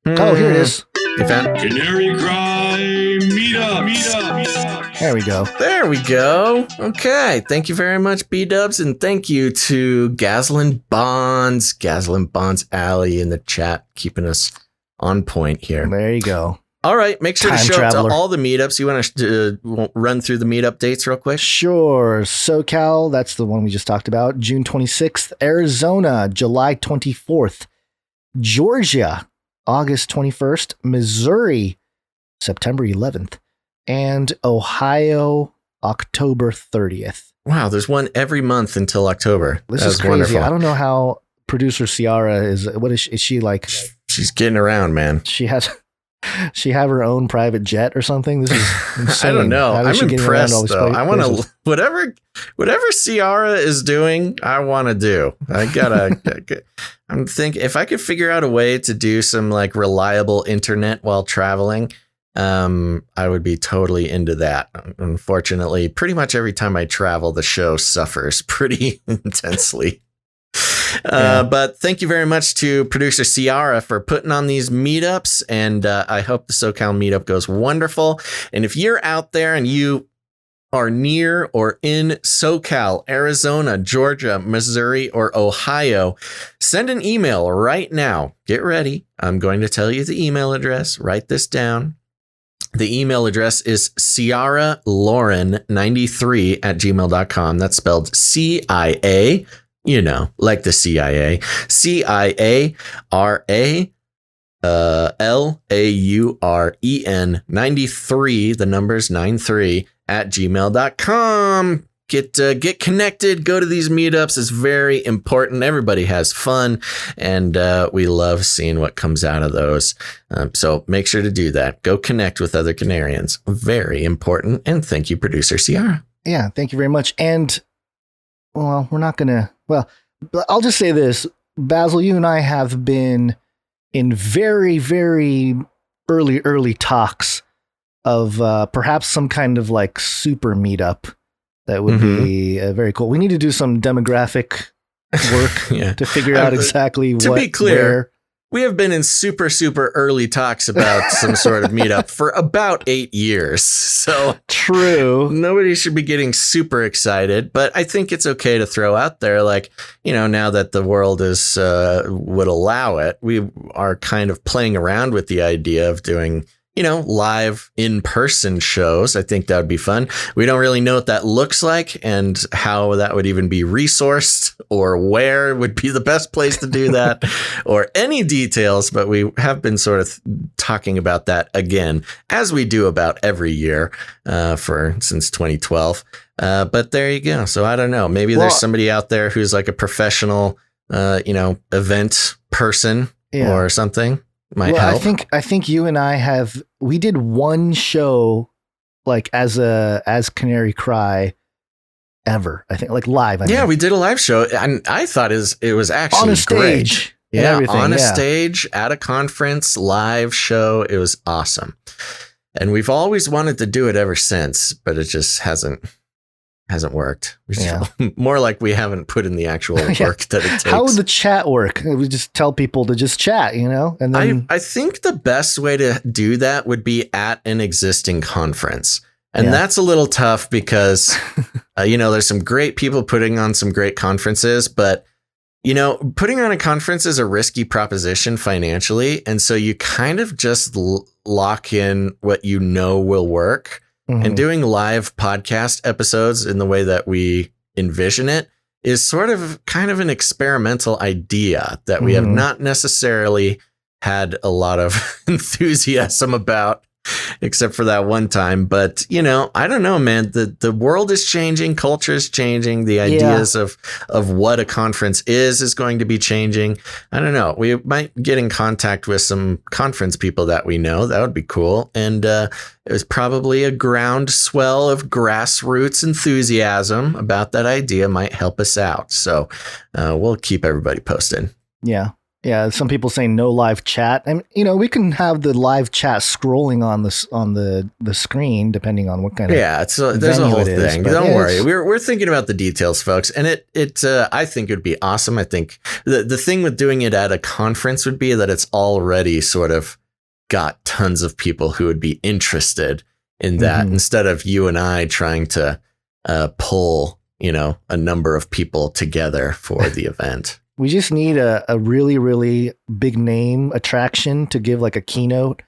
here it is. You found Canary Cry meetup. There we go. There we go. Okay. Thank you very much, B-Dubs. And thank you to Gaslin Bonds Alley in the chat, keeping us on point here. There you go. All right. Make sure Time to show traveler. up to all the meetups. You want to run through the meetup dates real quick? Sure. SoCal, that's the one we just talked about. June 26th. Arizona, July 24th. Georgia, August 21st. Missouri, September 11th. And Ohio, October 30th. Wow. There's one every month until October. This That's is crazy. wonderful. I don't know how producer Ciara is. What is she like? She's getting around, man. She has She have her own private jet or something? This is insane. I don't know. How is I'm she getting around all impressed these though. I want places? to whatever Ciara is doing. I want to do. I gotta. I'm thinking if I could figure out a way to do some like reliable internet while traveling, I would be totally into that. Unfortunately, pretty much every time I travel, the show suffers pretty intensely. But thank you very much to producer Ciara for putting on these meetups. And I hope the SoCal meetup goes wonderful. And if you're out there and you are near or in SoCal, Arizona, Georgia, Missouri, or Ohio, send an email right now. Get ready. I'm going to tell you the email address. Write this down. The email address is ciaralauren93@gmail.com. That's spelled CIA. You know, like the CIA, CIARALAUREN 93, the numbers 93@gmail.com. Get connected. Go to these meetups. It's very important. Everybody has fun, and we love seeing what comes out of those. So make sure to do that. Go connect with other Canarians. Very important. And thank you, producer Ciara. Yeah, thank you very much. And well, we're not gonna. Well, I'll just say this, Basil. You and I have been in very, very early talks of perhaps some kind of like super meetup. That would be very cool. We need to do some demographic work to figure out exactly to what. To be clear, where. We have been in super early talks about some sort of meetup for about 8 years. So true. Nobody should be getting super excited, but I think it's okay to throw out there, like, you know, now that the world is would allow it, we are kind of playing around with the idea of doing, you know, live in-person shows. I think that would be fun. We don't really know what that looks like and how that would even be resourced or where would be the best place to do that or any details, but we have been sort of talking about that again, as we do about every year since 2012. But there you go. So I don't know. Maybe there's somebody out there who's like a professional, event person or something. Might help. I think you and I we did one show like as Canary Cry ever. I think like live. We did a live show and I thought it was actually on a stage. Great. Yeah, on a stage at a conference, live show. It was awesome. And we've always wanted to do it ever since, but it just hasn't worked. More like we haven't put in the actual work that it takes. How would the chat work? We just tell people to just chat, you know? And then I think the best way to do that would be at an existing conference. And that's a little tough because, there's some great people putting on some great conferences, but, putting on a conference is a risky proposition financially. And so you kind of just lock in what you know will work. Mm-hmm. And doing live podcast episodes in the way that we envision it is sort of kind of an experimental idea that we have not necessarily had a lot of enthusiasm about, except for that one time. But, I don't know, man, the world is changing. Culture is changing. The ideas of what a conference is going to be changing. I don't know. We might get in contact with some conference people that we know. That would be cool. And it was probably a groundswell of grassroots enthusiasm about that idea might help us out. So we'll keep everybody posted. Yeah. Yeah, some people saying no live chat. And we can have the live chat scrolling on the screen depending on what kind of there's a whole thing. Don't worry, we're thinking about the details, folks. And it I think it would be awesome. I think the thing with doing it at a conference would be that it's already sort of got tons of people who would be interested in that instead of you and I trying to pull a number of people together for the event. We just need a really, really big name attraction to give like a keynote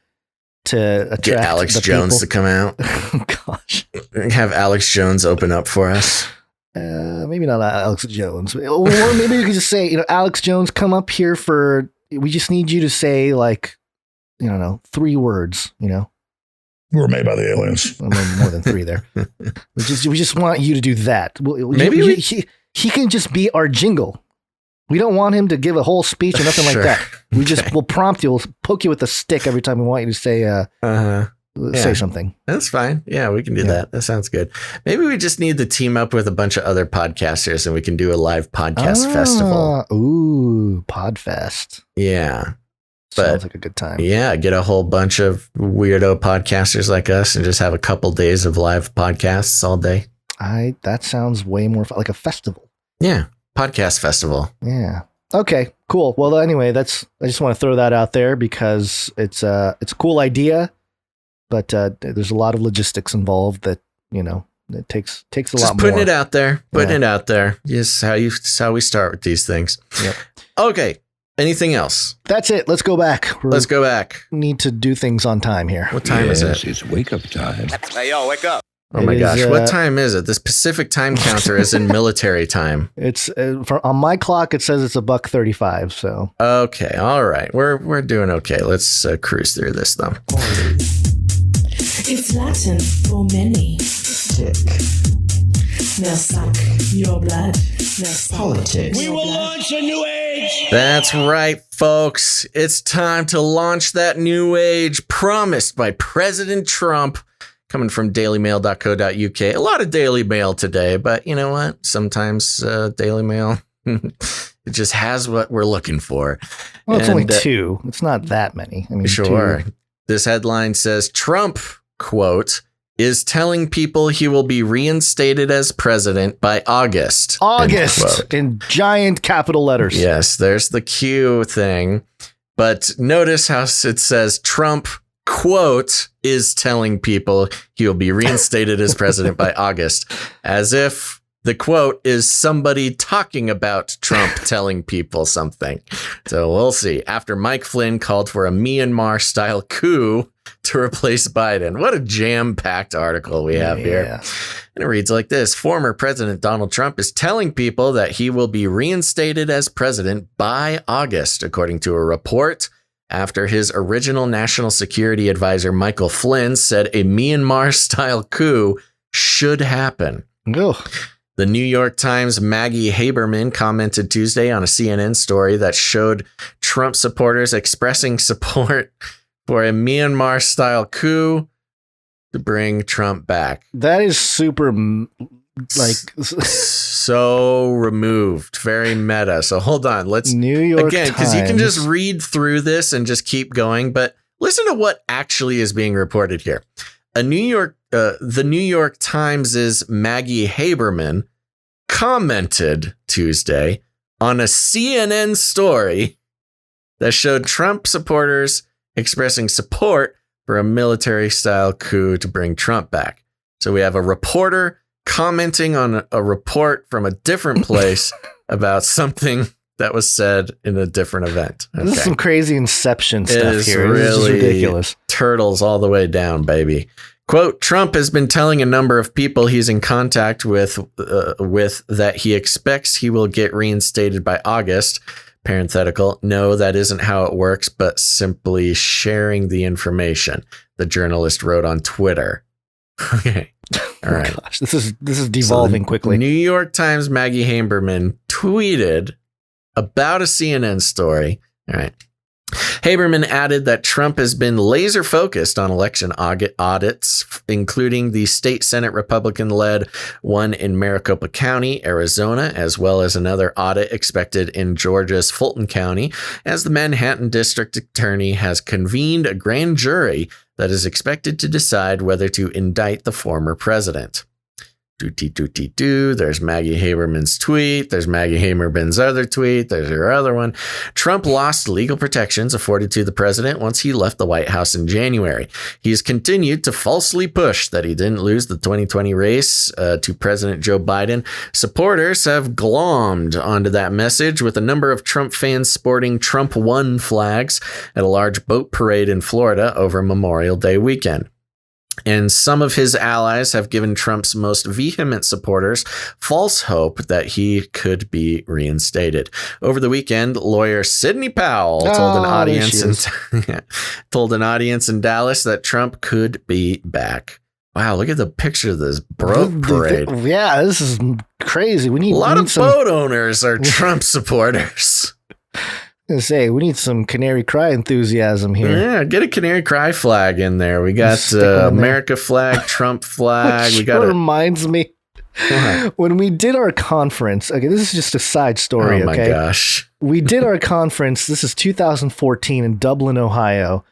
to attract Get Alex Jones to come out. Gosh. Have Alex Jones open up for us. Maybe not Alex Jones. Or maybe we could just say, Alex Jones, come up here we just need you to say like, 3 words, We were made by the aliens. More than 3 there. We just want you to do that. He can just be our jingle. We don't want him to give a whole speech or nothing like that. We'll prompt you. We'll poke you with a stick every time we want you to say say something. That's fine. Yeah, we can do that. That sounds good. Maybe we just need to team up with a bunch of other podcasters and we can do a live podcast festival. Ooh, Podfest. Yeah. Sounds like a good time. Yeah, get a whole bunch of weirdo podcasters like us and just have a couple days of live podcasts all day. That sounds way more like a festival. Yeah, podcast festival. Yeah. Okay, cool. Well, anyway, I just want to throw that out there because it's a cool idea, but there's a lot of logistics involved that, it takes a lot more. Just putting it out there. Putting it out there. Yes, how we start with these things. Yep. Okay. Anything else? That's it. Let's go back. Let's go back. Need to do things on time here. What time is it? It's wake up time. Hey, yo, wake up. Oh my gosh. What time is it? This Pacific time counter is in military time. It's on my clock. It says it's $1:35. So. Okay. All right. We're doing okay. Let's cruise through this though. It's Latin for many. Tick. Now suck your blood. Now politics. We will launch a new age. That's right, folks. It's time to launch that new age promised by President Trump. Coming from dailymail.co.uk. A lot of Daily Mail today, but you know what? Sometimes Daily Mail, it just has what we're looking for. Well, it's only two. It's not that many. I mean, sure. Two. This headline says, Trump, quote, is telling people he will be reinstated as president by August. August in giant capital letters. Yes, there's the Q thing. But notice how it says Trump, quote, is telling people he'll be reinstated as president by August, as if the quote is somebody talking about Trump telling people something. So we'll see. After Mike Flynn called for a Myanmar style coup to replace Biden. What a jam-packed article we have here. And it reads like this. Former President Donald Trump is telling people that he will be reinstated as president by August, according to a report after his original national security advisor, Michael Flynn, said a Myanmar-style coup should happen. Ugh. The New York Times' Maggie Haberman commented Tuesday on a CNN story that showed Trump supporters expressing support for a Myanmar-style coup to bring Trump back. That is super, so removed, very meta. So hold on, let's New York again, because you can just read through this and just keep going, but listen to what actually is being reported here. The New York Times' Maggie Haberman commented Tuesday on a CNN story that showed Trump supporters expressing support for a military-style coup to bring Trump back. So we have a reporter commenting on a report from a different place about something that was said in a different event. Okay. This is some crazy Inception stuff here. Really, this is ridiculous. Turtles all the way down, baby. Quote, Trump has been telling a number of people he's in contact with that he expects he will get reinstated by August. Parenthetical, no, that isn't how it works, but simply sharing the information, the journalist wrote on Twitter. Okay. All right. Gosh, this is devolving quickly. New York Times Maggie Haberman tweeted about a CNN story. All right. Haberman added that Trump has been laser focused on election audits, including the state Senate Republican-led one in Maricopa County, Arizona, as well as another audit expected in Georgia's Fulton County, as the Manhattan District Attorney has convened a grand jury that is expected to decide whether to indict the former president. There's Maggie Haberman's tweet. There's Maggie Haberman's other tweet. There's her other one. Trump lost legal protections afforded to the president once he left the White House in January. He's continued to falsely push that he didn't lose the 2020 race to President Joe Biden. Supporters have glommed onto that message with a number of Trump fans sporting Trump won flags at a large boat parade in Florida over Memorial Day weekend. And some of his allies have given Trump's most vehement supporters false hope that he could be reinstated. Over the weekend, lawyer Sidney Powell told an audience in Dallas that Trump could be back. Wow, look at the picture of this boat parade. Yeah, this is crazy. We need a lot of boat owners are Trump supporters. gonna say we need some Canary Cry enthusiasm here. Yeah, get a Canary Cry flag in there. We got Stick one in there. America flag, Trump flag. We got reminds me when we did our conference. Okay, this is just a side story. Oh my okay? gosh. We did our conference. This is 2014 in Dublin, Ohio.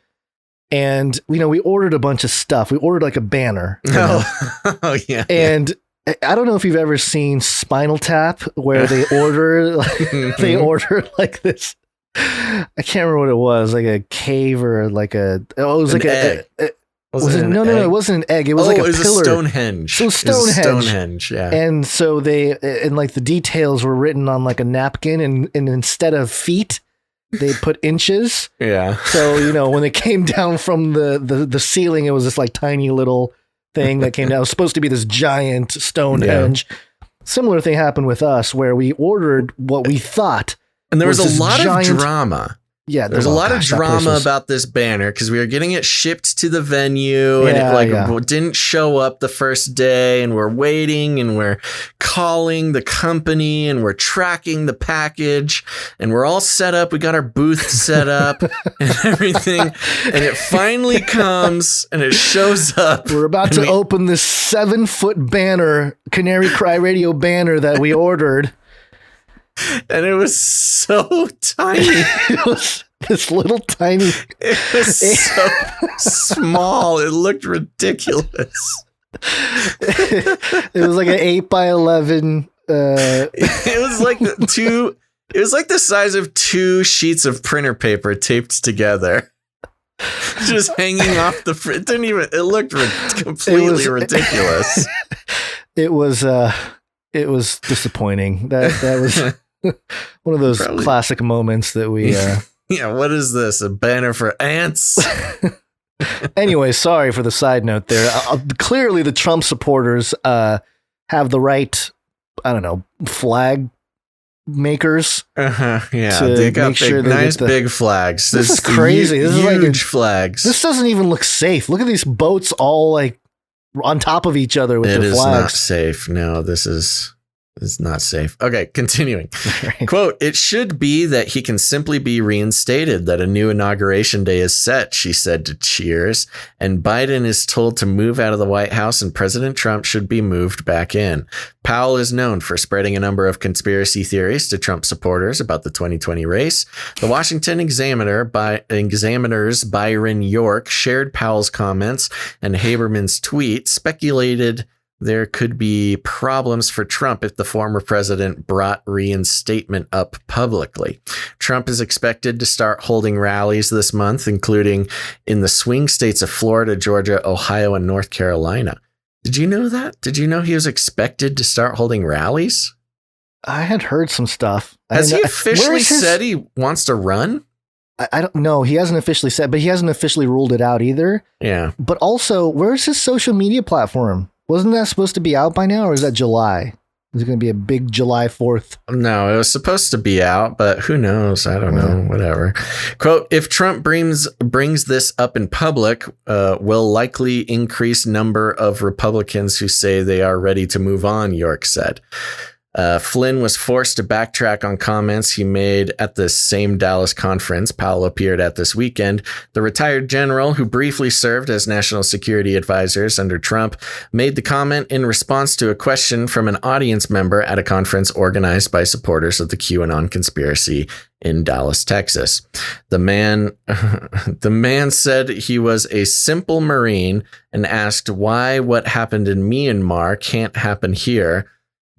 And, we ordered a bunch of stuff. We ordered like a banner. Oh, yeah. And I don't know if you've ever seen Spinal Tap where they order, like this. I can't remember what it was, like a cave or like it was like egg. No, it wasn't an egg. It was like a pillar. It was a Stonehenge. It was Stonehenge. Stonehenge, yeah. And so like the details were written on like a napkin and instead of feet, they put inches. Yeah. So, when it came down from the ceiling, it was this like tiny little thing that came down. It was supposed to be this giant Stonehenge. Yeah. Similar thing happened with us where we ordered what we thought. And there was a lot of drama. Yeah, there's a lot of drama about this banner because we were getting it shipped to the venue and it didn't show up the first day, and we're waiting and we're calling the company and we're tracking the package and we're all set up. We got our booth set up and everything, and it finally comes and it shows up. We're about to open this 7-foot banner, Canary Cry Radio banner that we ordered. And it was so tiny. It was this little tiny. It was so small. It looked ridiculous. It was like an 8x11. It was like It was like the size of 2 sheets of printer paper taped together, just hanging off the. It didn't even. It looked completely ridiculous. It was disappointing. That was. One of those classic moments that we yeah, what is this, a banner for ants? Anyway, sorry for the side note there. Clearly the Trump supporters have the right, I don't know, flag makers. Yeah, they got big flags. This is crazy. This is huge flags. This doesn't even look safe. Look at these boats all like on top of each other with their flags. It is not safe. No, this is not safe. Okay, continuing. Right. Quote, "It should be that he can simply be reinstated, that a new inauguration day is set," she said to Cheers, "and Biden is told to move out of the White House and President Trump should be moved back in." Powell is known for spreading a number of conspiracy theories to Trump supporters about the 2020 race. The Washington Examiner's Byron York shared Powell's comments, and Haberman's tweet speculated there could be problems for Trump if the former president brought reinstatement up publicly. Trump is expected to start holding rallies this month, including in the swing states of Florida, Georgia, Ohio, and North Carolina. Did you know that? Did you know he was expected to start holding rallies? I had heard some stuff. Has he officially said he wants to run? I don't know. He hasn't officially said, but he hasn't officially ruled it out either. Yeah. But also, where's his social media platform? Wasn't that supposed to be out by now, or is that July? Is it going to be a big July 4th? No, it was supposed to be out, but who knows? I don't know. Whatever. Quote, "If Trump brings this up in public, will likely increase number of Republicans who say they are ready to move on," York said. Flynn was forced to backtrack on comments he made at the same Dallas conference Powell appeared at this weekend. The retired general, who briefly served as national security advisors under Trump, made the comment in response to a question from an audience member at a conference organized by supporters of the QAnon conspiracy in Dallas, Texas. The man said he was a simple Marine and asked why what happened in Myanmar can't happen here.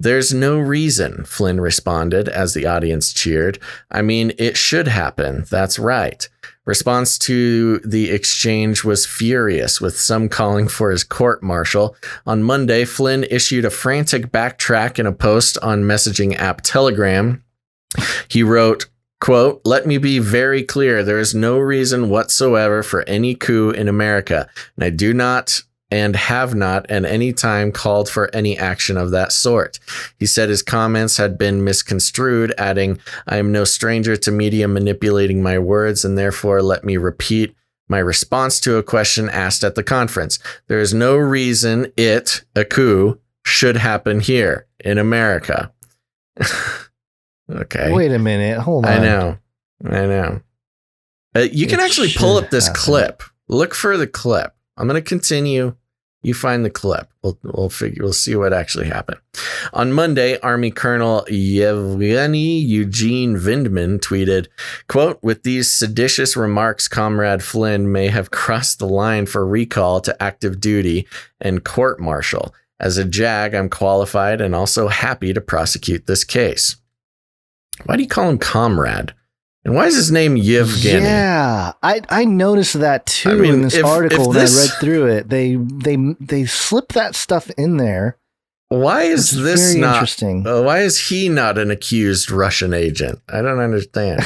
"There's no reason," Flynn responded as the audience cheered. "I mean, it should happen. That's right." Response to the exchange was furious, with some calling for his court-martial. On Monday, Flynn issued a frantic backtrack in a post on messaging app Telegram. He wrote, quote, "Let me be very clear. There is no reason whatsoever for any coup in America, and I do not and have not at any time called for any action of that sort." He said his comments had been misconstrued, adding, "I am no stranger to media manipulating my words, and therefore let me repeat my response to a question asked at the conference. There is no reason a coup, should happen here in America." Okay. Wait a minute. Hold on. I know. I know. You can actually pull up this clip. Look for the clip. I'm going to continue. You find the clip. We'll see what actually happened. On Monday, Army Colonel Yevgeny Eugene Vindman tweeted, quote, "With these seditious remarks, Comrade Flynn may have crossed the line for recall to active duty and court-martial. As a JAG, I'm qualified and also happy to prosecute this case." Why do you call him Comrade? And why is his name Yevgeny? Yeah, I noticed that too in this article. When I read through it, they slip that stuff in there. Why is this very not interesting? Why is he not an accused Russian agent? I don't understand.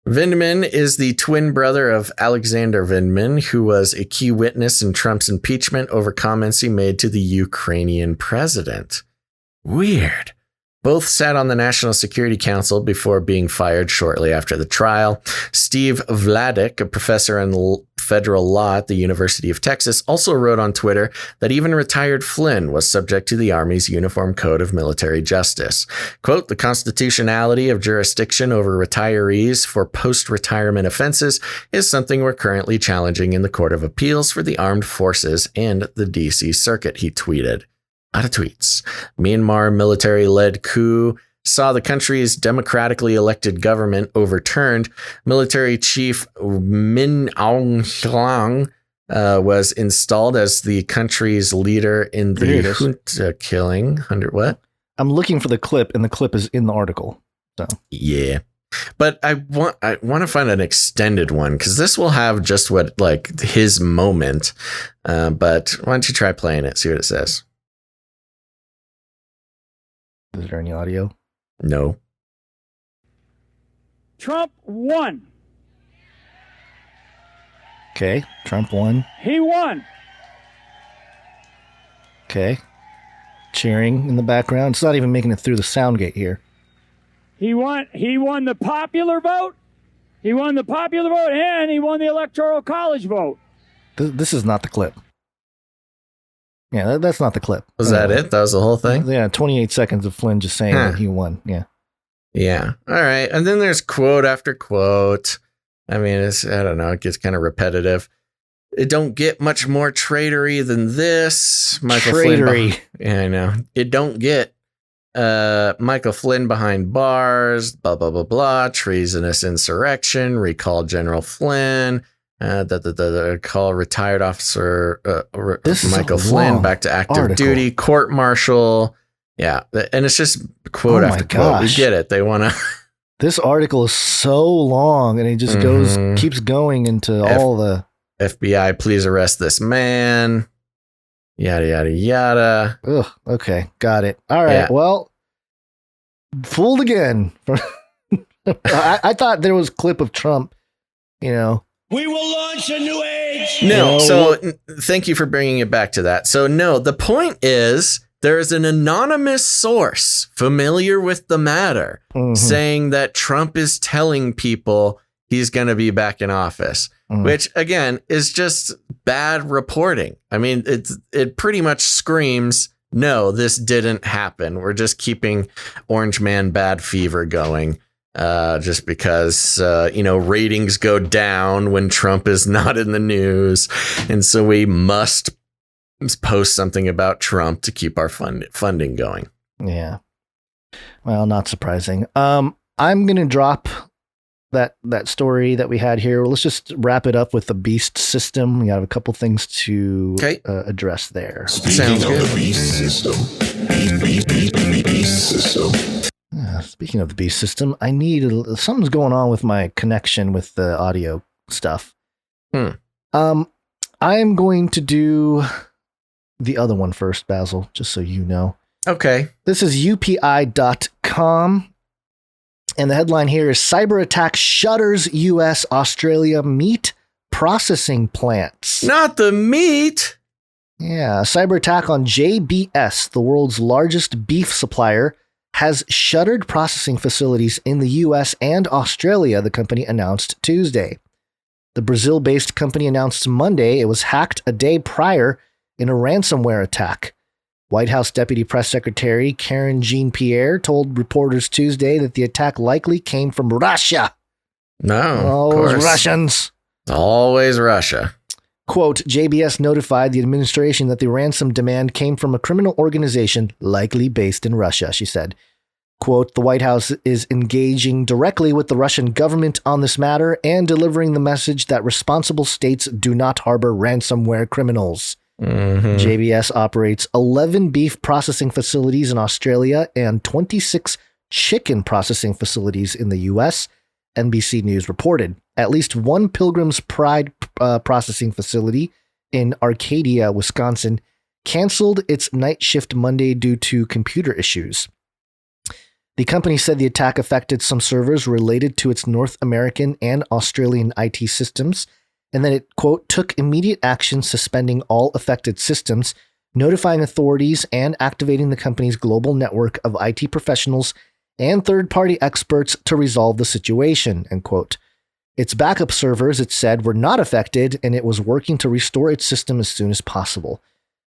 Vindman is the twin brother of Alexander Vindman, who was a key witness in Trump's impeachment over comments he made to the Ukrainian president. Weird. Both sat on the National Security Council before being fired shortly after the trial. Steve Vladeck, a professor in federal law at the University of Texas, also wrote on Twitter that even retired Flynn was subject to the Army's Uniform Code of Military Justice. Quote, "The constitutionality of jurisdiction over retirees for post-retirement offenses is something we're currently challenging in the Court of Appeals for the Armed Forces and the D.C. Circuit," he tweeted. A lot of tweets. Myanmar military-led coup saw the country's democratically elected government overturned. Military chief Min Aung Hlaing was installed as the country's leader in the junta killing. What? I'm looking for the clip, and the clip is in the article. So yeah, but I want to find an extended one because this will have just what like his moment. But why don't you try playing it? See what it says. Is there any audio? No. Trump won. Okay, Trump won. He won. Okay. Cheering in the background. It's not even making it through the sound gate here. He won the popular vote. He won the popular vote, and he won the Electoral College vote. This is not the clip. Yeah, that's not the clip. Was that it? That was the whole thing? Yeah, 28 seconds of Flynn just saying that he won. Yeah. Yeah. All right. And then there's quote after quote. I mean, I don't know. It gets kind of repetitive. It don't get much more traitory than this. Traitory. Yeah, I know. It don't get Michael Flynn behind bars, blah, blah, blah, blah. Treasonous insurrection. Recall General Flynn. Call retired officer Michael Flynn back to active duty, court martial. Yeah, and it's just quote after quote. We get it. They want to. This article is so long, and it just keeps going into all the FBI. Please arrest this man. Yada yada yada. Ugh. Okay, got it. All right. Yeah. Well, fooled again. I thought there was a clip of Trump. You know. We will launch a new age. No, so thank you for bringing it back to that. So no, the point is there is an anonymous source familiar with the matter saying that Trump is telling people he's going to be back in office, which again is just bad reporting. I mean, it pretty much screams, no, this didn't happen. We're just keeping Orange Man bad fever going. Just because, ratings go down when Trump is not in the news. And so we must post something about Trump to keep our funding going. Yeah. Well, not surprising. I'm going to drop that story that we had here. Let's just wrap it up with the beast system. We have a couple things to address there. Sounds good. The beast system. Beast system. Speaking of the beast system, I need something's going on with my connection with the audio stuff. I'm going to do the other one first, Basil, just so you know. Okay. This is UPI.com. And the headline here is Cyber Attack Shutters U.S. Australia Meat Processing Plants. Not the meat. Yeah. A cyber attack on JBS, the world's largest beef supplier, has shuttered processing facilities in the U.S. and Australia, the company announced Tuesday. The Brazil-based company announced Monday it was hacked a day prior in a ransomware attack. White House Deputy Press Secretary Karen Jean-Pierre told reporters Tuesday that the attack likely came from Russia. No, Oh, of course. Russians. Always Russia. Quote, JBS notified the administration that the ransom demand came from a criminal organization likely based in Russia, she said. Quote, the White House is engaging directly with the Russian government on this matter and delivering the message that responsible states do not harbor ransomware criminals. Mm-hmm. JBS operates 11 beef processing facilities in Australia and 26 chicken processing facilities in the U.S., NBC News reported. At least one Pilgrim's Pride processing facility in Arcadia, Wisconsin, canceled its night shift Monday due to computer issues. The company said the attack affected some servers related to its North American and Australian IT systems, and that it, quote, took immediate action suspending all affected systems, notifying authorities, and activating the company's global network of IT professionals and third-party experts to resolve the situation, end quote. Its backup servers, it said, were not affected, and it was working to restore its system as soon as possible.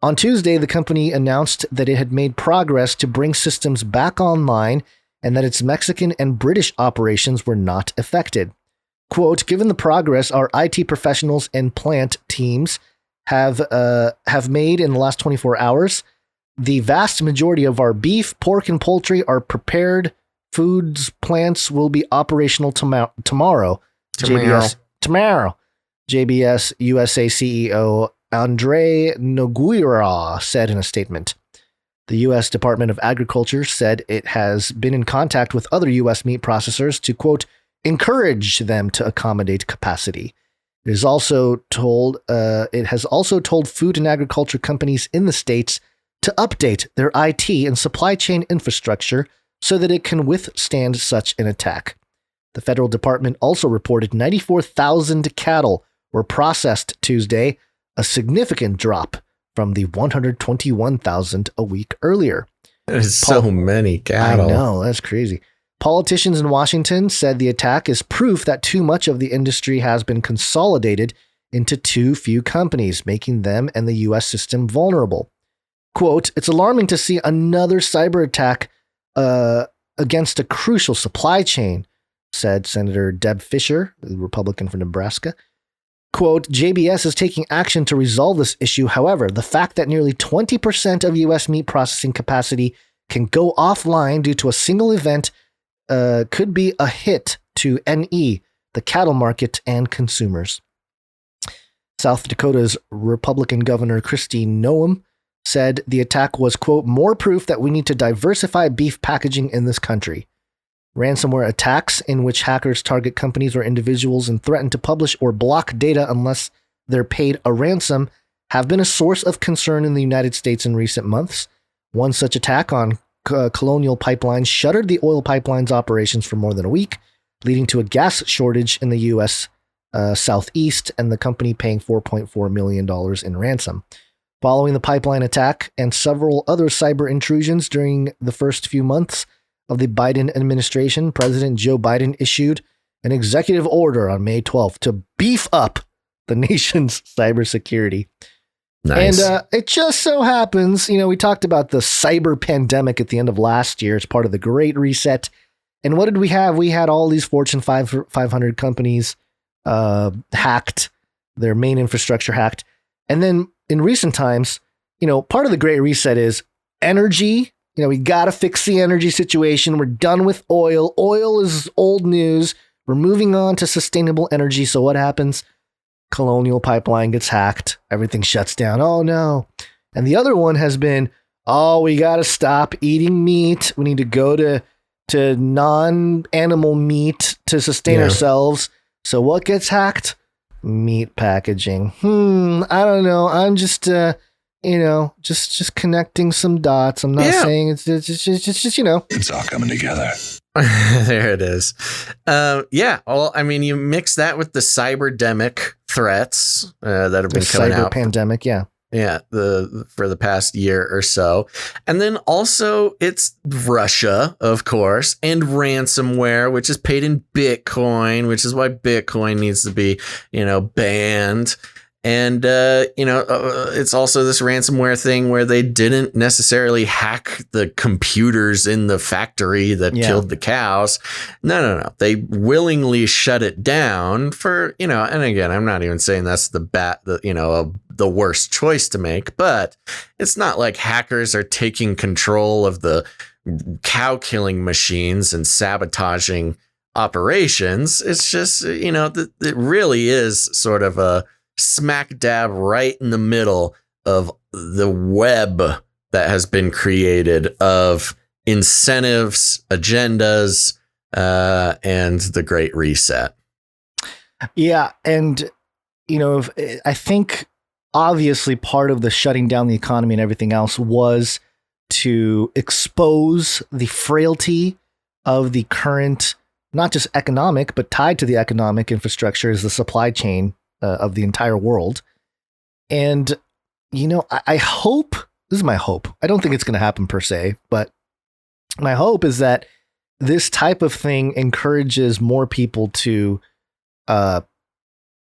On Tuesday, the company announced that it had made progress to bring systems back online and that its Mexican and British operations were not affected. Quote, given the progress our IT professionals and plant teams have made in the last 24 hours, the vast majority of our beef, pork, and poultry are prepared foods plants will be operational tomorrow. JBS USA CEO Andre Nogueira said in a statement. The U.S. Department of Agriculture said it has been in contact with other U.S. meat processors to, quote, encourage them to accommodate capacity. It has also told food and agriculture companies in the states to update their IT and supply chain infrastructure so that it can withstand such an attack. The federal department also reported 94,000 cattle were processed Tuesday, a significant drop from the 121,000 a week earlier. There's so many cattle. I know, that's crazy. Politicians in Washington said the attack is proof that too much of the industry has been consolidated into too few companies, making them and the U.S. system vulnerable. Quote, it's alarming to see another cyber attack against a crucial supply chain, said Senator Deb Fischer, the Republican from Nebraska. Quote, JBS is taking action to resolve this issue. However, the fact that nearly 20% of U.S. meat processing capacity can go offline due to a single event could be a hit to NE, the cattle market, and consumers. South Dakota's Republican Governor Kristi Noem said the attack was, quote, more proof that we need to diversify beef packaging in this country. Ransomware attacks in which hackers target companies or individuals and threaten to publish or block data unless they're paid a ransom have been a source of concern in the United States in recent months. One such attack on Colonial Pipeline shuttered the oil pipeline's operations for more than a week, leading to a gas shortage in the U.S. Southeast and the company paying $4.4 million in ransom. Following the pipeline attack and several other cyber intrusions during the first few months of the Biden administration, President Joe Biden issued an executive order on May 12th to beef up the nation's cybersecurity. Nice. And it just so happens, we talked about the cyber pandemic at the end of last year. It's part of the Great Reset. And what did we have? We had all these Fortune 500 companies hacked, their main infrastructure hacked. And then in recent times, part of the Great Reset is energy. We got to fix the energy situation. We're done with oil. Oil is old news. We're moving on to sustainable energy. So what happens? Colonial Pipeline gets hacked. Everything shuts down. Oh, no. And the other one has been, we got to stop eating meat. We need to go to non-animal meat to sustain ourselves. So what gets hacked? Meat packaging. I don't know. I'm just... just connecting some dots. I'm not saying it's just, It's all coming together. There it is. Well, I mean, you mix that with the cyberdemic threats that have been coming out. Cyber pandemic, yeah. Yeah, for the past year or so. And then also it's Russia, of course, and ransomware, which is paid in Bitcoin, which is why Bitcoin needs to be, banned. And, it's also this ransomware thing where they didn't necessarily hack the computers in the factory that killed the cows. No. They willingly shut it down for, and again, I'm not even saying that's the worst choice to make, but it's not like hackers are taking control of the cow killing machines and sabotaging operations. It's just, it really is sort of a smack dab right in the middle of the web that has been created of incentives, agendas, and the Great Reset. Yeah. And, I think obviously part of the shutting down the economy and everything else was to expose the frailty of the current, not just economic, but tied to the economic infrastructure is the supply chain of the entire world. And, I hope, this is my hope. I don't think it's going to happen per se, but my hope is that this type of thing encourages more people to, at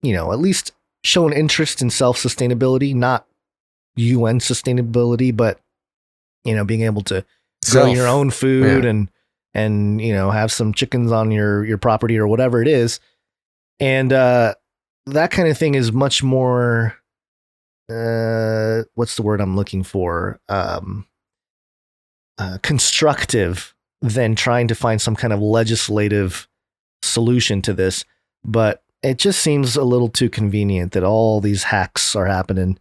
least show an interest in self-sustainability, not UN sustainability, but, being able to grow your own food and, have some chickens on your property or whatever it is. And, that kind of thing is much more, what's the word I'm looking for? Constructive than trying to find some kind of legislative solution to this. But it just seems a little too convenient that all these hacks are happening.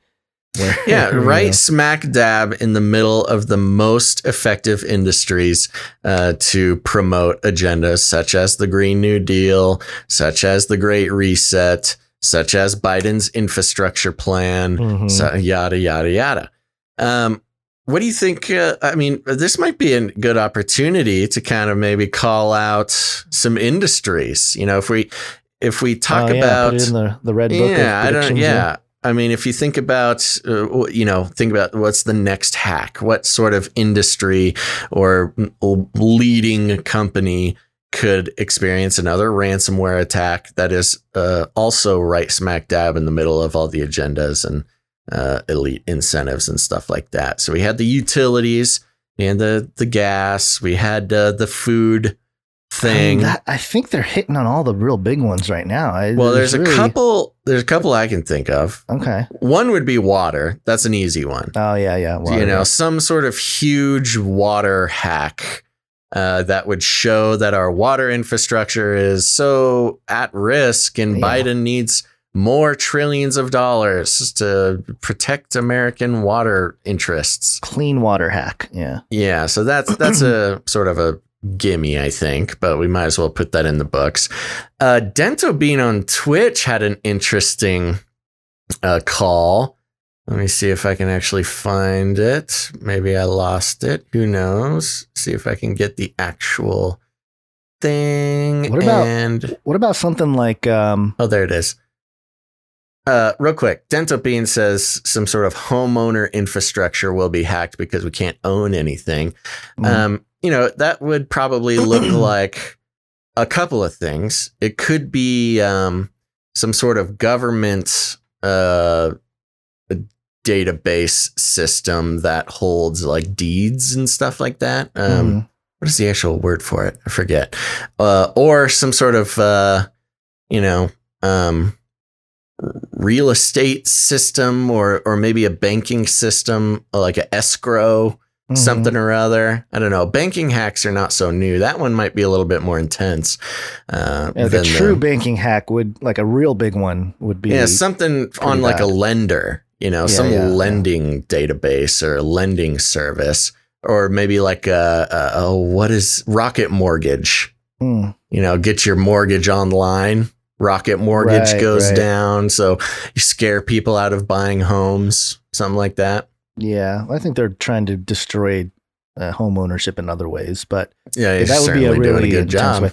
Right smack dab in the middle of the most effective industries to promote agendas such as the Green New Deal, such as the Great Reset, such as Biden's infrastructure plan, so yada, yada, yada. What do you think? This might be a good opportunity to kind of maybe call out some industries. If we talk about put it in the red book. If you think about, what's the next hack, what sort of industry or leading company could experience another ransomware attack that is also right smack dab in the middle of all the agendas and elite incentives and stuff like that. So we had the utilities and the gas, we had the food thing. I think they're hitting on all the real big ones right now. There's a couple I can think of. Okay. One would be water. That's an easy one. Oh yeah. Water, some sort of huge water hack that would show that our water infrastructure is so at risk and Biden needs more trillions of dollars to protect American water interests. Clean water hack. Yeah. Yeah. So that's a sort of a gimme, I think, but we might as well put that in the books. Dento Bean on Twitch had an interesting call. Let me see if I can actually find it. Maybe I lost it. Who knows? See if I can get the actual thing. What about something like there it is. Real quick, Dento Bean says some sort of homeowner infrastructure will be hacked because we can't own anything. That would probably look like a couple of things. It could be some sort of government database system that holds like deeds and stuff like that. What is the actual word for it? I forget. Or some sort of, real estate system or maybe a banking system, like an escrow, something or other. I don't know. Banking hacks are not so new. That one might be a little bit more intense. The true banking hack like a real big one would be. Yeah, something on like a lender, lending database or lending service, or maybe like what is Rocket Mortgage? Get your mortgage online. Rocket Mortgage goes down. So you scare people out of buying homes, something like that. Yeah, I think they're trying to destroy home ownership in other ways, but that would be a really good job. Way.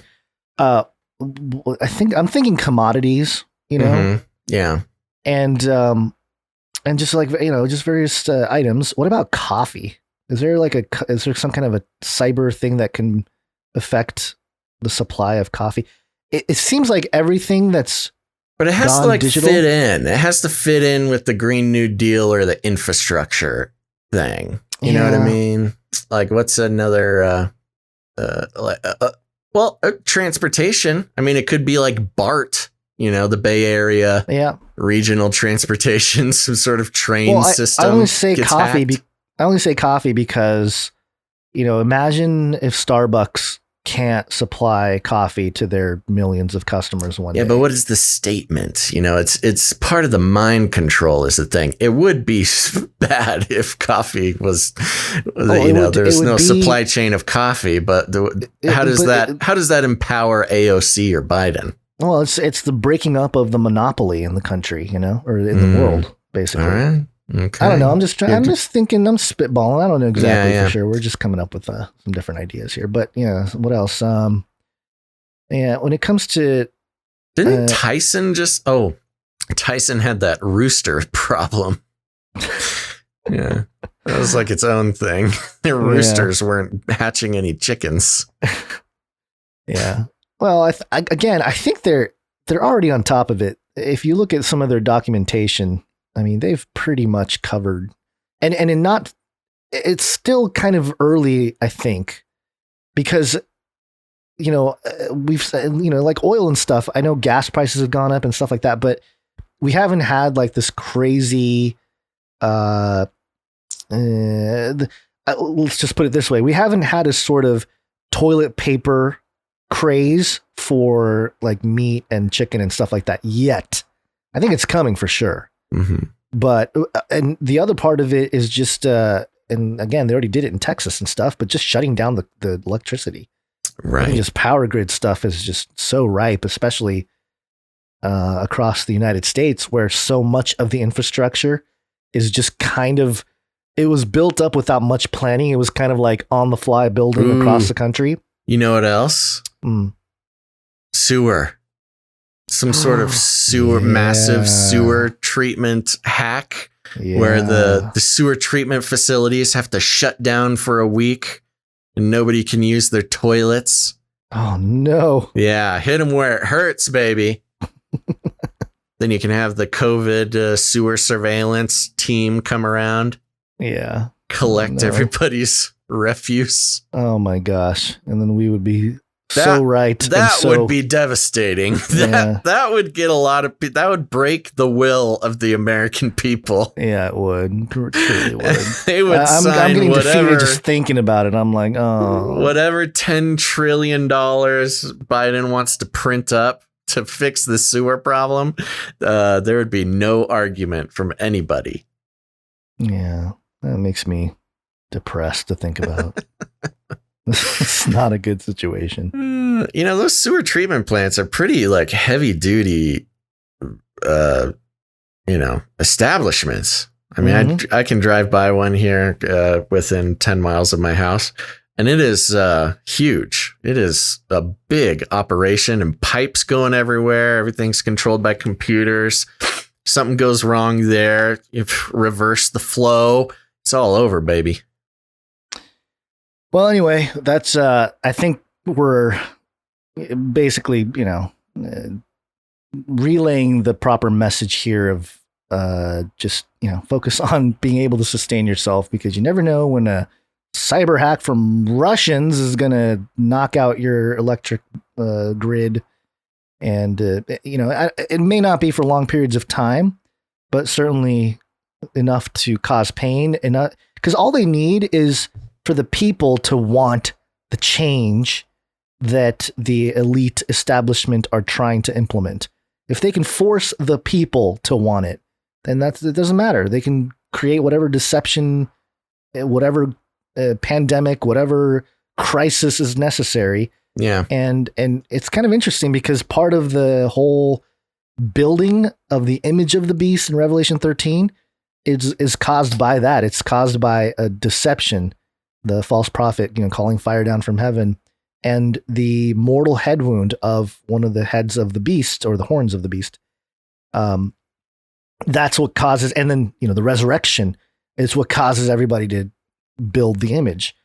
I'm thinking commodities, yeah, and just like just various items. What about coffee? Is there some kind of a cyber thing that can affect the supply of coffee? It seems like everything that's But it has gone to like digital. fit in. It has to fit in with the Green New Deal or the infrastructure thing. You know what I mean? Like, what's another? Transportation. I mean, it could be like BART. You know, the Bay Area. Yeah. Regional transportation, some sort of train system. I only say gets coffee. hacked. I only say coffee because, imagine if Starbucks can't supply coffee to their millions of customers one day. Yeah, but what is the statement? It's part of the mind control is the thing. It would be bad if coffee was, there was no supply chain of coffie. But how does that empower AOC or Biden? Well, it's the breaking up of the monopoly in the country, or in the world, basically. All right. Okay. I don't know. I'm just thinking. I'm spitballing. I don't know exactly for sure. We're just coming up with some different ideas here. But what else? When it comes to, didn't Tyson Tyson had that rooster problem. Yeah, that was like its own thing. Their roosters weren't hatching any chickens. Yeah. Well, I think they're already on top of it. If you look at some of their documentation, I mean, they've pretty much covered, it's still kind of early, I think, because, we've said, like oil and stuff. I know gas prices have gone up and stuff like that, but we haven't had like this crazy, let's just put it this way. We haven't had a sort of toilet paper craze for like meat and chicken and stuff like that yet. I think it's coming for sure. Mm-hmm. But, and the other part of it is just, and again, they already did it in Texas and stuff, but just shutting down the electricity. Right. I think just power grid stuff is just so ripe, especially across the United States, where so much of the infrastructure is just kind of, it was built up without much planning. It was kind of like on the fly building across the country. You know what else? Sewer. Some sort of massive sewer treatment hack where the sewer treatment facilities have to shut down for a week and nobody can use their toilets. Oh, no. Yeah. Hit them where it hurts, baby. Then you can have the COVID sewer surveillance team come around. Yeah. Collect everybody's refuse. Oh, my gosh. And then we would be so right. That would be devastating. That would get that would break the will of the American people. Yeah, it would. It truly would. They would sign I'm getting whatever. defeated just thinking about it. I'm like, oh. Whatever $10 trillion Biden wants to print up to fix the sewer problem, there would be no argument from anybody. Yeah, that makes me depressed to think about. It's not a good situation. Those sewer treatment plants are pretty like heavy duty, establishments. I mean, I can drive by one here within 10 miles of my house, and it is huge. It is a big operation and pipes going everywhere. Everything's controlled by computers. Something goes wrong there, you reverse the flow. It's all over, baby. Well, anyway, that's, I think we're basically, relaying the proper message here of just, focus on being able to sustain yourself, because you never know when a cyber hack from Russians is going to knock out your electric grid. And, it may not be for long periods of time, but certainly enough to cause pain. And because all they need is for the people to want the change that the elite establishment are trying to implement. If they can force the people to want it, then it doesn't matter. They can create whatever deception, whatever pandemic, whatever crisis is necessary. Yeah. And it's kind of interesting because part of the whole building of the image of the beast in Revelation 13 is caused by that. It's caused by a deception. The false prophet, calling fire down from heaven, and the mortal head wound of one of the heads of the beast, or the horns of the beast. That's what causes, and then, the resurrection is what causes everybody to build the image.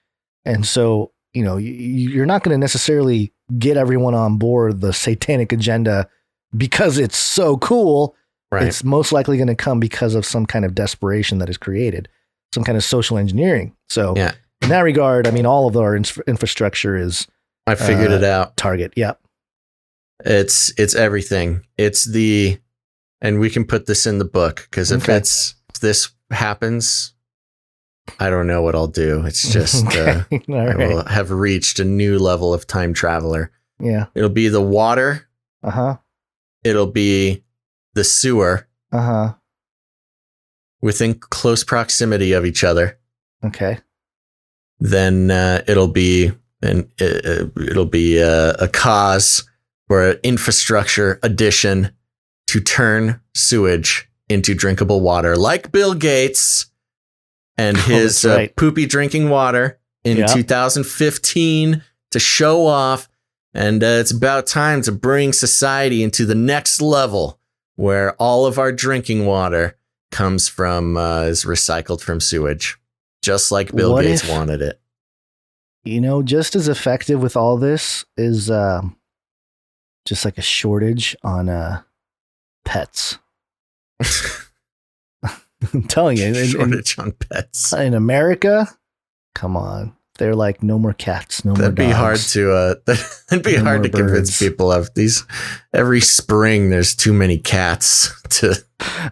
And so, you're not going to necessarily get everyone on board the satanic agenda because it's so cool. Right. It's most likely going to come because of some kind of desperation that is created, some kind of social engineering. So in that regard, I mean, all of our infrastructure is. I figured it out. Target. Yep. It's everything. And we can put this in the book because if this happens, I don't know what I'll do. It's just, I will have reached a new level of time traveler. Yeah. It'll be the water. Uh-huh. It'll be the sewer. Uh-huh. Within close proximity of each other. Okay. Then it'll be a cause for an infrastructure addition to turn sewage into drinkable water, like Bill Gates and his poopy drinking water in 2015 to show off. And it's about time to bring society into the next level where all of our drinking water comes from, is recycled from sewage, just like Bill Gates wanted it. You know, just as effective with all this is just like a shortage on pets. I'm telling you. Shortage on pets. In America, come on. They're like, no more cats, no more dogs. That'd be hard to convince people of these. Every spring, there's too many cats to.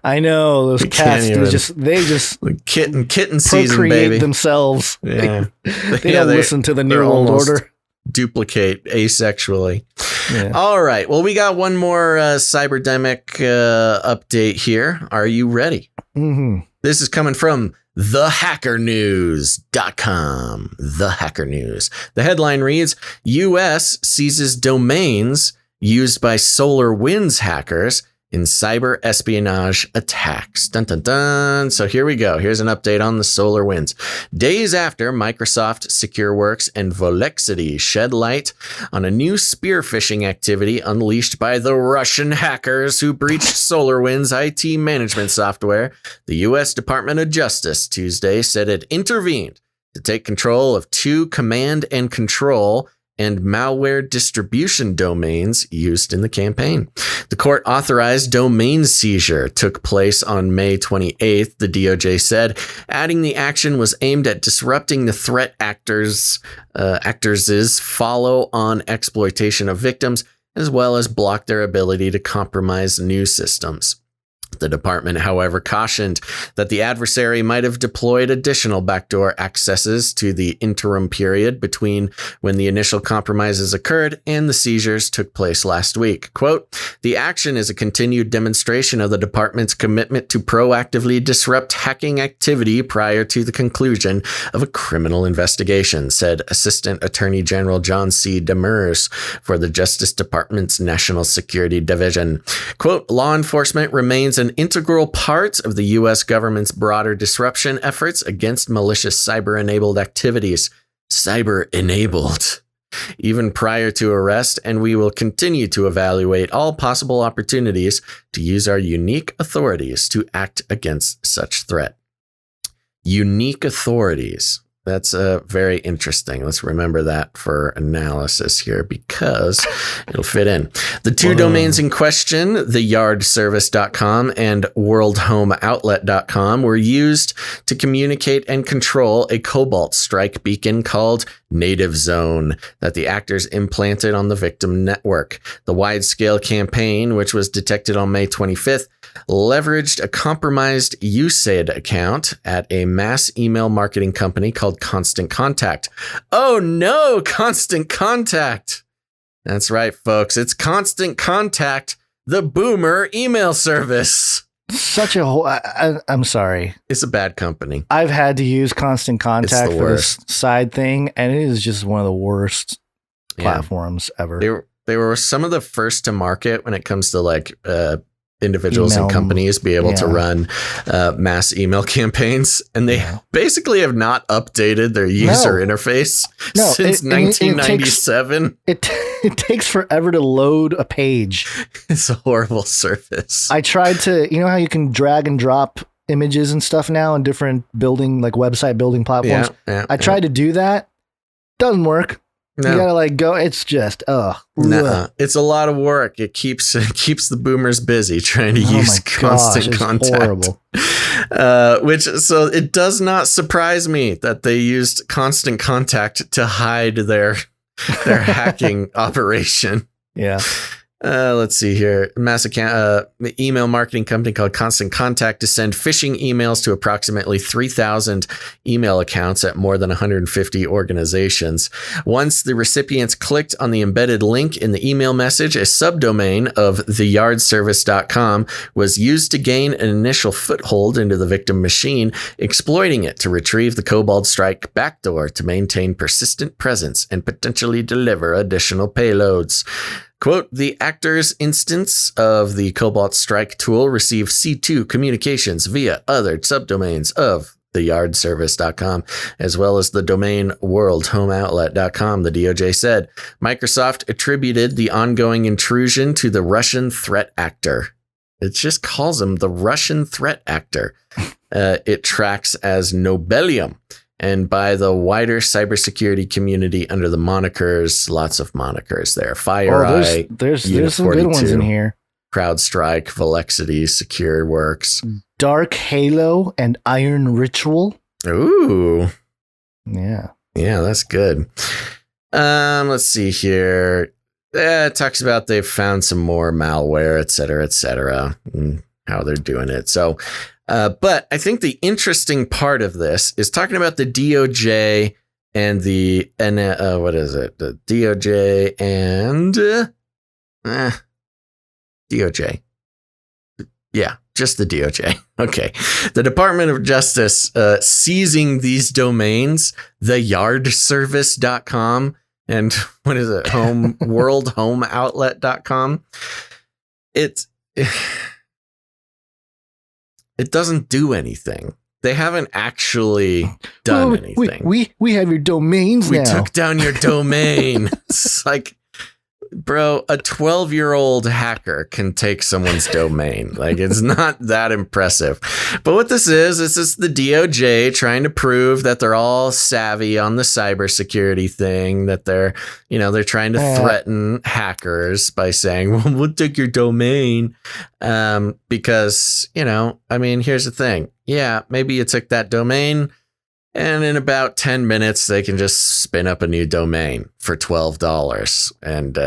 I know those cats. They just kitten season, baby. Themselves. Yeah, they don't listen to the New World Order. Duplicate asexually. Yeah. All right. Well, we got one more cyberdemic update here. Are you ready? Mm-hmm. This is coming from thehackernews.com. The Hacker News. The headline reads, U.S. seizes domains used by SolarWinds hackers in cyber espionage attacks. Dun, dun, dun. So here we go. Here's an update on the SolarWinds. Days after Microsoft, SecureWorks, and Volexity shed light on a new spear phishing activity unleashed by the Russian hackers who breached SolarWinds IT management software, the U.S. Department of Justice Tuesday said it intervened to take control of 2 command and control and malware distribution domains used in the campaign. The court authorized domain seizure took place on May 28th, the DOJ said, adding the action was aimed at disrupting the threat actors' follow-on exploitation of victims, as well as block their ability to compromise new systems. The department, however, cautioned that the adversary might have deployed additional backdoor accesses to the interim period between when the initial compromises occurred and the seizures took place last week. Quote, the action is a continued demonstration of the department's commitment to proactively disrupt hacking activity prior to the conclusion of a criminal investigation, said Assistant Attorney General John C. Demers for the Justice Department's National Security Division. Quote, law enforcement remains an integral part of the U.S. government's broader disruption efforts against malicious cyber-enabled activities. Cyber-enabled. Even prior to arrest, and we will continue to evaluate all possible opportunities to use our unique authorities to act against such threat. Unique authorities. That's very interesting. Let's remember that for analysis here because it'll fit in. The 2 domains in question, theyardservice.com and worldhomeoutlet.com, were used to communicate and control a Cobalt Strike beacon called Native Zone that the actors implanted on the victim network. The wide-scale campaign, which was detected on May 25th, leveraged a compromised USAID account at a mass email marketing company called Constant Contact. Oh no, Constant Contact. That's right, folks. It's Constant Contact, the boomer email service. Such a whole, I'm sorry. It's a bad company. I've had to use Constant Contact for this side thing, and it is just one of the worst platforms ever. They were some of the first to market when it comes to like individuals and companies be able to run mass email campaigns, and they basically have not updated their user interface since 1997. It takes forever to load a page. It's a horrible service. I tried to, you know how you can drag and drop images and stuff now in different building, like website building platforms. I tried to do that. Doesn't work. You gotta like go. It's just it's a lot of work. It keeps the boomers busy trying to use constant contact. Horrible. So it does not surprise me that they used constant contact to hide their hacking operation. Yeah. Let's see here. Email marketing company called Constant Contact to send phishing emails to approximately 3,000 email accounts at more than 150 organizations. Once the recipients clicked on the embedded link in the email message, a subdomain of theyardservice.com was used to gain an initial foothold into the victim machine, exploiting it to retrieve the Cobalt Strike backdoor to maintain persistent presence and potentially deliver additional payloads. Quote, the actor's instance of the Cobalt Strike tool received C2 communications via other subdomains of theyardservice.com, as well as the domain worldhomeoutlet.com, the DOJ said. Microsoft attributed the ongoing intrusion to the Russian threat actor. It just calls him the Russian threat actor. It tracks as Nobelium. And by the wider cybersecurity community under the monikers, lots of monikers there. FireEye, there's some good ones in here. CrowdStrike, Velexity, SecureWorks, Dark Halo, and Iron Ritual. Ooh, yeah, that's good. Let's see here. It talks about they've found some more malware, et cetera, and how they're doing it. So. But I think the interesting part of this is talking about the DOJ and the what is it? The DOJ and DOJ. Yeah, just the DOJ. Okay. The Department of Justice seizing these domains, theyardservice.com and what is it? Worldhomeoutlet.com. It doesn't do anything. They haven't actually done anything. We have your domains now. We took down your domain. It's like, bro, a 12-year-old hacker can take someone's domain. Like, it's not that impressive. But what this is the DOJ trying to prove that they're all savvy on the cybersecurity thing, that they're trying to threaten hackers by saying, well, we'll take your domain. Because, here's the thing. Yeah, maybe you took that domain, and in about 10 minutes, they can just spin up a new domain for $12 and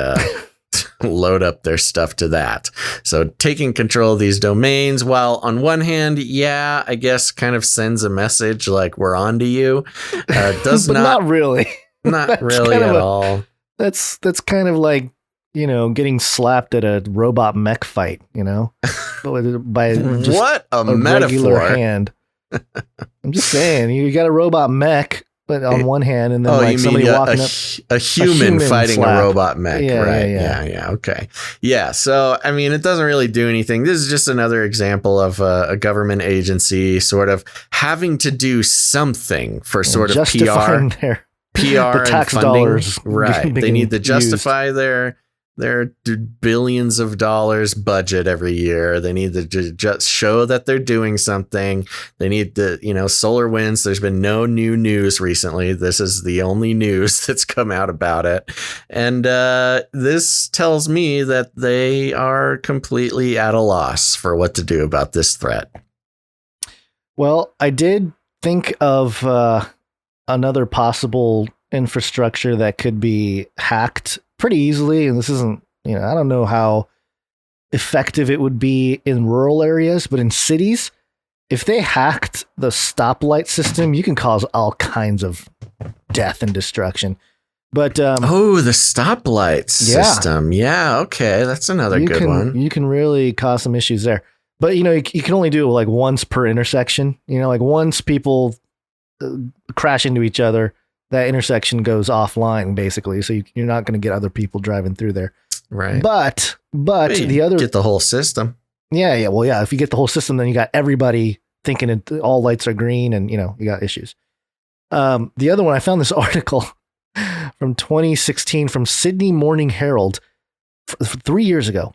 load up their stuff to that. So taking control of these domains, while on one hand, yeah, I guess kind of sends a message like we're on to you, does but not really. Not really at all. That's kind of like, getting slapped at a robot mech fight, by just what a regular metaphor. Hand. I'm just saying, you got a robot mech, but on one hand, and then somebody walking up, a human fighting slap. a robot mech, right? Yeah. Okay, yeah. So it doesn't really do anything. This is just another example of a government agency sort of having to do something for sort of PR, the tax and funding. dollars, right? They need to justify their billions of dollars budget every year. They need to just show that they're doing something. They need to, SolarWinds. There's been no new news recently. This is the only news that's come out about it. And this tells me that they are completely at a loss for what to do about this threat. Well, I did think of another possible infrastructure that could be hacked pretty easily, and this isn't, I don't know how effective it would be in rural areas, but in cities, if they hacked the stoplight system, you can cause all kinds of death and destruction. But the stoplight system, yeah, okay, that's another good one. You can really cause some issues there, but you can only do it like once per intersection. Like once people crash into each other, that intersection goes offline basically. So you're not going to get other people driving through there. Right. But the other, get the whole system. Yeah. Well, yeah. If you get the whole system, then you got everybody thinking all lights are green and, you got issues. The other one, I found this article from 2016 from Sydney Morning Herald 3 years ago.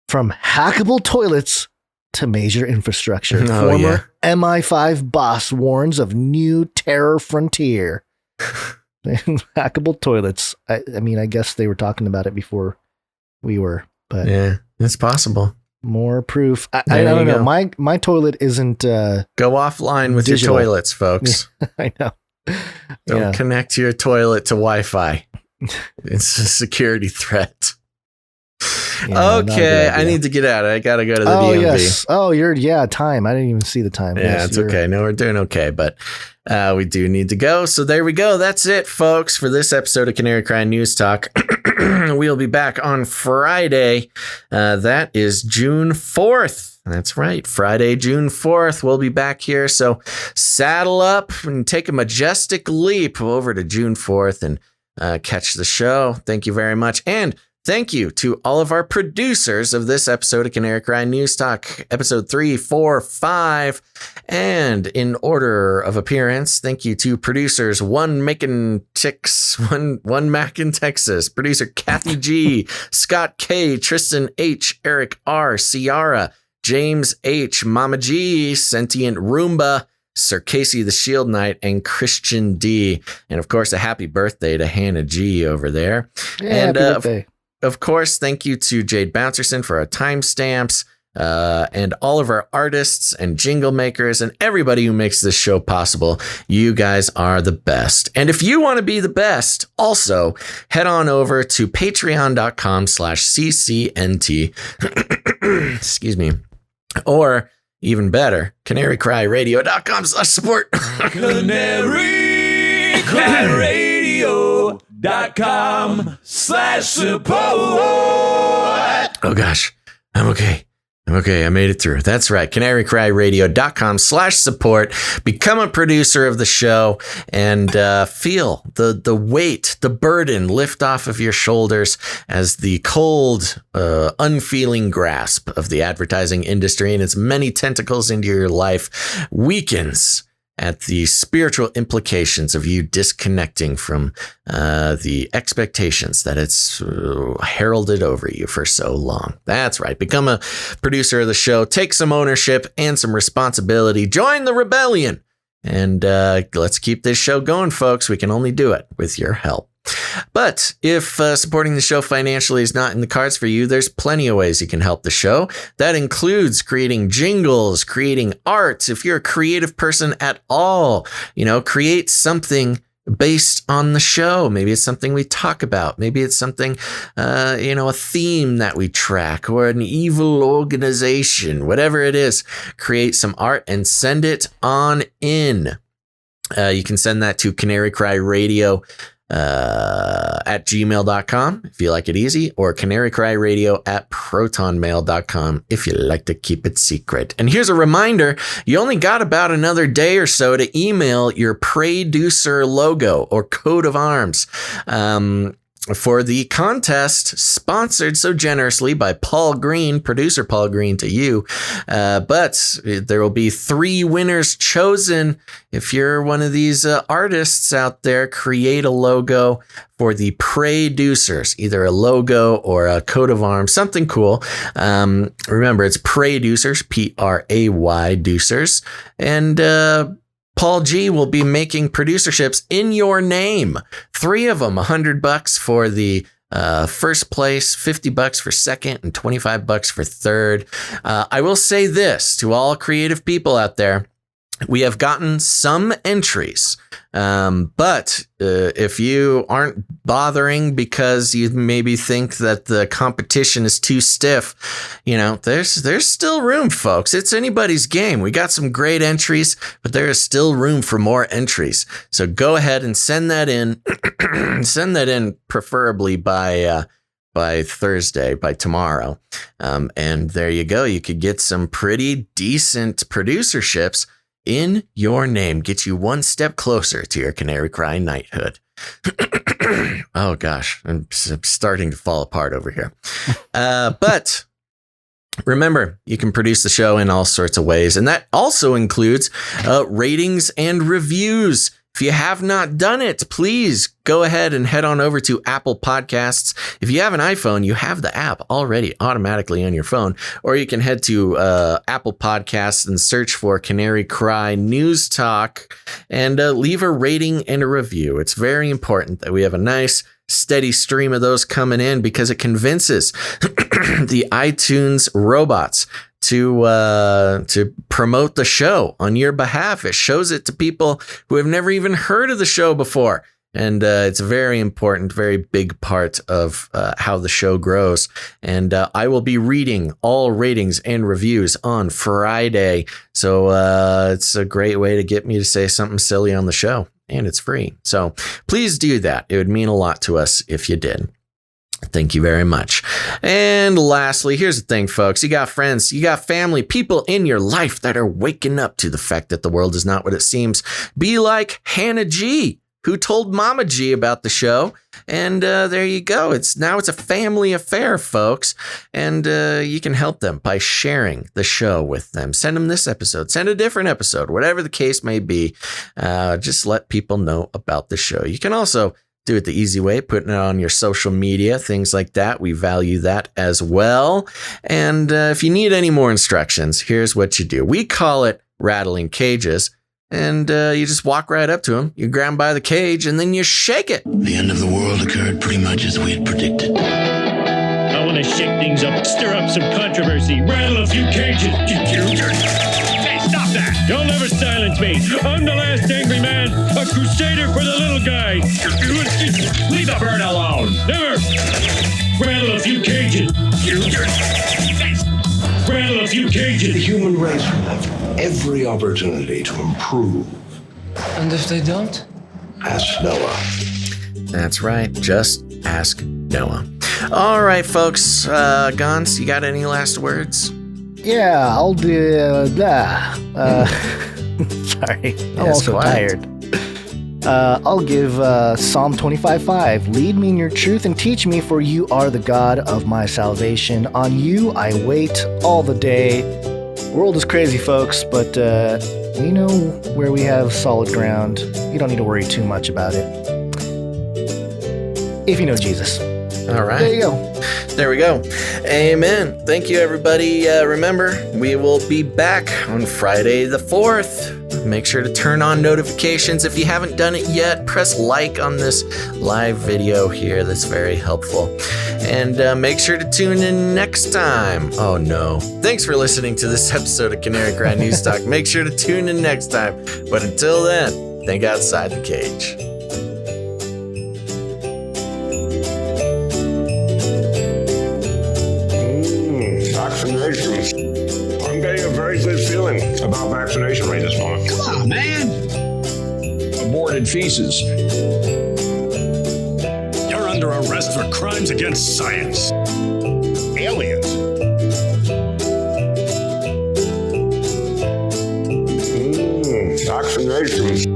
From hackable toilets to major infrastructure. Former MI5 boss warns of new terror frontier. Hackable toilets. I mean, I guess they were talking about it before we were, but yeah, it's possible. More proof. I don't know. My toilet isn't. Go offline with digital. your toilets, folks. Yeah, I know. Don't connect your toilet to Wi-Fi. It's a security threat. Yeah, okay, I need to get out. I gotta go to the DMV. Yes. Oh, time. I didn't even see the time. Yeah, yes, it's okay. No, we're doing okay, but we do need to go. So there we go. That's it, folks, for this episode of Canary Cry News Talk. We'll be back on Friday. That is June 4th. That's right. Friday, June 4th. We'll be back here. So saddle up and take a majestic leap over to June 4th and catch the show. Thank you very much. And thank you to all of our producers of this episode of Canary Cry News Talk, episode 3, 4, 5. And in order of appearance, thank you to producers one Mac in Texas, producer Kathy G, Scott K, Tristan H, Eric R, Ciara, James H, Mama G, Sentient Roomba, Sir Casey the Shield Knight, and Christian D. And of course, a happy birthday to Hannah G over there. Yeah, and happy birthday. Of course, thank you to Jade Bouncerson for our timestamps, and all of our artists and jingle makers and everybody who makes this show possible. You guys are the best. And if you want to be the best, also head on over to patreon.com/ccnt. Excuse me. Or even better, canarycryradio.com/support. canarycryradio.com/support. Oh gosh, I'm okay. I made it through. That's right. canarycryradio.com/support. Become a producer of the show and feel the weight, the burden lift off of your shoulders as the cold, unfeeling grasp of the advertising industry and its many tentacles into your life weakens at the spiritual implications of you disconnecting from the expectations that it's heralded over you for so long. That's right. Become a producer of the show. Take some ownership and some responsibility. Join the rebellion. And let's keep this show going, folks. We can only do it with your help. But if supporting the show financially is not in the cards for you, there's plenty of ways you can help the show. That includes creating jingles, creating art. If you're a creative person at all, create something based on the show. Maybe it's something we talk about. Maybe it's something, a theme that we track or an evil organization, whatever it is. Create some art and send it on in. You can send that to canarycryradio at gmail.com if you like it easy, or canarycryradio at protonmail.com if you like to keep it secret. And here's a reminder, you only got about another day or so to email your producer logo or coat of arms for the contest sponsored so generously by Paul Green, producer Paul Green to you. But there will be 3 winners chosen. If you're one of these artists out there, create a logo for the producers, either a logo or a coat of arms, something cool. Remember, it's producers, Pray Deucers. And Paul G will be making producerships in your name. 3 of them, $100 for the first place, $50 for second, and $25 for third. I will say this to all creative people out there. We have gotten some entries, but if you aren't bothering because you maybe think that the competition is too stiff, there's still room, folks. It's anybody's game. We got some great entries, but there is still room for more entries. So go ahead and send that in. Send that in preferably by Thursday, by tomorrow. And there you go. You could get some pretty decent producerships in your name. Get you one step closer to your Canary Cry knighthood. Oh gosh, I'm starting to fall apart over here. But remember, you can produce the show in all sorts of ways, and that also includes ratings and reviews. If you have not done it, please go ahead and head on over to Apple Podcasts. If you have an iPhone, you have the app already automatically on your phone, or you can head to Apple Podcasts and search for Canary Cry News Talk and leave a rating and a review. It's very important that we have a nice, steady stream of those coming in because it convinces the iTunes robots to promote the show on your behalf. It shows it to people who have never even heard of the show before. And it's a very important, very big part of how the show grows. And I will be reading all ratings and reviews on Friday. So it's a great way to get me to say something silly on the show. And it's free. So please do that. It would mean a lot to us if you did. Thank you very much. And lastly, here's the thing, folks. You got friends, you got family, people in your life that are waking up to the fact that the world is not what it seems. Be like Hannah G, who told Mama G about the show. And there you go. It's a family affair, folks. And you can help them by sharing the show with them. Send them this episode. Send a different episode. Whatever the case may be. Just let people know about the show. You can also do it the easy way, putting it on your social media, things like that. We value that as well. And if you need any more instructions, here's what you do. We call it rattling cages. And you just walk right up to him. You grab him by the cage and then you shake it. The end of the world occurred pretty much as we had predicted. I want to shake things up, stir up some controversy, rattle a few cages. Hey, stop that! You'll never silence me. I'm the last angry man, a crusader for the little guy. Leave the bird alone. Never. Rattle a few cages. Rattle a few cages. The human race will have every opportunity to improve. And if they don't? Ask Noah. That's right. Just ask Noah. All right, folks. Gons, you got any last words? Yeah, I'll do that. Sorry, I'm also tired. I'll give Psalm 25:5. Lead me in your truth and teach me, for you are the God of my salvation. On you I wait all the day. The world is crazy, folks, but we know where we have solid ground. You don't need to worry too much about it. If you know Jesus. All right. There you go. There we go. Amen. Thank you, everybody. Remember, we will be back on Friday the 4th. Make sure to turn on notifications. If you haven't done it yet, press like on this live video here. That's very helpful. And make sure to tune in next time. Oh, no. Thanks for listening to this episode of Canary Cry News Talk. Make sure to tune in next time. But until then, think outside the cage. Vaccinations. I'm getting a very good feeling about vaccination rate this month. Come on, man. Aborted feces. You're under arrest for crimes against science. Aliens. Vaccinations.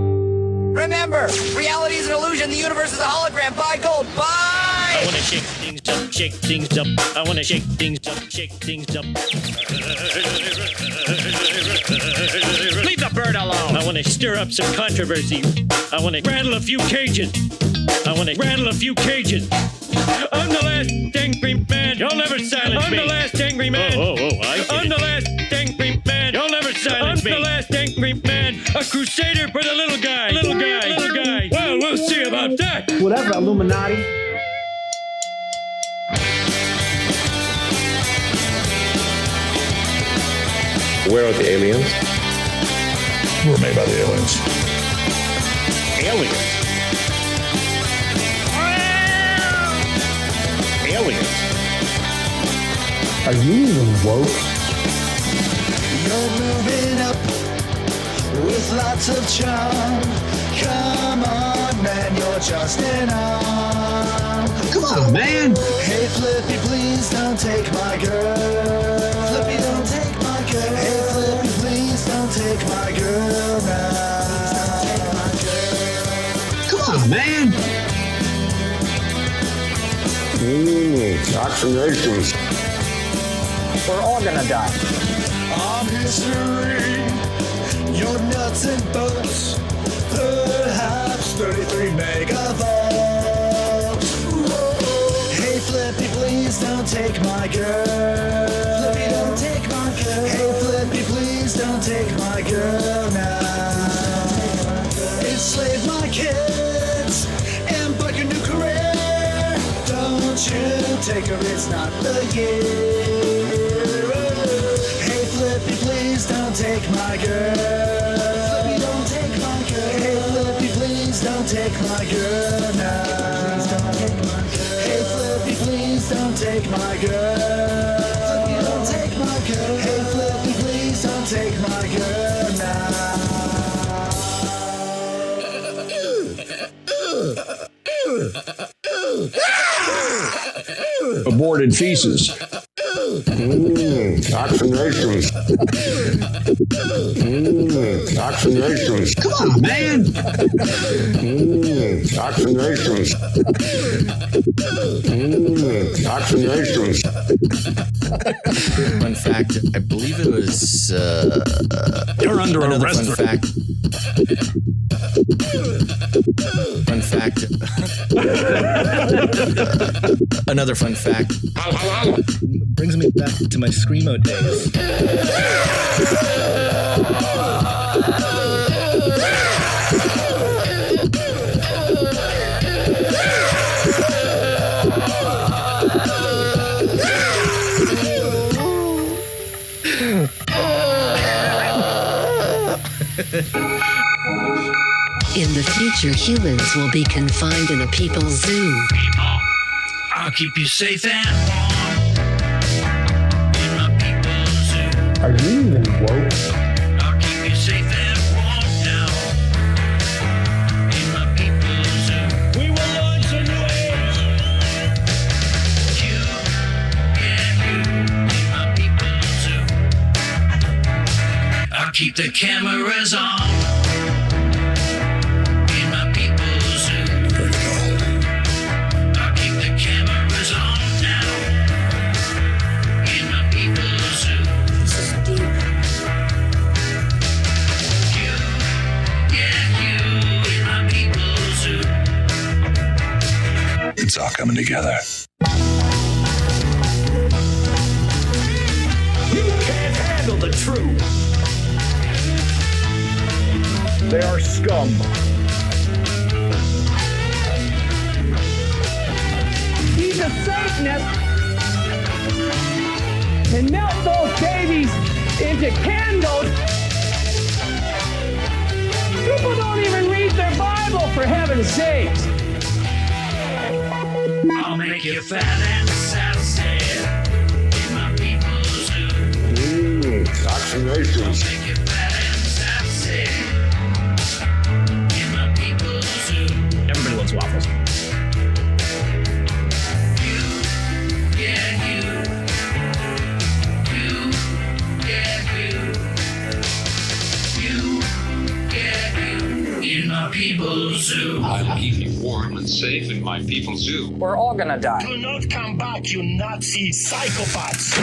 Remember, reality is an illusion. The universe is a hologram. Buy gold. Buy! I want to shake things up, shake things up. I want to shake things up, shake things up. Leave the bird alone. I want to stir up some controversy. I want to rattle a few cages. I want to rattle a few cages. I'm the last angry man. You'll never silence me. I'm the last angry man. I'm the last angry man. You'll never silence me. I'm the last angry man. A crusader for the little guy. Little guy. Little guy. Well, we'll see about that. Whatever, Illuminati. Where are the aliens? We're made by the aliens. Aliens. Aliens. Are you even woke? You're moving up with lots of charm. Come on, man, you're just an arm. Come on, man. Hey, Flippy, please don't take my girl. Flippy, don't take my girl. Hey, Flippy, please don't take my girl now. Come on, man. Vaccinations. We're all gonna die. I'm history. You're nuts and bolts. perhaps 33 megavolts. Hey Flippy, please don't take my girl. Flippy, don't take my girl. Hey Flippy, please don't take my girl now. Enslave my kids and embark a new career. Don't you take her, it's not the year. Hey Flippy, please don't take my girl. Flippy, don't take my girl. Hey Flippy, please don't take my girl now. Hey Flippy, please don't take my girl. Flippy, don't take my girl. Hey Flippy, please don't take my girl now. Aborted feces. Vaccinations. Vaccinations. Come on, man. Vaccinations. Vaccinations. Fun fact, I believe it was You're under another arrest. fun fact. Fun fact. Another fun fact. Brings me back to my Screamo days. In the future, humans will be confined in a people's zoo. I'll keep you safe and warm in my people's zoo. Are you even woke? I'll keep you safe and warm now in my people's zoo. We will launch a new age. You and you in my people's zoo. I'll keep the cameras on. It's all coming together. You can't handle the truth. They are scum. He's a Satanist and melt those babies into candles. People don't even read their Bible, for heaven's sakes. I'll make you fat and sassy in my people's zoo. Vaccinations. Make you fat and sassy in my people's zoo. Everybody loves waffles. You, yeah, you. You, yeah, you. You, yeah, you. In my people's zoo. I'll keep you warm and safe in my people's zoo. We're all gonna die. Do not come back, you Nazi psychopaths.